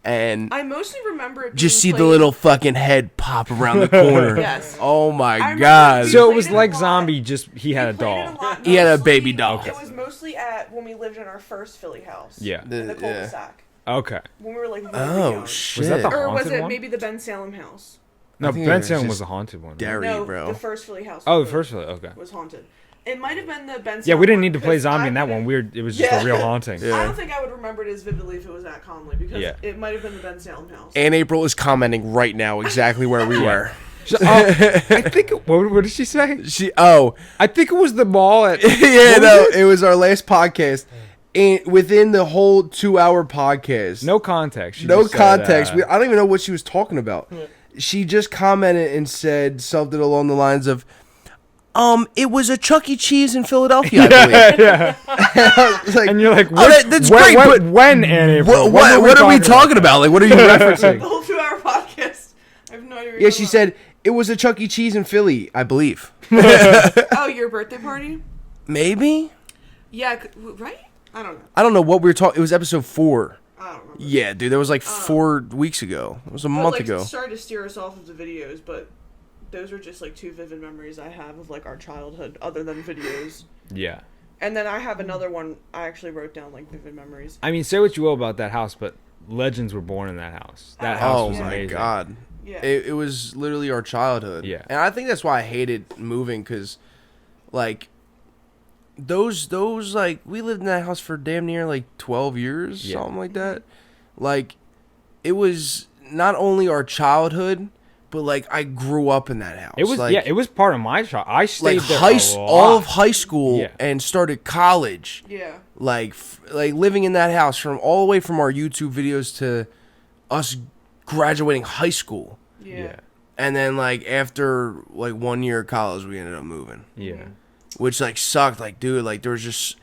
and I mostly remember it. just see being the played- little fucking head pop around the corner. Yes. Oh I my remember god. we So it played was it a like lot. zombie, just he had a We played it doll. lot, He had a mostly- baby doll. It was mostly at when we lived in our first Philly house. Yeah. In the Yeah. cul-de-sac. Okay. When we were like really Oh young. shit. Was that the Or was haunted it one? maybe the Ben Salem house? No, I think it Ben was Salem just was a haunted one. right? Derry, No, bro. the first Philly house. Oh, the was- first one. Okay. was haunted. It might have been the Ben. Yeah, Salem we didn't one, need to play because zombie I in that one. wouldn't- It was just a Yeah. real haunting. Yeah. I don't think I would remember it as vividly if it was at Conley because Yeah. it might have been the Ben Salem house. And April is commenting right now exactly where we were. So, I think. What did she say? I think it was the mall at. Yeah, What was no, it? it was our last podcast. And within the whole 2-hour podcast, No context. She no just said, context. I don't even know what she was talking about. She just commented and said something along the lines of, it was a Chuck E. Cheese in Philadelphia, I believe. yeah. I was like, And you're like, oh, that's great, but when, Ann April? what are we talking about? Like, what are you referencing? The whole 2-hour podcast. I have no idea. what Yeah, you're she talking said it was a Chuck E. Cheese in Philly, I believe. about. Oh, your birthday party? Maybe? Yeah, right? I don't know. I don't know what we were talking. It was episode 4. I don't remember. Yeah, dude, that was like 4 weeks ago. It was a month ago. Sorry to steer us off of the videos, but those are just like 2 vivid memories I have of like our childhood, other than videos. Yeah. And then I have another one. I actually wrote down like vivid memories. I mean, say what you will about that house, but legends were born in that house. That house was my amazing. God. Yeah. It was literally our childhood. Yeah. And I think that's why I hated moving, because, like, those like, we lived in that house for damn near, like, 12 years, something like that. Like, it was not only our childhood, but, like, I grew up in that house. It was, like, it was part of my child. I stayed like, there all of high school Yeah. and started college. Yeah. Like living in that house from all the way from our YouTube videos to us graduating high school. Yeah. And then, like, after, like, 1 year of college, we ended up moving. Yeah. Which, like, sucked. Like, dude, like, there was just...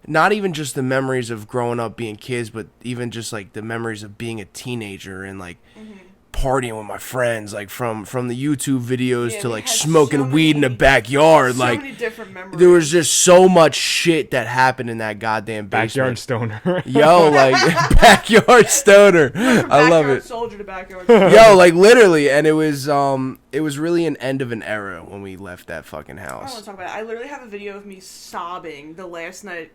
Not even just the memories of growing up being kids, but even just, like, the memories of being a teenager and, like, partying with my friends. Like, from the YouTube videos Yeah, to, we like, had smoking so weed in the many- backyard. So Like, many different memories. there was just so much shit that happened in that goddamn Backyard basement. stoner. Yo, like, backyard stoner. I love Backyard it. soldier to backyard. Yo, like, literally, and it was really an end of an era when we left that fucking I don't want house. to talk about it. I literally have a video of me sobbing the last night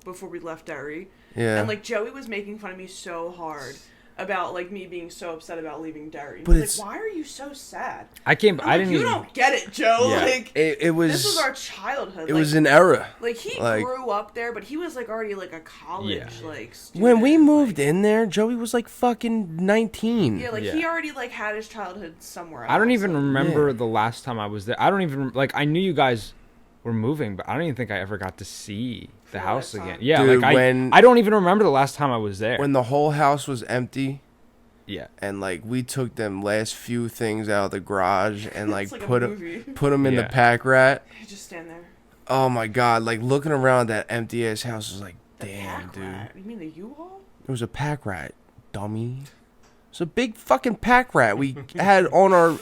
before we left Derry. Yeah. And, like, Joey was making fun of me so hard about, like, me being so upset about leaving Derry. But He's it's- like, why are you so sad? I came. I'm I like, didn't you even. don't get it, Joe. Yeah. Like, It was... this was our childhood. It like, was an era. Like, he like- grew up there, but he was, like, already, like, a college, Yeah. like, student. When we moved like, in there, Joey was like fucking 19. Yeah, like, Yeah. he already, like, had his childhood somewhere else. I don't even like, remember Yeah. the last time I was there. I don't even like. I knew you guys were moving, but I don't even think I ever got to see the the house last again. time. Yeah, Dude, like when- I don't even remember the last time I was there. When the whole house was empty, yeah. and like we took them last few things out of the garage and like, It's like a put movie. them in the Yeah. pack rat. You just stand there. Oh my god! Like looking around that empty ass house was like, The damn, pack dude. rat. You mean the U-Haul? It was a pack rat, dummy. It's a big fucking pack rat we had on our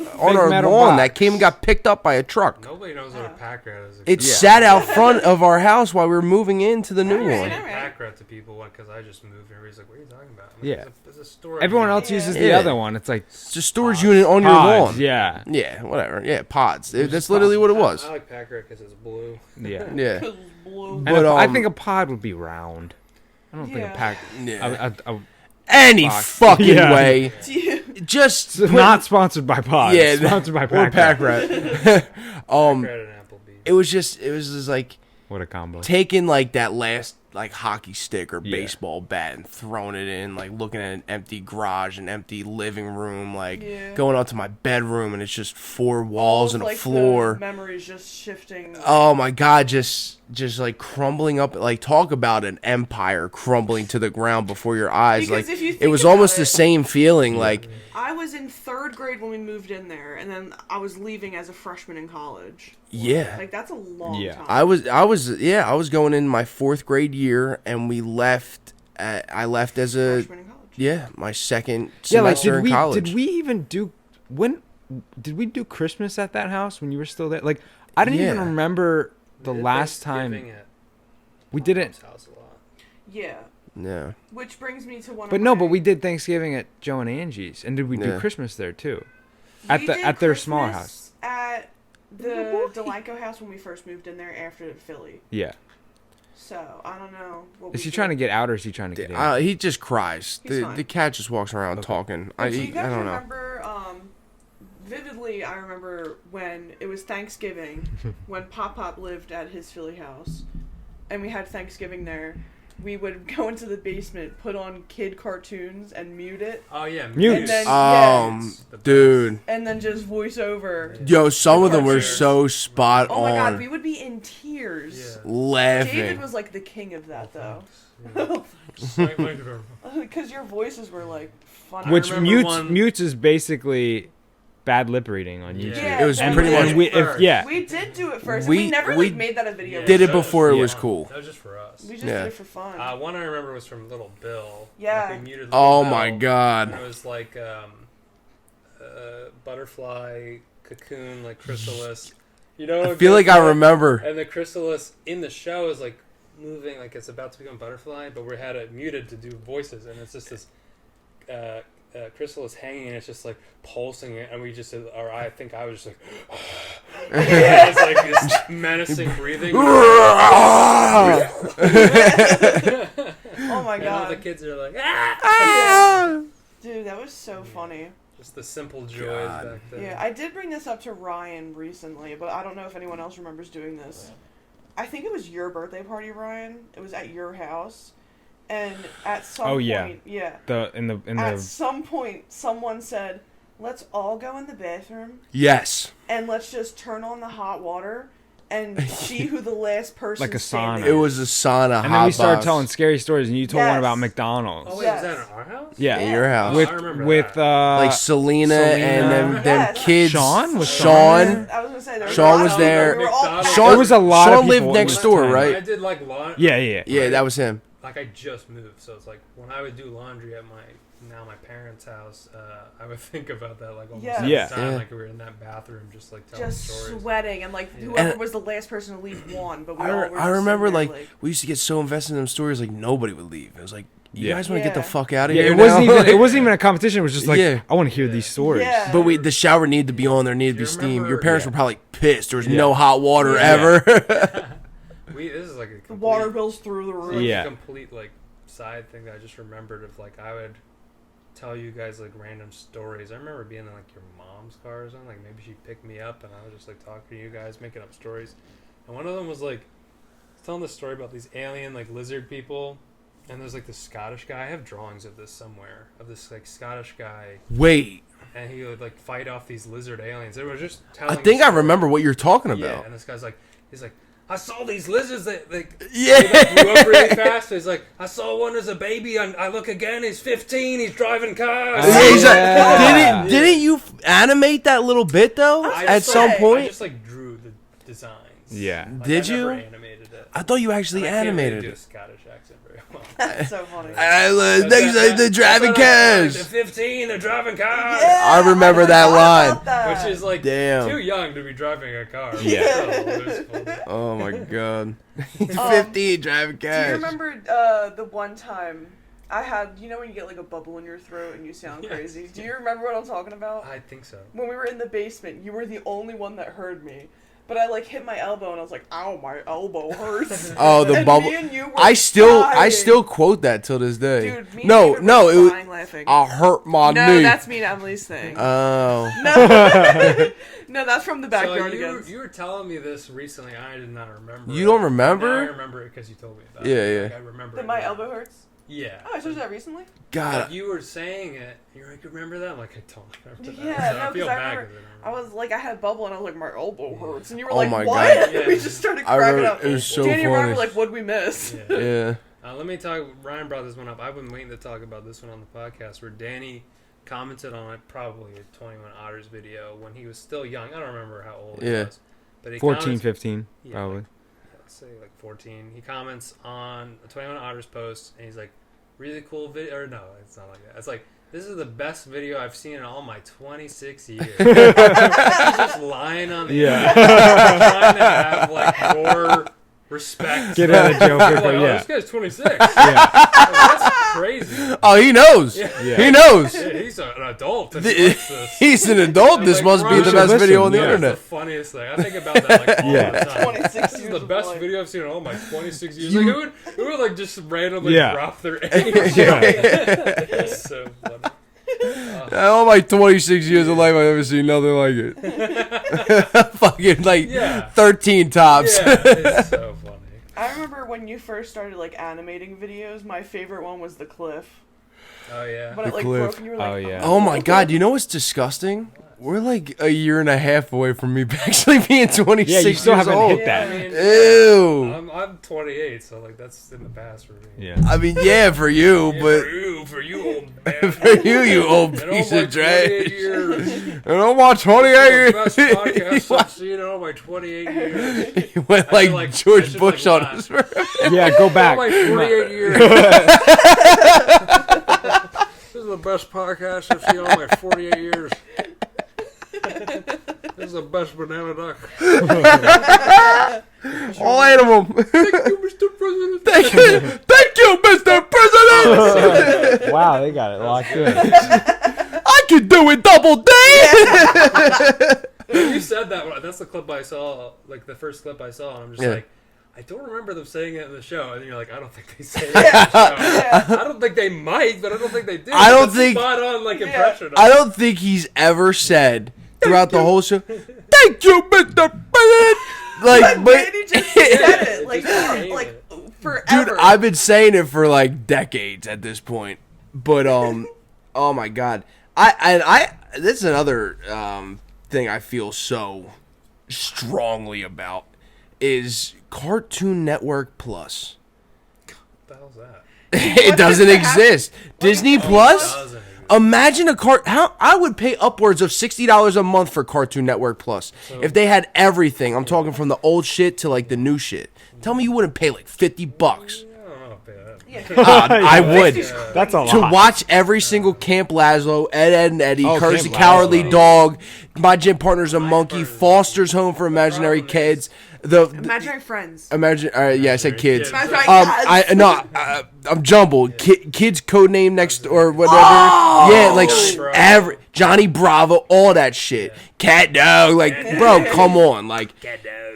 metal lawn box. that came and got picked up by a truck. Nobody knows what a pack rat is. It Yeah. sat out front of our house while we were moving into the new Alright, one. Saying alright. pack rat to people because I just moved, and everybody's like, "What are you talking about?" I'm like, Yeah. There's a storage Everyone unit. else uses Yeah. the other one. It's like It's a storage unit on your pods, lawn. Yeah. Yeah, whatever. Yeah, pods. That's literally what it was. I like pack rat because it's blue. Yeah. Yeah. Because blue. And But, I um, think a pod would be round. I don't think Yeah. a pack. Yeah. A Any box. fucking Yeah. way. Just It's not sponsored by Pod. Yeah, It's sponsored by or Pack pack Rat. rat. Rat and Applebee's. It was just like What a combo. taking like that last like hockey stick or Yeah. baseball bat and throwing it in, like looking at an empty garage, an empty living room, like Yeah. going out to my bedroom and it's just 4 walls and a Like, floor. the memories just shifting. Oh my god, just like crumbling up. Like, talk about an empire crumbling to the ground before your eyes. Because Like, if you it think was about almost it- the same feeling. Like, I was in 3rd grade when we moved in there, and then I was leaving as a freshman in college. yeah. Like, that's a long Yeah. time. I was going in my 4th grade year, and we left. I left as a freshman in college. my second Yeah, like semester in college. did we even do when did we do Christmas at that house when you were still there? Like I didn't even Yeah. remember the We did last time Thanksgiving at we did it. Mom's house a lot. Yeah. Yeah, Which brings me to one But of no, my- but we did Thanksgiving at Joe and Angie's, and did we do Yeah. Christmas there too? We At did their smaller Christmas house. At the Delanco house when we first moved in there after Philly. Yeah. So, I don't know. What Is we he did. trying to get out or is he trying to get in? he just cries. He's The fine. cat just walks around talking. I Do you guys don't know. remember, vividly, I remember when it was Thanksgiving, when Pop Pop lived at his Philly house, and we had Thanksgiving there. We would go into the basement, put on kid cartoons, and mute it, Oh yeah, Mute. and then The best. Dude, and then just voice over. yo, some of them were cartoons. so spot Oh my god, on. we would be in tears. Yeah. Laughing. David was like the king of that though, Thank you very much. because your voices were like funny. Which remember one- mutes is basically bad lip reading on YouTube. Yeah, It was and pretty we- much- And yeah. We did do it first. We- We never we like made that a video. did it that was before it for was fun. cool. That was just for us. We just Yeah. did it for fun. One I remember was from Little Bill. Yeah. Like, we muted Little Oh Bill, my god. And it was like butterfly cocoon, like chrysalis. You know. I feel like I remember. And the chrysalis in the show is like moving, like it's about to become butterfly, but we had it muted to do voices, and it's just this crystal is hanging, and it's just like pulsing, and we just, or I think I was just like, it's like this menacing breathing. Oh my And god. all the kids are like, ah! Dude, that was so funny. Just the simple joys back then. Yeah, I did bring this up to Ryan recently, but I don't know if anyone else remembers doing this. I think it was your birthday party, Ryan. It was at your house. And at some point, yeah. At some point, someone said, let's all go in the bathroom Yes. and let's just turn on the hot water and see who the last person Like a standing sauna. It was a sauna. And then we started box. telling scary stories, and you told one Yes. about McDonald's. Oh, wait, Yes. was that in our house? Yeah, At your house. I remember with that. Like Selena and them Yes. kids. Sean? Was Sean. I was gonna say there were Sean a lot was of there. people. We were all McDonald's. Sean There was a lot Sean of people. lived It next was door, tiny. right? I did like laundry. Yeah. Yeah, that was him. Like I just moved, so it's like when I would do laundry at my parents' house, I would think about that like almost every Yeah. time, Yeah. like we were in that bathroom, just like telling just stories. sweating and like Yeah. whoever And- was the last person to leave won, but we all were I just remember sitting there, like we used to get so invested in them stories, like nobody would leave. It was like, you Yeah. guys want to get the Yeah. fuck out of Yeah, here? it wasn't now? even. It wasn't even a competition. It was just like, Yeah. I want to hear these stories. Yeah. But the shower needed to be on. There needed to Do be you steam. Your remember- parents Yeah. were probably pissed. There was Yeah. no hot water Yeah. ever. This is like a the complete, water bills through the it's roof. like Yeah. a complete like side thing that I just remembered of like I would tell you guys like random stories. I remember being in like your mom's car or something. Like maybe she picked me up and I was just like talking to you guys, making up stories. And one of them was like telling the story about these alien like lizard people. And there's like this Scottish guy. I have drawings of this somewhere of this like Scottish guy, Wait, and he would like fight off these lizard aliens. They were just I telling. think the I story. remember what you're talking Yeah, about. and this guy's like, he's like, I saw these lizards that like Yeah. they like, grew up really fast. He's like, I saw one as a baby, and I look again. He's 15. He's driving cars. Yeah, he's like, Yeah. didn't you animate that little bit though? I At just some say- I point, just like drew the designs. Yeah. Like, Did I never you? animated it. I thought you actually And I can't really animated do a it. Scottish accent very well. That's so funny. Next like the driving cars. cars. The 15, they're driving cars. Yeah, I remember that forgot line. about that. Which is like Damn. too young to be driving a car. Yeah. It was cool. Oh my god. He's 15 driving Do you cars. remember the one time I had, you know when you get like a bubble in your throat and you sound Yes. crazy? Do you remember what I'm talking about? I think so. When we were in the basement, you were the only one that heard me. But I like hit my elbow and I was like, ow, my elbow hurts. Oh, the And bubble. me and you were I dying. still quote that till this day. Dude, me and no, David no, were it was, dying laughing. I hurt my No, knee. that's me and Emily's thing. Oh. No. No, that's from the So backyard you, again. you were telling me this recently. I did not remember. You don't it. remember? Now I remember it because you told me about Yeah, it. yeah. Like, I remember That it my now. elbow hurts? Yeah. Oh, I told you that recently? God. Like, you were saying it. You're like, remember that? I'm like, I don't remember that. Yeah, So no, I feel 'cause I bad remember- 'cause I was like, I had a bubble and I was like, my elbow hurts. And you were Oh like, my what? God. Yeah. We just started I cracking remember, up. it was so Danny and Ryan funny. were like, what'd we miss? Yeah. Yeah. Let me talk. Ryan brought this one up. I've been waiting to talk about this one on the podcast where Danny commented on it, probably a 21 Otters video when he was still young. I don't remember how old he Yeah. was. But he 14, comments- 15, Yeah, probably. like, let's say like 14. He comments on a 21 Otters post and he's like, really cool video. Or no, it's not like that. It's like, this is the best video I've seen in all my 26 years. He's just lying on the Yeah. internet, trying to have like more respect. Get out of jail Like, quicker, oh, yeah. this guy's 26. Yeah. Like, that's crazy. Oh, he knows. Yeah. Yeah. He knows. Yeah, he's an adult. And he likes this. He's an adult. This Like, must be Ryan, the you best should video on listen, the yeah. That's the internet. funniest thing. I think about that like all Yeah. the time. 26 This is years the of best life. video I've seen in all my 26 years. Like who would like just randomly Yeah. drop their age? Yeah. It's so funny. All my 26 years of life, I've never seen nothing like it. Fucking like Yeah. 13 tops. Yeah, it's so funny. I remember when you first started like animating videos, my favorite one was the cliff. Oh yeah. When it The like cliff. broke and you were like, Oh, yeah. Oh my god, you know what's disgusting? We're like a year and a half away from me actually being 26 Yeah, you still years haven't old. hit I that. mean, Ew. I'm 28, so like that's in the past for me. Yeah. I mean, yeah, for you, Yeah, but for you, old man. for you old In all piece my of 28 trash. years. And I'm on The 28 best years. podcast I've seen in all my 28 years. He went I like feel like I George should, Bush like, on laugh. us. Yeah, go back. All my 48 years. This is the best podcast I've seen in all my 48 years. This is the best banana duck. All 8 of them. Thank you, Mr. President. Thank you, Mr. President. Wow, they got it locked in. I can do it double day. When you said that, that's the clip I saw, like the first clip I saw, and I'm just like, I don't remember them saying it in the show. And you're like, I don't think they say it in the show. I don't think they might, but I don't think they do. I don't That's think spot on like impression. Of I don't think he's ever said throughout the whole show, "Thank you, Mr. President." Like, but Randy just said it like forever. dude, I've been saying it for like decades at this point. But oh my god, I this is another thing I feel so strongly about is Cartoon Network Plus. What the hell's that? It doesn't exist. Disney Plus. Imagine how I would pay upwards of $60 a month for Cartoon Network Plus if they had everything. I'm talking from the old shit to like the new shit. Tell me you wouldn't pay like $50. I don't know if they have. I would. That's a lot. To watch every single Camp Lazlo, Ed and Eddie, Courage the Camp Cowardly Lazlo. Dog, My Gym Partner's a Monkey, Foster's Home for Imaginary Kids, Imaginary friends. yeah, I said kids. Imaginary I'm jumbled. Kids Codename Next or whatever. Oh! Yeah, like Johnny Bravo, all that shit. Cat Dog, like, bro, come on, like.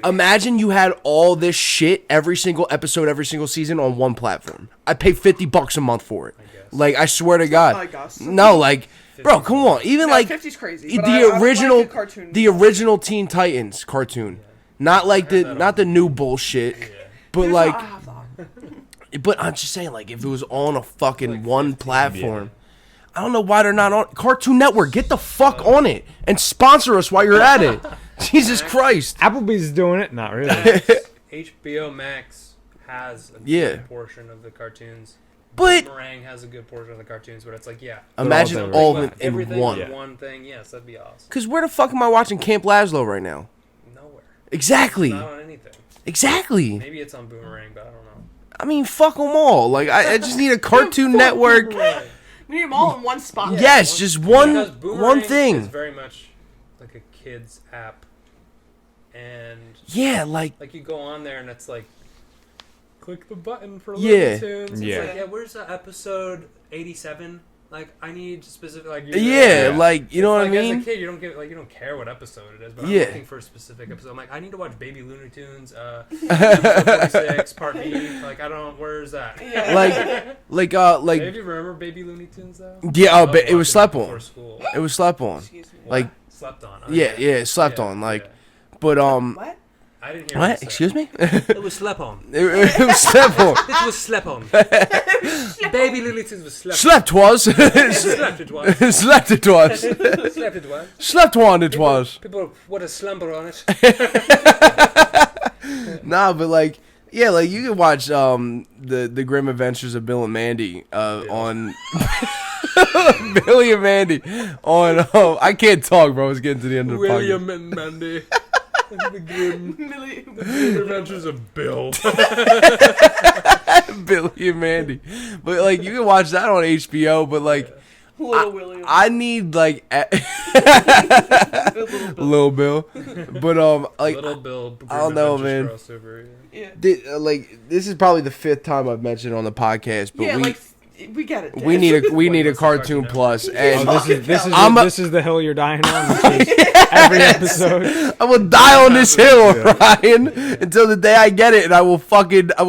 Imagine you had all this shit, every single episode, every single season on one platform. I'd pay $50 a month for it. Like, I swear to God. I guess. No, like, bro, come on. Even like 50's crazy. But I original, like the cartoon. the original Teen Titans cartoon, not like the new bullshit, but like, but I'm just saying, like, if it was on a fucking one platform. I don't know why they're not on Cartoon Network. Get the fuck on it and sponsor us while you're at it. Jesus Christ. Applebee's doing it. Not really. HBO Max has a Yeah. good portion of the cartoons. But Boomerang has a good portion of the cartoons, but it's like, imagine all all of it in everything one. in one thing. Yes, that'd be awesome. Because where the fuck am I watching Camp Lazlo right now? Nowhere. Exactly. Not on anything. Exactly. Maybe it's on Boomerang, but I don't know. I mean, fuck them all. Like, I just need a Cartoon Network. We need them all in one spot. Yes, just Because one Boomerang is thing. very much like a kid's app, and Yeah, like, you go on there and it's like, click the button for Yeah. Looney Tunes. Yeah. It's like, where's the episode 87? Like, I need specific, like, yeah, like, you know what I As a mean? kid, you don't care what episode it is, but Yeah. I'm looking for a specific episode. I'm like, I need to watch Baby Looney Tunes, episode 46, Part B. Like, where's that? Like, Hey, do you remember Baby Looney Tunes though? yeah, I loved but it was watching slept before on. school. It was slept on. Excuse me. Like, Slept on. yeah, slept on. Like, but What? I didn't hear what? Excuse me? It was slept on. It was slept on. It was slept on. Baby Looney Tunes was slept. Slept was. Slept it was. Slept it was. Slept it was. Slept on it was. People with a slumber on it. Nah, but like, yeah, like you can watch the Grim Adventures of Bill and Mandy on Billy and Mandy on I can't talk, bro. It's getting to the end of the William and Mandy. The Grim Adventures of Bill. podcast. Billy and Mandy, but like you can watch that on HBO. But like, Little William. I need like Little Bill, but like Little Bill. I don't know, Grim man. Adventures crossover, yeah. like this is probably the 5th time I've mentioned it on the podcast, but Yeah, we. like we get it. We need a What's the Cartoon Cartoon Plus, Network? and This is the hill you're dying on. Which is every episode. I will die on this hill, Ryan, until the day I get it, and I will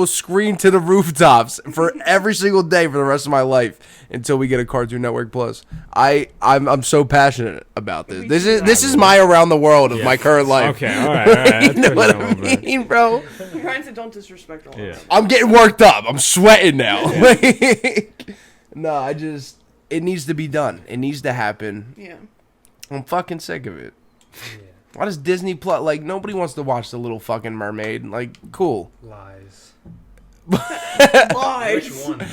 scream to the rooftops for every single day for the rest of my life until we get a Cartoon Network Plus. I'm so passionate about this. This is my around the world of my current life. Okay, all right. You know what I mean, bro? Ryan said, "Don't disrespect all." Yeah. I'm getting worked up. I'm sweating now. No, it needs to be done. It needs to happen. Yeah. I'm fucking sick of it. Why does Disney Plus, like, nobody wants to watch The Little Fucking Mermaid? Like, cool. Lies. Lies. Which one?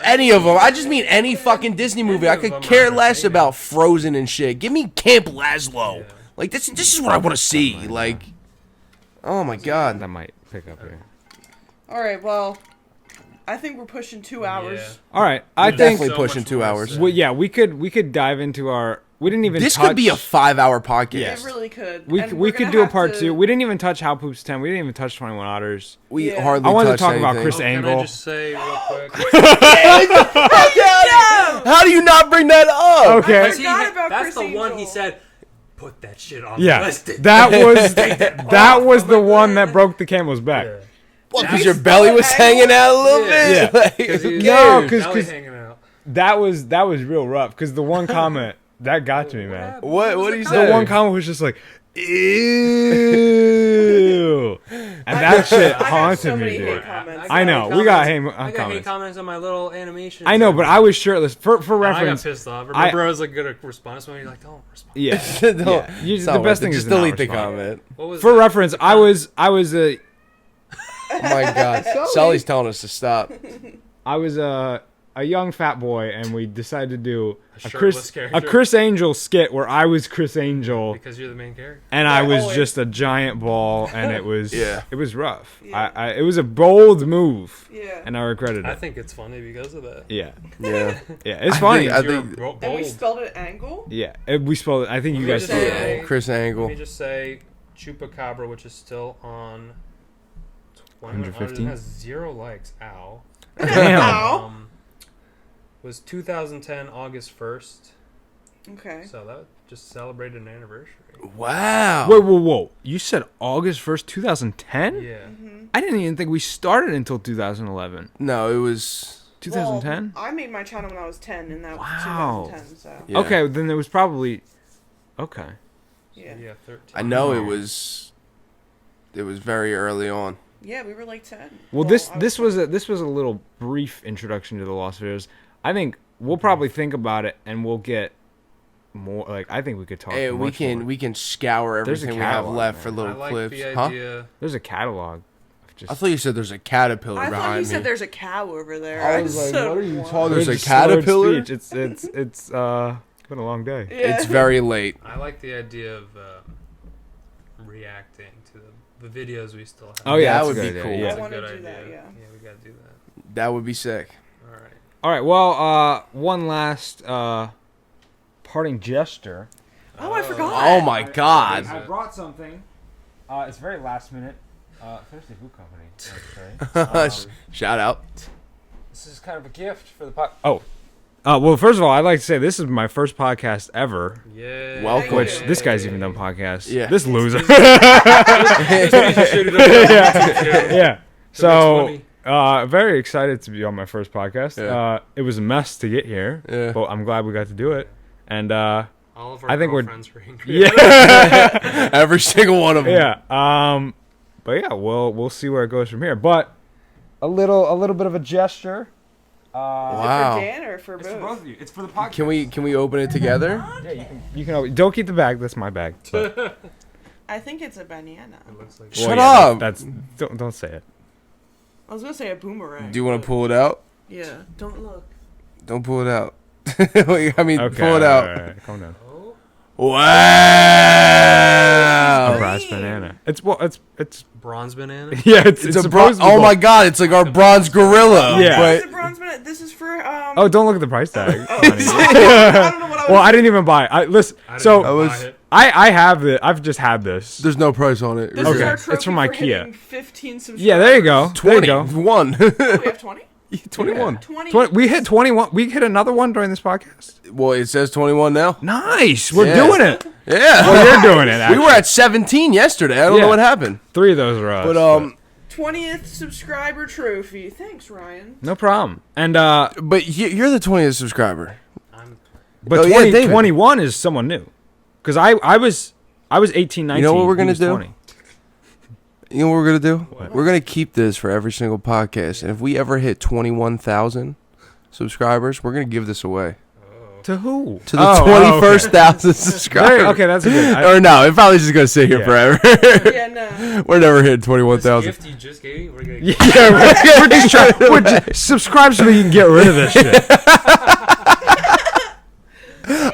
Any of them. I just mean any fucking Disney movie. I of could them care are less entertaining. about Frozen and shit. Give me Camp Lazlo. Yeah. Like, this is what I want to see. Like, oh my god. That might pick up here. All right. Well, I think we're pushing 2 hours. Yeah. All right, I We're think. definitely so pushing much 2 more to hours. say. Well, yeah, we could dive into our We didn't even This touch... could be a 5-hour podcast. It really could. We And we we're could gonna do a have part to- 2. We didn't even touch How Poops 10. We didn't even touch 21 Otters. We Yeah. hardly I wanted to touched talk about anything. Chris Can Angle. I just say real quick? How do you not bring that up? Okay. I forgot about That's Chris the one Angel. he said. Put that shit on Yeah, the list. that was the one that broke the camel's back. Yeah. Well, Did because we your spell belly it was angle? hanging out a little Yeah. bit. Like, Because who he- No, cares? 'cause- Belly hanging out. That was real rough because the one comment that got to me, man. What do you The say? one comment was just like, ew, and that shit I got haunted so me, many dude. hate comments. I know, we got hate comments. comments on my little animation. I know, but I was shirtless. For I got reference, pissed off. Remember, I was like, gonna respond to me. You're like, don't respond. yeah. Don't- Yeah. it's The not best worth thing it. is Just to not delete the respond. comment. What was For that? reference, I was a Oh my god, Sully's telling us to stop. a young fat boy, and we decided to do a shirtless character. Chris Angel skit where I was Chris Angel. Because you're the main character. And I was always. just a giant ball, and it was Yeah. it was rough. Yeah. It was a bold move, Yeah. and I regretted I it. think it's funny because of that. Yeah, Yeah. yeah, it's I funny. think- I You're think- bold. And we spelled it angle. Yeah, we spelled it. I think you Let me guys just spelled it. say- Chris Let Angle. me just say, Chupacabra, which is still on 115? has 0 likes. Ow. Damn. Ow. Was 2010 August 1st. Okay. So that just celebrated an anniversary. Wow. Wait, whoa! You said August 1st, 2010? Yeah. I didn't even think we started until 2011. No, it was. 2010? Well, I made my channel when I was 10, and that was Wow. 2010. So Yeah. Okay, then there was probably. Okay. yeah. Yeah, 13. I know it was. It was very early on. Yeah, we were like 10. Well, I this was a little brief introduction to the Lost Videos. I think we'll probably think about it, and we'll get more. Like, I think we could talk. Hey, much more. we can scour There's a everything we have catalog, left man. for I little like clips. the Huh? idea. There's a catalog. Of just I thought you said there's a caterpillar I thought behind you me. said there's a cow over there. I was like, said, what are you "What?" talking? There's a Just slurred caterpillar. speech. It's been a long day. Yeah. It's very late. I like the idea of reacting to the videos we still have. Oh yeah, That that's would a be good idea, cool. yeah. I That's a wanna good do idea. that, yeah. we gotta do that. That would be sick. All right. All right. Well, one last parting gesture. Oh, I forgot. Oh my god. I brought something. It's very last minute. Thursday Food Company. Shout out. This is kind of a gift for the podcast. Oh. Well, first of all, I'd like to say this is my first podcast ever. Yeah. Welcome. Which this guy's even done podcasts. Yeah. This loser. Yeah. Yeah. So So, that's very excited to be on my first podcast. Yeah. It was a mess to get here, Yeah. but I'm glad we got to do it. And All of our I think we're- girlfriends were angry. yeah, Every single one of them. yeah. But yeah, we'll see where it goes from here. But a little bit of a gesture. Wow. For Dan or for both? of you. It's for the podcast. Can we open it together? Yeah, you can. Don't keep the bag. That's my bag. But, I think it's a banana. It looks like Shut yeah, up. That's don't say it. I was gonna say a boomerang. Do you want to pull it out? Yeah. Don't look. Don't pull it out. I mean, Okay, pull it out. all right, calm down. Oh, Wow. A brass banana. It's bronze banana. yeah. It's It's a supposed to be oh both. my god, it's like our bronze gorilla. Yeah. This is a But bronze banana. This is for Oh, don't look at the price tag. I honey. don't know what I was. Well, I didn't even buy it. Listen. I didn't So I was- buy it. I have it. I've just had this. there's no price on it. This Okay. is our It's trophy from for IKEA. hitting 15 subscribers. Yeah, there you go. There you go. 21. Oh, we have 20? 21. 20. We hit 21. We hit another one during this podcast. Well, it says 21 now. Nice. We're Yeah. doing it. Yeah. Well, you're doing it. We were actually. at 17 yesterday. I don't Yeah. know what happened. 3 of those are us. But 20th subscriber trophy. Thanks, Ryan. no problem. And but you're the 20th subscriber. but Oh, yeah, 20, David. 21 is someone new. Cuz I was 18, 19. You know what we're he gonna was do? 20. You know what we're going to do? We're going to keep this for every single podcast. And if we ever hit 21,000 subscribers, we're going to give this away. To who? To the Oh, 21,000 subscribers. There- okay, that's good. Or no, it probably just going to sit here Yeah. forever. Yeah, no. We're never hitting This 21,000. gift you just gave me, we're gonna Yeah, we're just trying. Subscribe so we can get rid of this shit.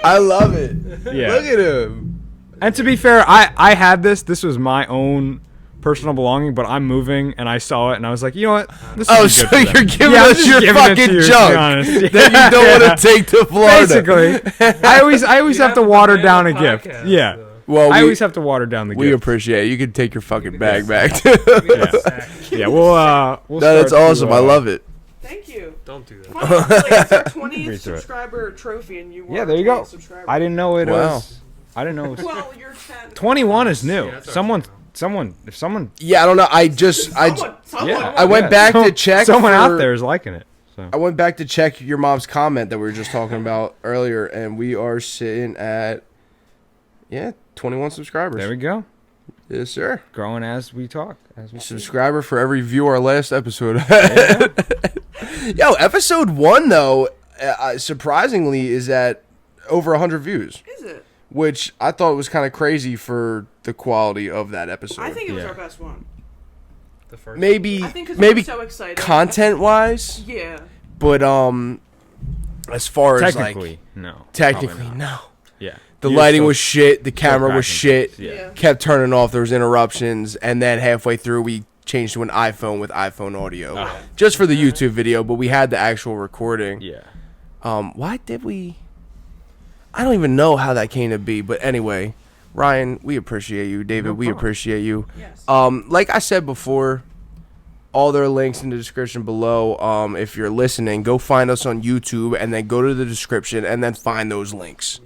I love it. Yeah. Look at him. And to be fair, I had this. This was my own personal belonging, but I'm moving and I saw it and I was like, you know what? This Oh, would be so good for them. you're giving Yeah, I'm us just your giving it to fucking you, to be junk honest. that you don't want to take to Florida. Basically, I always have to water down a gift. Podcast, Yeah. so. Well, I always have to water down the we gift. appreciate it. You can take your fucking bag back. Yeah, we'll No, that's start awesome. to, I love it. Thank you. Don't do that. Funny, it's our 20th Read through it. subscriber trophy, and you were Yeah, there you go. 20th subscriber. I didn't know it Wow. was. I didn't know it was. Well, you're 10. 21 is new. Yeah, that's If someone. Yeah, I don't know. Someone. Yeah. I went back to check. Someone out for- there is liking it. So. I went back to check your mom's comment that we were just talking about earlier, and we are sitting at 21 subscribers. There we go. Yes, sir. Growing as we talk. Subscriber for every view our last episode. Yo, episode 1 though, surprisingly, is at over 100 views, Is it? which I thought was kind of crazy for the quality of that episode. I think it was Yeah. our best one. The first maybe I think 'cause we were maybe so excited. content wise, Yeah. but as far as Technically, like no. technically Probably not. no. Yeah. The You're lighting still- was shit. The still camera was cracking shit. things, Yeah. Yeah. Kept turning off. There was interruptions, and then halfway through, we changed to an iPhone with iPhone audio, Ah. just for the YouTube video. But we had the actual recording. Yeah. Why did we? I don't even know how that came to be. But anyway, Ryan, we appreciate you. David, No we problem. appreciate you. Yes. Like I said before, all their links in the description below. If you're listening, go find us on YouTube, and then go to the description, and then find those links.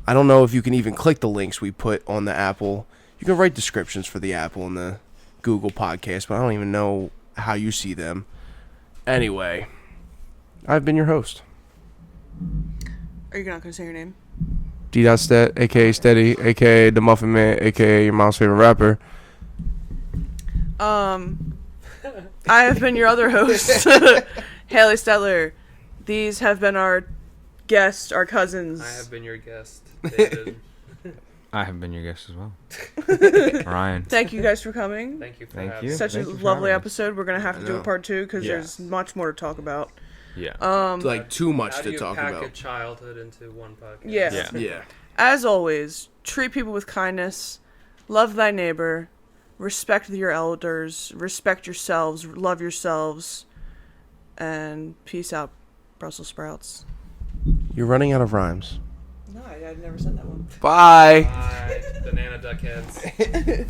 I don't know if you can even click the links we put on the Apple. You can write descriptions for the Apple and the Google podcast, but I don't even know how you see them. Anyway, I've been your host, Are you not going to say your name? D.Stet, a.k.a. Steady, a.k.a. The Muffin Man, a.k.a. your mom's favorite rapper. I have been your other host, Haley Stetler. These have been our guests, our cousins. I have been your guest, David. I have been your guest as well. Ryan. Thank you guys for coming. Thank you for Thank having you. me. Such Thank a you for lovely having us. episode. We're going to have to do a know. part 2 because Yeah. there's much more to talk about. Yeah. Like, too much How do to you talk pack about. a childhood into one podcast? Yeah. Yeah. Yeah. As always, treat people with kindness, love thy neighbor, respect your elders, respect yourselves, love yourselves, and peace out, Brussels sprouts. You're running out of rhymes. No, I never said that one. Bye. Bye, banana duck heads.